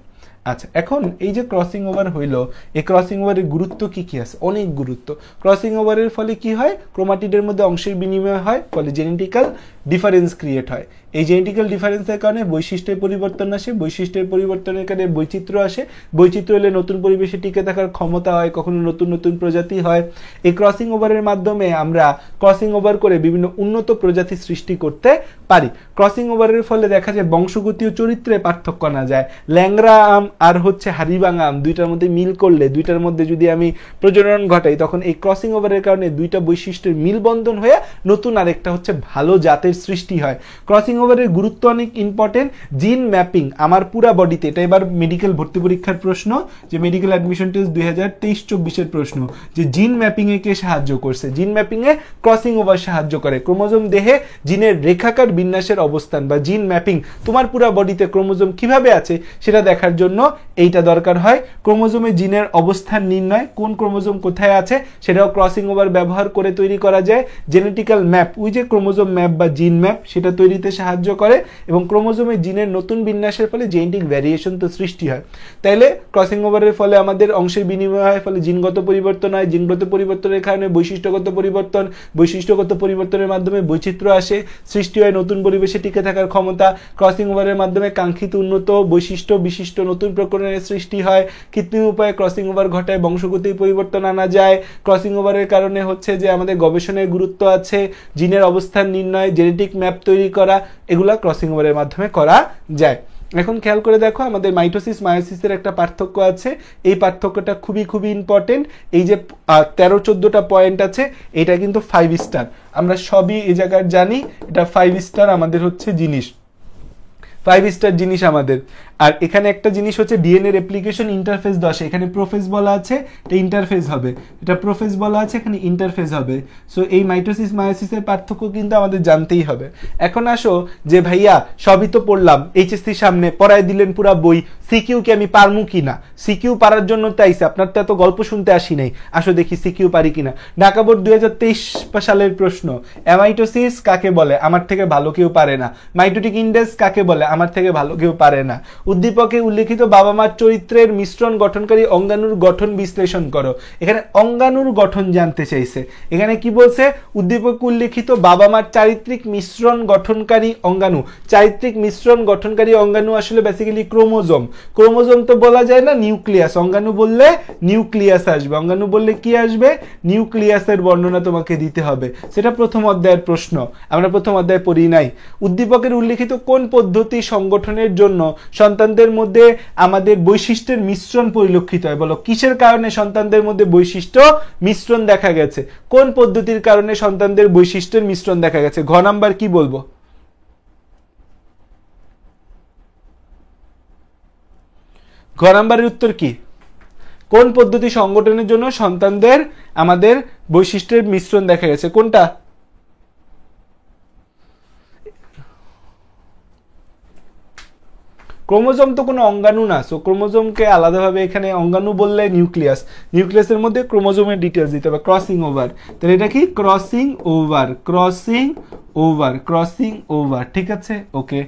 আচ্ছা, এখন এই যে ক্রসিং ওভার হইলো, এই ক্রসিং ওভারের গুরুত্ব কি কি আছে? অনেক গুরুত্ব। ক্রসিং ওভারের ফলে কি হয়? ক্রোমাটিডের মধ্যে অংশের বিনিময় হয়, ফলে জেনেটিক্যাল ডিফারেন্স ক্রিয়েট হয়। এই জেনেটিক্যাল ডিফারেন্সের কারণে বৈশিষ্ট্যের পরিবর্তন আসে, বৈশিষ্ট্যের পরিবর্তনের কারণে বৈচিত্র্য আসে, বৈচিত্র্য এলে নতুন পরিবেশে টিকে থাকার ক্ষমতা হয়, কখনো নতুন নতুন প্রজাতি হয়। এই ক্রসিং ওভারের মাধ্যমে আমরা ক্রসিং ওভার করে বিভিন্ন উন্নত প্রজাতি সৃষ্টি করতে পারি। ক্রসিং ওভারের ফলে দেখা যায় বংশগতি ও চরিত্রে পার্থক্য আনা যায়। ল্যাংড়া আম আর হচ্ছে হাড়িভাঙা আম, দুইটার মধ্যে মিল করলে, দুইটার মধ্যে যদি আমি প্রজনন ঘটাই, তখন এই ক্রসিং ওভারের কারণে দুইটা বৈশিষ্ট্যের মিলবন্ধন হয়ে নতুন আরেকটা হচ্ছে ভালো জাতের সৃষ্টি হয়। ক্রসিং ওভারের গুরুত্ব অনেক ইম্পর্টেন্ট। জিন ম্যাপিং আমার পুরা বডিতে, এটা এবার মেডিকেল ভর্তি পরীক্ষার প্রশ্ন, যে মেডিকেল অ্যাডমিশন টেস্ট 2023-24 প্রশ্ন, যে জিন ম্যাপিং এ কে সাহায্য করছে? জিন ম্যাপিং এ ক্রসিং ওভার সাহায্য করে। ক্রোমোজোম দেহে জিনের রেখাকার বিন্যাসের অবস্থান বা জিন ম্যাপিং, তোমার পুরা বডিতে ক্রোমোজোম কিভাবে আছে সেটা দেখার জন্য এইটা দরকার হয়। ক্রোমোজোমে জিনের অবস্থান নির্ণয়, কোন ক্রোমোজোম কোথায় আছে সেটাও ক্রসিং ওভার ব্যবহার করে তৈরি করা যায়। জেনেটিক্যাল ম্যাপ, ওই যে ক্রোমোজোম ম্যাপ বা জিন ম্যাপ, সেটা তৈরিতে সাহায্য করে। এবং ক্রোমোজোমে জিনের নতুন বিন্যাসের ফলে জেনেটিক ভ্যারিয়েশন তো সৃষ্টি হয়। তাইলে ক্রসিং ওভারের ফলে আমাদের অংশের বিনিময় হয়, ফলে জিনগত পরিবর্তন হয়, জিনগত পরিবর্তনের কারণে বৈশিষ্ট্যগত পরিবর্তন, বৈশিষ্ট্যগত পরিবর্তনের মাধ্যমে বৈচিত্র্য আসে, সৃষ্টি হয় নতুন পরিবেশে টিকে থাকার ক্ষমতা। ক্রসিং ওভারের মাধ্যমে কাঙ্ক্ষিত উন্নত বৈশিষ্ট্য বিশিষ্ট নতুন প্রকরণের সৃষ্টি হয়। কৃত্রিম উপায়ে ক্রসিং ওভার ঘটায় বংশগতির পরিবর্তন আনা যায়। ক্রসিং ওভারের কারণে হচ্ছে যে আমাদের গবেষণার গুরুত্ব আছে, জিনের অবস্থান নির্ণয়, জেনেটিক ম্যাপ তৈরি করা, এগুলা ক্রসিং ওভারের মাধ্যমে করা যায়। এখন খেয়াল করে দেখো, আমাদের মাইটোসিস মায়োসিসের একটা পার্থক্য আছে। এই পার্থক্যটা খুবই খুবই ইম্পর্টেন্ট। এই যে 13-14টা পয়েন্ট আছে, এটা কিন্তু 5 স্টার। আমরা সবই এই জায়গায় জানি, এটা 5 স্টার আমাদের হচ্ছে জিনিস, 5 স্টার জিনিস আমাদের। আর এখানে একটা জিনিস হচ্ছে ডিএনএ রেপ্লিকেশন ইন্টারফেস 10, এখানে প্রোফেজ বলা আছে, এটা ইন্টারফেস হবে, এটা প্রোফেজ বলা আছে, এখানে ইন্টারফেস হবে। সো এই মাইটোসিস মায়োসিসের পার্থক্য কিন্তু আমাদের জানতেই হবে। এখন আসো যে ভাইয়া সবই তো পড়লাম, এইচএসসি সামনে পড়ায় দিলেন পুরা বই, সিকিউ কি আমি পারমু কিনা? সিকিউ পারার জন্য তো আইছে, আপনার তো এত গল্প শুনতে আসি নাই, আসো দেখি সিকিউ পারি কিনা। ঢাকা বোর্ড 2023 সালের প্রশ্ন, অ্যামাইটোসিস কাকে বলে? আমার থেকে ভালো কেউ পারে না। মাইটোটিক ইন্ডেক্স কাকে বলে? আমার থেকে ভালো কেউ পারে না। উদ্দীপকে উল্লেখিত বাবা মার চরিত্রের মিশ্রণ গঠনকারী অঙ্গাণুর গঠন বিশ্লেষণ করো। এখানে অঙ্গাণুর গঠন জানতে চাইছে। এখানে কি বলছে? উদ্দীপকে উল্লেখিত বাবা মার চারিত্রিক মিশ্রণ গঠনকারী অঙ্গাণু। চারিত্রিক মিশ্রণ গঠনকারী অঙ্গাণু আসলে বেসিক্যালি ক্রোমোজোম। ক্রোমোজোম তো বলা যায় না, নিউক্লিয়াস। অঙ্গাণু বললে নিউক্লিয়াস আসবে, অঙ্গাণু বললে কি আসবে? নিউক্লিয়াসের বর্ণনা তোমাকে দিতে হবে। সেটা প্রথম অধ্যায়ের প্রশ্ন, আমরা প্রথম অধ্যায়ে পড়ি নাই। উদ্দীপকের উল্লেখিত কোন পদ্ধতি সংগঠনের জন্য সন্তানদের মধ্যে আমাদের বৈশিষ্ট্যের মিশ্রণ পরিলক্ষিত হয়? বলো, কিসের কারণে সন্তানদের মধ্যে বৈশিষ্ট্য মিশ্রণ দেখা গেছে? কোন পদ্ধতির কারণে সন্তানদের বৈশিষ্ট্যের মিশ্রণ দেখা গেছে? ঘ নাম্বার কি বলবো? ঘ নাম্বারের উত্তর কি? কোন পদ্ধতি সংগঠনের জন্য সন্তানদের আমাদের বৈশিষ্ট্যের মিশ্রণ দেখা গেছে? কোনটা? ক্রোমোজোম তো কোনো অঙ্গাণু না, সো ক্রোমোজোমকে আলাদাভাবে এখানে অঙ্গাণু বললে নিউক্লিয়াস, নিউক্লিয়াসের মধ্যে ক্রোমোজোমের ডিটেলস দিতে হবে। ক্রসিং ওভার, তাহলে এটা কি crossing over, crossing over, crossing over, ঠিক আছে ওকে।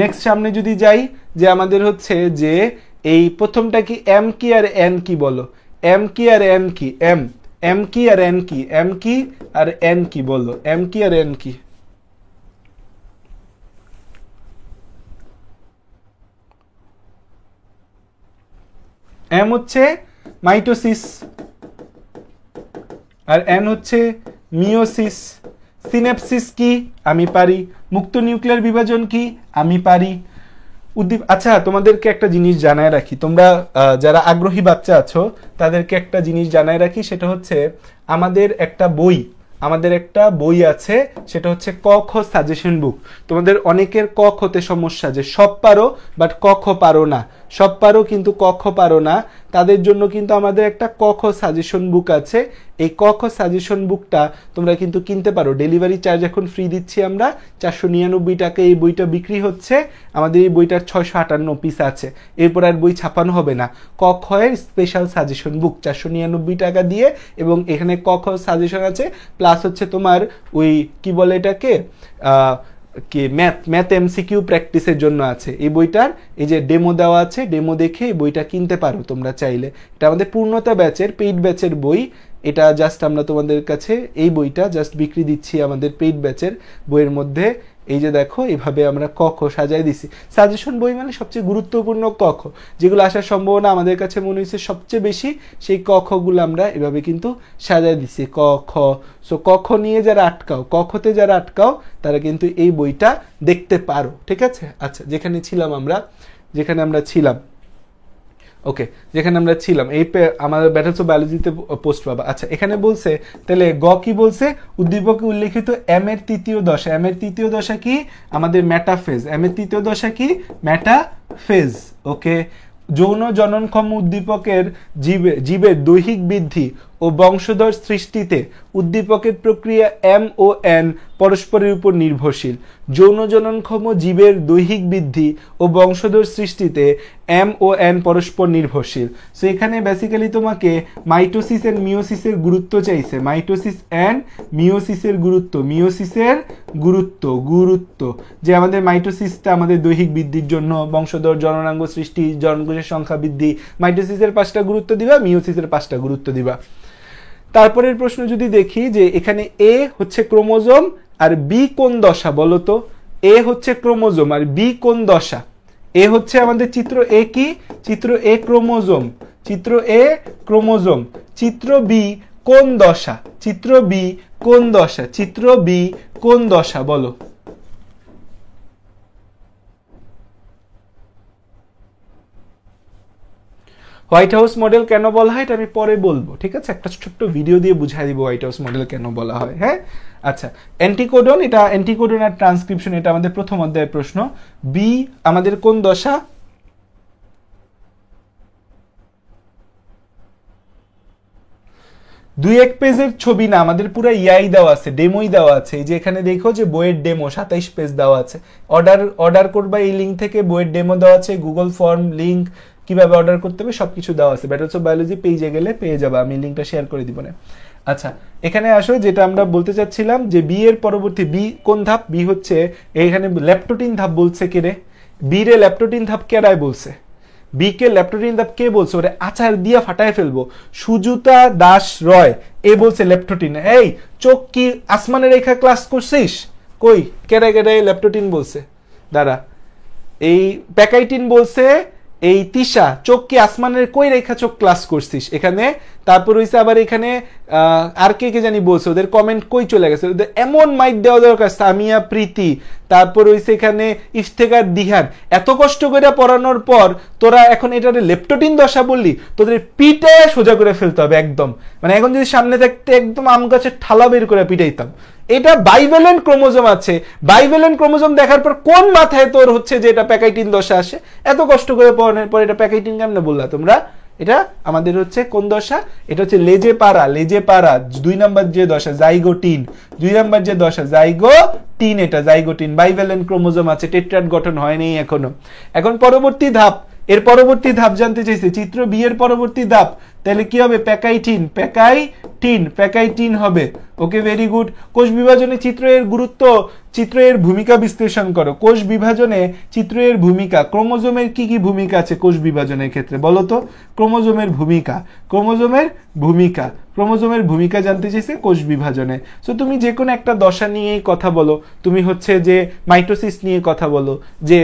নেক্সট সামনে যদি যাই, যে আমাদের হচ্ছে যে এই প্রথমটা কি এম কি আর এন কি বলো, এম কি আর এন কি, এম এম কি আর এন কি, এম কি আর এন কি বলো, এম কি আর এন কি? এম হচ্ছে মাইটোসিস আর এন হচ্ছে মিওসিস। সিনেপসিস কি আমি পারি, মুক্ত নিউক্লিয়ার বিভাজন কি আমি পারি। আচ্ছা তোমাদেরকে একটা জিনিস জানায় রাখি, তোমরা যারা আগ্রহী বাচ্চা আছো তাদেরকে একটা জিনিস জানায় রাখি, সেটা হচ্ছে আমাদের একটা বই আছে, সেটা হচ্ছে ক খ সাজেশন বুক। তোমাদের অনেকের ক খতে সমস্যা, যে সব পারো বাট ক খ পারো না, সব পারো কিন্তু ক খ পারো না, তাদের জন্য কিন্তু আমাদের একটা ক খ সাজেশন বুক আছে। এই ক খ সাজেশন বুকটা তোমরা কিন্তু কিনতে পারো, ডেলিভারি চার্জ এখন ফ্রি দিচ্ছি আমরা, 499 টাকা এই বইটা বিক্রি হচ্ছে। আমাদের এই বইটার 658 পিস আছে, এরপর আর বই ছাপানো হবে না। ক খ এর স্পেশাল সাজেশন বুক 499 টাকা দিয়ে, এবং এখানে ক খ সাজেশন আছে, প্লাস হচ্ছে তোমার ওই কি বলে এটাকে কি ম্যাথ এমসিকিউ প্র্যাকটিসের জন্য আছে। এই বইটার এই যে ডেমো দেওয়া আছে, ডেমো দেখে এই বইটা কিনতে পারো তোমরা চাইলে। এটা আমাদের পূর্ণতা ব্যাচের পেইড ব্যাচের বই, এটা জাস্ট আমরা তোমাদের কাছে এই বইটা জাস্ট বিক্রি দিচ্ছি আমাদের পেইড ব্যাচের বইয়ের মধ্যে। এই যে দেখো এইভাবে আমরা ক খ সাজাই দিছি। সাজেশন বই মানে সবচেয়ে গুরুত্বপূর্ণ ক খ, যেগুলো আসার সম্ভাবনা আমাদের কাছে মনে হয়েছে সবচেয়ে বেশি, সেই ক খ গুলো আমরা এভাবে কিন্তু সাজাই দিছি ক খ। সো ক খ নিয়ে যারা আটকাও, ক খতে যারা আটকাও তারা কিন্তু এই বইটা দেখতে পারো, ঠিক আছে। আচ্ছা যেখানে আমরা ছিলাম ওকে, যেখানে আমরা ছিলাম এই আমাদের ব্যাটেলস অফ বায়োলজিতে পোস্ট পাবা। আচ্ছা এখানে বলছে, তাহলে গ কি বলছে, উদ্দীপকে উল্লেখিত এম এর তৃতীয় দশা, এম এর তৃতীয় দশা কি আমাদের মেটাফেজ, এম এর তৃতীয় দশা কি মেটাফেজ ওকে। যৌন জননক্ষম উদ্দীপকের জীবের দৈহিক বৃদ্ধি ও বংশধর সৃষ্টিতে উদ্দীপকের প্রক্রিয়া এম ও এন পরস্পরের উপর নির্ভরশীল। যৌন জননক্ষম জীবের দৈহিক বৃদ্ধি ও বংশধর সৃষ্টিতে এম ও এন পরস্পর নির্ভরশীল। সো এখানে বেসিক্যালি তোমাকে মাইটোসিস এন্ড মিওসিসের গুরুত্ব চাইছে, মাইটোসিস এন্ড মিওসিসের গুরুত্ব, মিওসিসের গুরুত্ব যে আমাদের মাইটোসিসটা আমাদের দৈহিক বৃদ্ধির জন্য, বংশধর জননাঙ্গ সৃষ্টি, জনকোষের সংখ্যা বৃদ্ধি, মাইটোসিসের 5টা গুরুত্ব দিবা, মিওসিসের 5টা গুরুত্ব দিবা। তারপরের প্রশ্ন যদি দেখি, যে এখানে এ হচ্ছে ক্রোমোজোম আর বি কোন দশা বলো তো, এ হচ্ছে ক্রোমোজোম আর বি কোন দশা। এ হচ্ছে আমাদের চিত্র এ কি, চিত্র এ ক্রোমোজোম, চিত্র এ ক্রোমোজোম, চিত্র বি কোন দশা, চিত্র বি কোন দশা, চিত্র বি কোন দশা বলো। হোয়াইট হাউস মডেল কেন বলা হয় এটা আমি পরে বলবো, ঠিক আছে, একটা ছোট্ট ভিডিও দিয়ে বুঝাই দিব হোয়াইট হাউস মডেল কেন বলা হয়। হ্যাঁ আচ্ছা, অ্যান্টিকোডন, এটা অ্যান্টিকোডন আর ট্রান্সক্রিপশন, এটা আমাদের প্রথম অধ্যায়ের প্রশ্ন। বি আমাদের কোন দশা, দুই এক পেজের ছবি না, আমাদের পুরো ইয়াই দেওয়া আছে, ডেমোই দেওয়া আছে। এই যে এখানে দেখো যে বইয়ের ডেমো 27 পেজ দেওয়া আছে, অর্ডার করবা এই লিঙ্ক থেকে, বইয়ের ডেমো দেওয়া আছে, গুগল ফর্ম লিঙ্ক কিভাবে অর্ডার করতে হবে সবকিছু দেওয়া আছে। ব্যাটেলস অফ বায়োলজি পেজে গেলে পেয়ে যাবে, আমি লিঙ্কটা শেয়ার করে দিব না। আচ্ছা এখানে আসো, যেটা আমরা বলতে চাচ্ছিলাম যে বি এর পরবর্তী, বি কোন ধাপ, বি হচ্ছে এইখানে ল্যাপটোটিন ধাপ বলছে কে রে, বি রে ল্যাপটোটিন ধাপ কেডায় বলছে, বি কে ল্যাপটোটিন ধাপ কে বলছে, ওরে আচার দিয়া ফাটায় ফেলবো। সুজুতা দাস রয় এ বলছে ল্যাপটোটিন। এই চোখ কি আসমানের রেখা ক্লাস করছিস, কই কেডায় ল্যাপটোটিন বলছে, দাঁড়া, এই প্যাকাইটিন বলছে, এই তিশা চোখ কি আসমানের কই রেখা চোখ ক্লাস করছিস এখানে। তারপর হইছে আবার এখানে আর কে জানি বলছে, ওদের কমেন্ট কই চলে গেছে, ওদের এমন মাইক দেওয়া দরকার, সামিয়া প্রীতি, তারপর হইছে এখানে ইফতেখার দিহান। এত কষ্ট করে পড়ানোর পর তোরা এখন এটারে লেপটোটিন দশা বললি, তোদের পিঠে সোজা করে ফেলতে হবে একদম, মানে এখন যদি সামনে থাকতে একদম আম গাছের ঠালা বের করে পিটাইতাম। এটা বাইভ্যালেন্ট ক্রোমোজোম আছে, বাইভ্যালেন্ট ক্রোমোজোম দেখার পর কোন মাথায় তোর হচ্ছে যে এটা প্যাকাইটিন দশা আসে, এত কষ্ট করে পড়ানোর পর এটা প্যাকাইটিন কেমনে বললা তোমরা। এটা আমাদের হচ্ছে কোন দশা, এটা হচ্ছে লেজে পাড়া 2 নাম্বার যে দশা জাইগোটিন, 2 নাম্বার যে দশা জাইগোটিন। টিন, এটা জাইগোটিন, বাইভ্যালেন্ট ক্রোমোজোম আছে, টেট্রাড গঠন হয়নি এখনো। এখন পরবর্তী ধাপ, এর পরবর্তী ধাপ জানতে চাইছে চিত্র বি এর পরবর্তী ধাপ, তাহলে কি হবে? প্যাকাইটিন, প্যাকাইটিন, প্যাকাইটিন হবে। ওকে, ভেরি গুড। কোষ বিভাজনে চিত্র এর গুরুত্ব, চিত্র এর ভূমিকা বিশ্লেষণ করো। কোষ বিভাজনে চিত্র এর ভূমিকা, ক্রোমোজোমের কি কি ভূমিকা আছে কোষ বিভাজনের ক্ষেত্রে বলো তো? ক্রোমোজোমের ভূমিকা, ক্রোমোজোমের ভূমিকা, ক্রোমোজোমের ভূমিকা জানতে চাইছে কোষ বিভাজনে। সো তুমি যে কোনো একটা দশা নিয়েই কথা বলো, তুমি হচ্ছে যে মাইটোসিস নিয়ে কথা বলো, যে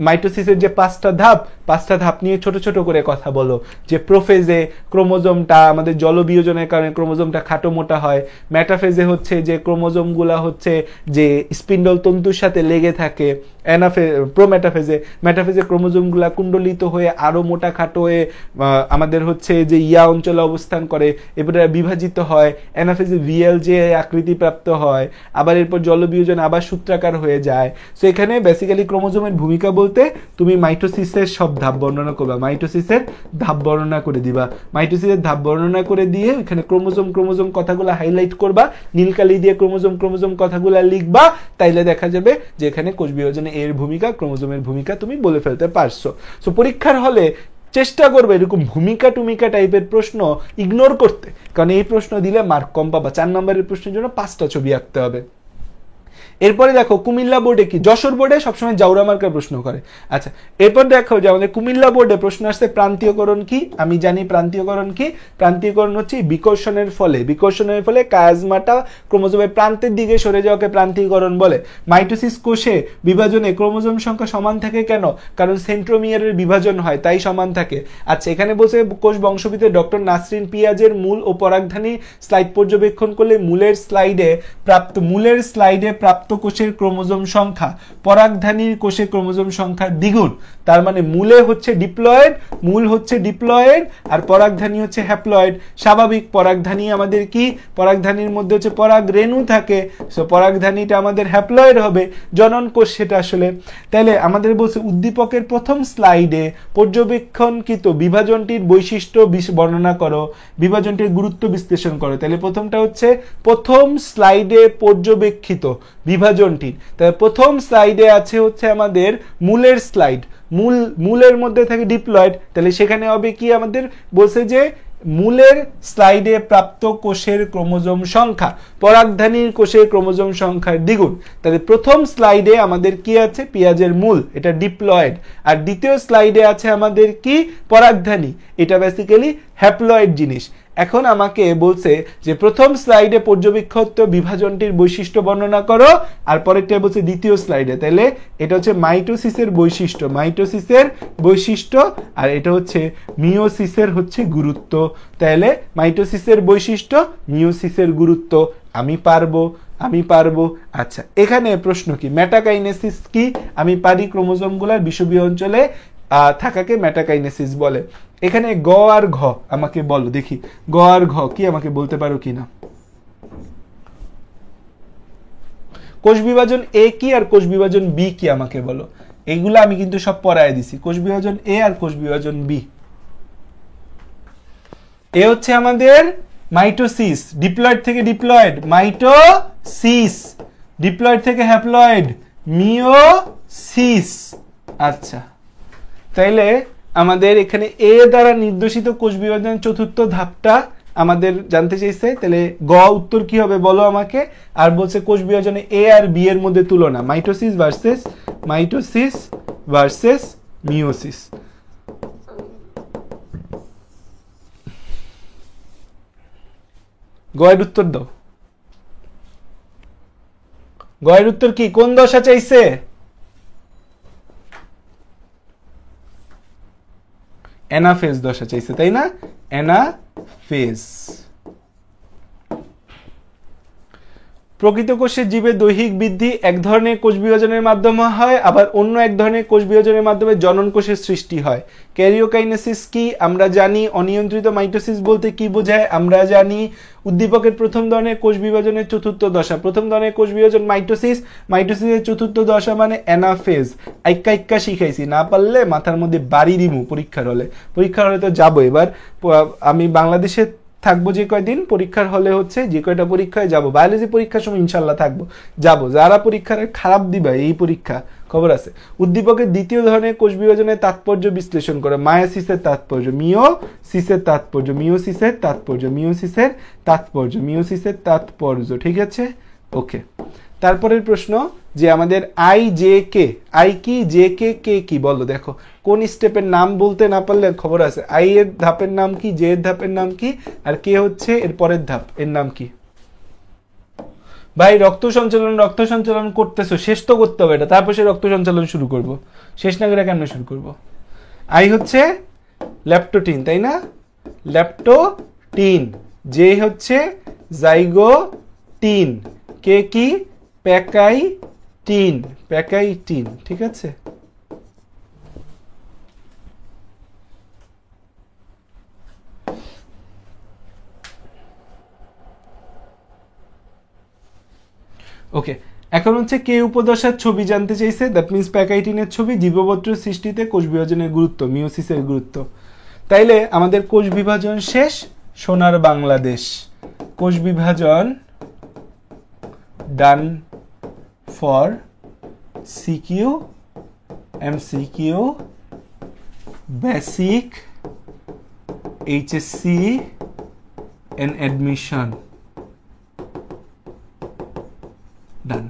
মাইটোসিসের যে পাঁচটা ধাপ নিয়ে ছোট ছোট করে কথা বলো, যে প্রোফেজে ক্রোমোজোমটা আমাদের জলবিয়োজনের কারণে ক্রোমোজোমটা খাটো মোটা হয়, মেটাফেজে হচ্ছে যে ক্রোমোজোমগুলা হচ্ছে যে স্পিন্ডল তন্তুর সাথে লেগে থাকে, মেটাফেজে ক্রোমোজোমগুলা কুণ্ডলিত হয়ে আরো মোটা খাটো হয়ে আমাদের হচ্ছে যে ইয়া অঞ্চলে অবস্থান করে, এরপরে বিভাজিত হয়, অ্যানাফেজে ভিএল যে আকৃতি প্রাপ্ত হয়, আবার এরপর জলবিয়োজন আবার সূত্রাকার হয়ে যায়। সো এখানে বেসিক্যালি ক্রোমোজোমের ভূমিকা বলতে তুমি মাইটোসিসের সব ধাপ বর্ণনা করবা, মাইটোসিসের ধাপ বর্ণনা করে দিবা, মাইটোসিসের ধাপ বর্ণনা করে দিয়ে এখানে ক্রোমোজোম কথাগুলো হাইলাইট করবা, নীলকালি দিয়ে ক্রোমোজোম কথাগুলো লিখবা, তাইলে দেখা যাবে যে এখানে কোষ বিভাজনে এর ভূমিকা, ক্রোমোজোমের ভূমিকা তুমি বলে ফেলতে পারছো। সো পরীক্ষার হলে চেষ্টা করবে এরকম ভূমিকা টুমিকা টাইপের প্রশ্ন ইগনোর করতে, কারণ এই প্রশ্ন দিলে মার্ক কম পাবা। 4 নম্বরের প্রশ্নের জন্য 5টা ছবি আঁকতে হবে। এরপরে দেখো কুমিল্লা বোর্ডে কি, যশোর বোর্ডে সবসময় জাউরা মার্কার প্রশ্ন করে। আচ্ছা, এরপর দেখো যে আমাদের কুমিল্লা বোর্ডে প্রশ্ন আসছে প্রান্তীয়করণ কি। আমি জানি প্রান্তীয়করণ কি, প্রান্তীয়করণ হচ্ছে বিকর্ষণের ফলে কায়াজমাটা ক্রোমোজোমের প্রান্তের দিকে সরে যাওয়াকে প্রান্তীয়করণ বলে। মাইটোসিস কোষে বিভাজনে ক্রোমোজোম সংখ্যা সমান থাকে কেন? কারণ সেন্ট্রোমিয়ারের বিভাজন হয়, তাই সমান থাকে। আচ্ছা, এখানে বলছে কোষ বংশবিদে ডক্টর নাসরিন পিয়াজের মূল ও পরাগধানী স্লাইড পর্যবেক্ষণ করলে মূলের স্লাইডে প্রাপ্ত কোষের ক্রোমোজোম সংখ্যা পরাগধানীর কোষের ক্রোমোজোম সংখ্যা দ্বিগুণ। তার মানে মূলে হচ্ছে ডিপ্লয়েড, মূল হচ্ছে ডিপ্লয়েড আর পরাগধানী হচ্ছে হ্যাপ্লয়েড। স্বাভাবিক পরাগধানী আমাদের কি, পরাগধানীর মধ্যে হচ্ছে পরাগ রেণু থাকে, সো পরাগধানীটা আমাদের হ্যাপ্লয়েড হবে, জনন কোষ সেটা আসলে। তাহলে আমাদের বলছে উদ্দীপকের প্রথম স্লাইডে পর্যবেক্ষণকৃত বিভাজনটির বৈশিষ্ট্য বর্ণনা করো, বিভাজনটির গুরুত্ব বিশ্লেষণ করো। তাহলে প্রথমটা হচ্ছে প্রথম স্লাইডে পর্যবেক্ষিত বিভাজনটি। তাহলে প্রথম স্লাইডে আছে হচ্ছে আমাদের মূলের স্লাইড, মূলের মধ্যে থাকে ডিপ্লয়েড, তাহলে সেখানে হবে কি, আমাদের বলছে যে মূলের স্লাইডে প্রাপ্ত কোষের ক্রোমোজোম সংখ্যা পরাগধানীর কোষের ক্রোমোজোম সংখ্যার দ্বিগুণ। তাহলে প্রথম স্লাইডে আমাদের কি আছে, পেঁয়াজের মূল, এটা ডিপ্লয়েড, আর দ্বিতীয় স্লাইডে আছে আমাদের কি, পরাগধানী, এটা বেসিক্যালি হ্যাপ্লয়েড জিনিস। এখন আমাকে বলছে যে প্রথম স্লাইডে পর্যবেক্ষিত বিভাজনটির বৈশিষ্ট্য বর্ণনা করো, আর পরেরটা বলছে দ্বিতীয় স্লাইডে। তাহলে এটা হচ্ছে মাইটোসিসের বৈশিষ্ট্য, আর এটা হচ্ছে মিওসিসের হচ্ছে গুরুত্ব। তাহলে মাইটোসিসের বৈশিষ্ট্য, মিওসিসের গুরুত্ব, আমি পারবো। আচ্ছা, এখানে প্রশ্ন কি, মেটাকাইনেসিস কি? আমি পারি, ক্রোমোজোমগুলোর বিষুবীয় অঞ্চলে থাকাকে মেটাকাইনেসিস বলে। এখানে গ আর ঘ আমাকে বলো দেখি, গ আর ঘ কি আমাকে বলতে পারো কিনা। কোষ বিভাজন এ কি আর কোষ বিভাজন বি কি আমাকে বলো। এগুলো আমি কিন্তু সব পড়ায় দিছি, কোষ বিভাজন এ আর কোষ বিভাজন বি। এ হচ্ছে আমাদের মাইটোসিস, ডিপ্লয়েড থেকে ডিপ্লয়েড, মাইটোসিস, ডিপ্লয়েড থেকে হ্যাপ্লয়েড, মিওসিস। আচ্ছা, তাইলে আমাদের এখানে এ দ্বারা নির্দেশিত কোষ বিভাজনের চতুর্থ ধাপটা আমাদের জানতে চাইছে। তাহলে গ উত্তর কি হবে বলো আমাকে। আর বলছে কোষ বিভাজনে এ আর বি এর মধ্যে তুলনা, মাইটোসিস ভার্সেস মিওসিস। গয়ের উত্তর দাও, গয়ের উত্তর কি, কোন দশা চাইছে? অ্যানাফেজ দশা চাইছে, তাই না? অ্যানাফেজ। প্রকৃত কোষের জীবের দৈহিক বৃদ্ধি এক ধরনের কোষ বিভাজনের মাধ্যমে হয়, আবার অন্য এক ধরনের কোষ বিভাজনের মাধ্যমে জনন কোষের সৃষ্টি হয়। ক্যারিওকাইনেসিস কি আমরা জানি, অনিয়ন্ত্রিত মাইটোসিস বলতে কি বোঝায় আমরা জানি। উদ্দীপকের প্রথম ধরনের কোষ বিভাজনের চতুর্থ দশা, প্রথম ধরনের কোষ বিভাজন মাইটোসিসের চতুর্থ দশা মানে অ্যানাফেজ। আইক্কা শিখাইছি, না পারলে মাথার মধ্যে বাড়ি দিমু পরীক্ষার হলে তো যাবো। এবার আমি বাংলাদেশে থাকবো যে কয়দিন পরীক্ষার হলে হচ্ছে যে কয়টা পরীক্ষায় যাব, বায়োলজি পরীক্ষার সময় ইনশাল্লাহ থাকবো, যাব। যারা পরীক্ষার খারাপ দিবা এই পরীক্ষা খবর আছে। উদ্দীপকের দ্বিতীয় ধরনের কোষ বিভাজনের তাৎপর্য বিশ্লেষণ করে। মায়োসিসের তাৎপর্য, মিওসিসের তাৎপর্য, মিওসিসের তাৎপর্য, মিওসিসের তাৎপর্য, মিওসিসের তাৎপর্য, ঠিক আছে। ওকে, তারপরের প্রশ্ন যে আমাদের আই জে কে, আই কি, জে কে, কে কি বলো। দেখো কোন স্টেপের নাম বলতে না পারলে খবর আছে। আই এর ধাপের নাম কি, জে এর ধাপের নাম কি, আর কে হচ্ছে এর পরের ধাপ, এর নাম কি। ভাই রক্ত সঞ্চালন করতেছো, শেষ তো করতে হবে এটা, তারপর সে রক্ত সঞ্চালন শুরু করব। শেষ না করে কেমনে শুরু করব। আই হচ্ছে ল্যাপটোটিন, তাই না, ল্যাপটোটিন। জে হচ্ছে জাইগোটিন, কে কি, প্যাকাইটিন, প্যাকাইটিন, ঠিক আছে। ওকে, এখন হচ্ছে কে উপদশার ছবি জানতে চাইছে, দ্যাট মিন্স প্যাকাইটিনের ছবি। জীববত্র সৃষ্টিতে কোষ বিভাজনের গুরুত্ব, মিওসিসের গুরুত্ব। তাইলে আমাদের কোষ বিভাজন শেষ, সোনার বাংলাদেশ। কোষ বিভাজন done for CQ, MCQ, basic, HSC and admission. Done,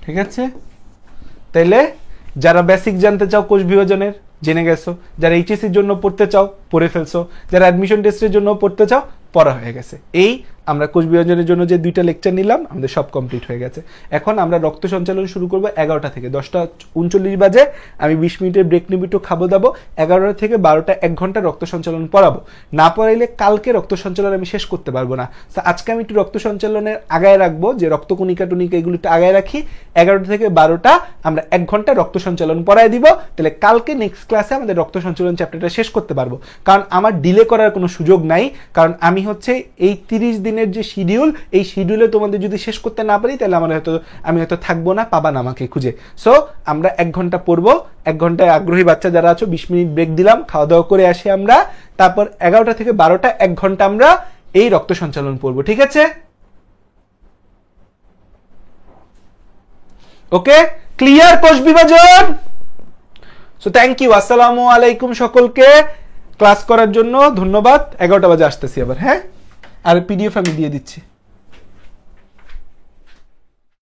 ঠিক আছে। তাইলে যারা বেসিক জানতে চাও কোষ বিভাজনের জেনে গেছো, যারা এইচএসসির জন্য পড়তে চাও পড়ে ফেলছো, যারা অ্যাডমিশন টেস্টের জন্য পড়তে চাও পড়া হয়ে গেছে। এই আমরা কোষ বিভাজনের জন্য যে 2টা লেকচার নিলাম আমাদের সব কমপ্লিট হয়ে গেছে। এখন আমরা রক্ত সঞ্চালন শুরু করব 11টা থেকে। 10:39 বাজে, আমি 20 মিনিটের ব্রেক নিব, একটু খাবো দাবো। 11টা থেকে 12টা 1 ঘন্টা রক্ত সঞ্চালন পড়াবো। না পড়াইলে কালকে রক্ত সঞ্চালন আমি শেষ করতে পারবো না। তো আজকে আমি একটু রক্ত সঞ্চালনের আগায় রাখবো, যে রক্তকণিকা টনিকা এগুলো একটু আগায় রাখি। 11টা থেকে 12টা আমরা 1 ঘন্টা রক্ত সঞ্চালন পড়াই দিব। তাহলে কালকে নেক্সট ক্লাসে আমাদের রক্ত সঞ্চালন চ্যাপ্টারটা শেষ করতে পারবো। কারণ আমার ডিলে করার কোনো সুযোগ নাই, কারণ আমি হচ্ছে এই 30 দিনের যে শিডিউল, এই শিডিউলে তোমাদের যদি শেষ করতে না পারি তাহলে আমি হয়তো থাকবো না, পাবা না আমাকে খুঁজে। সো আমরা 1 ঘন্টা পড়বো। 1 ঘন্টায় আগ্রহী বাচ্চা যারা আছো 20 মিনিট ব্রেক দিলাম, খাওয়া দাওয়া করে আসি আমরা। তারপর 11টা থেকে 12টা 1 ঘন্টা আমরা এই রক্ত সঞ্চালন পড়বো, ঠিক আছে। ওকে, ক্লিয়ার কোষ বিভাজন। সো থ্যাংক ইউ, আসসালামু আলাইকুম সকলকে। ক্লাস করার জন্য ধন্যবাদ। 11টা বাজে আসতেছি আবার, হ্যাঁ। আর পিডিএফ আমি দিয়ে দিচ্ছি।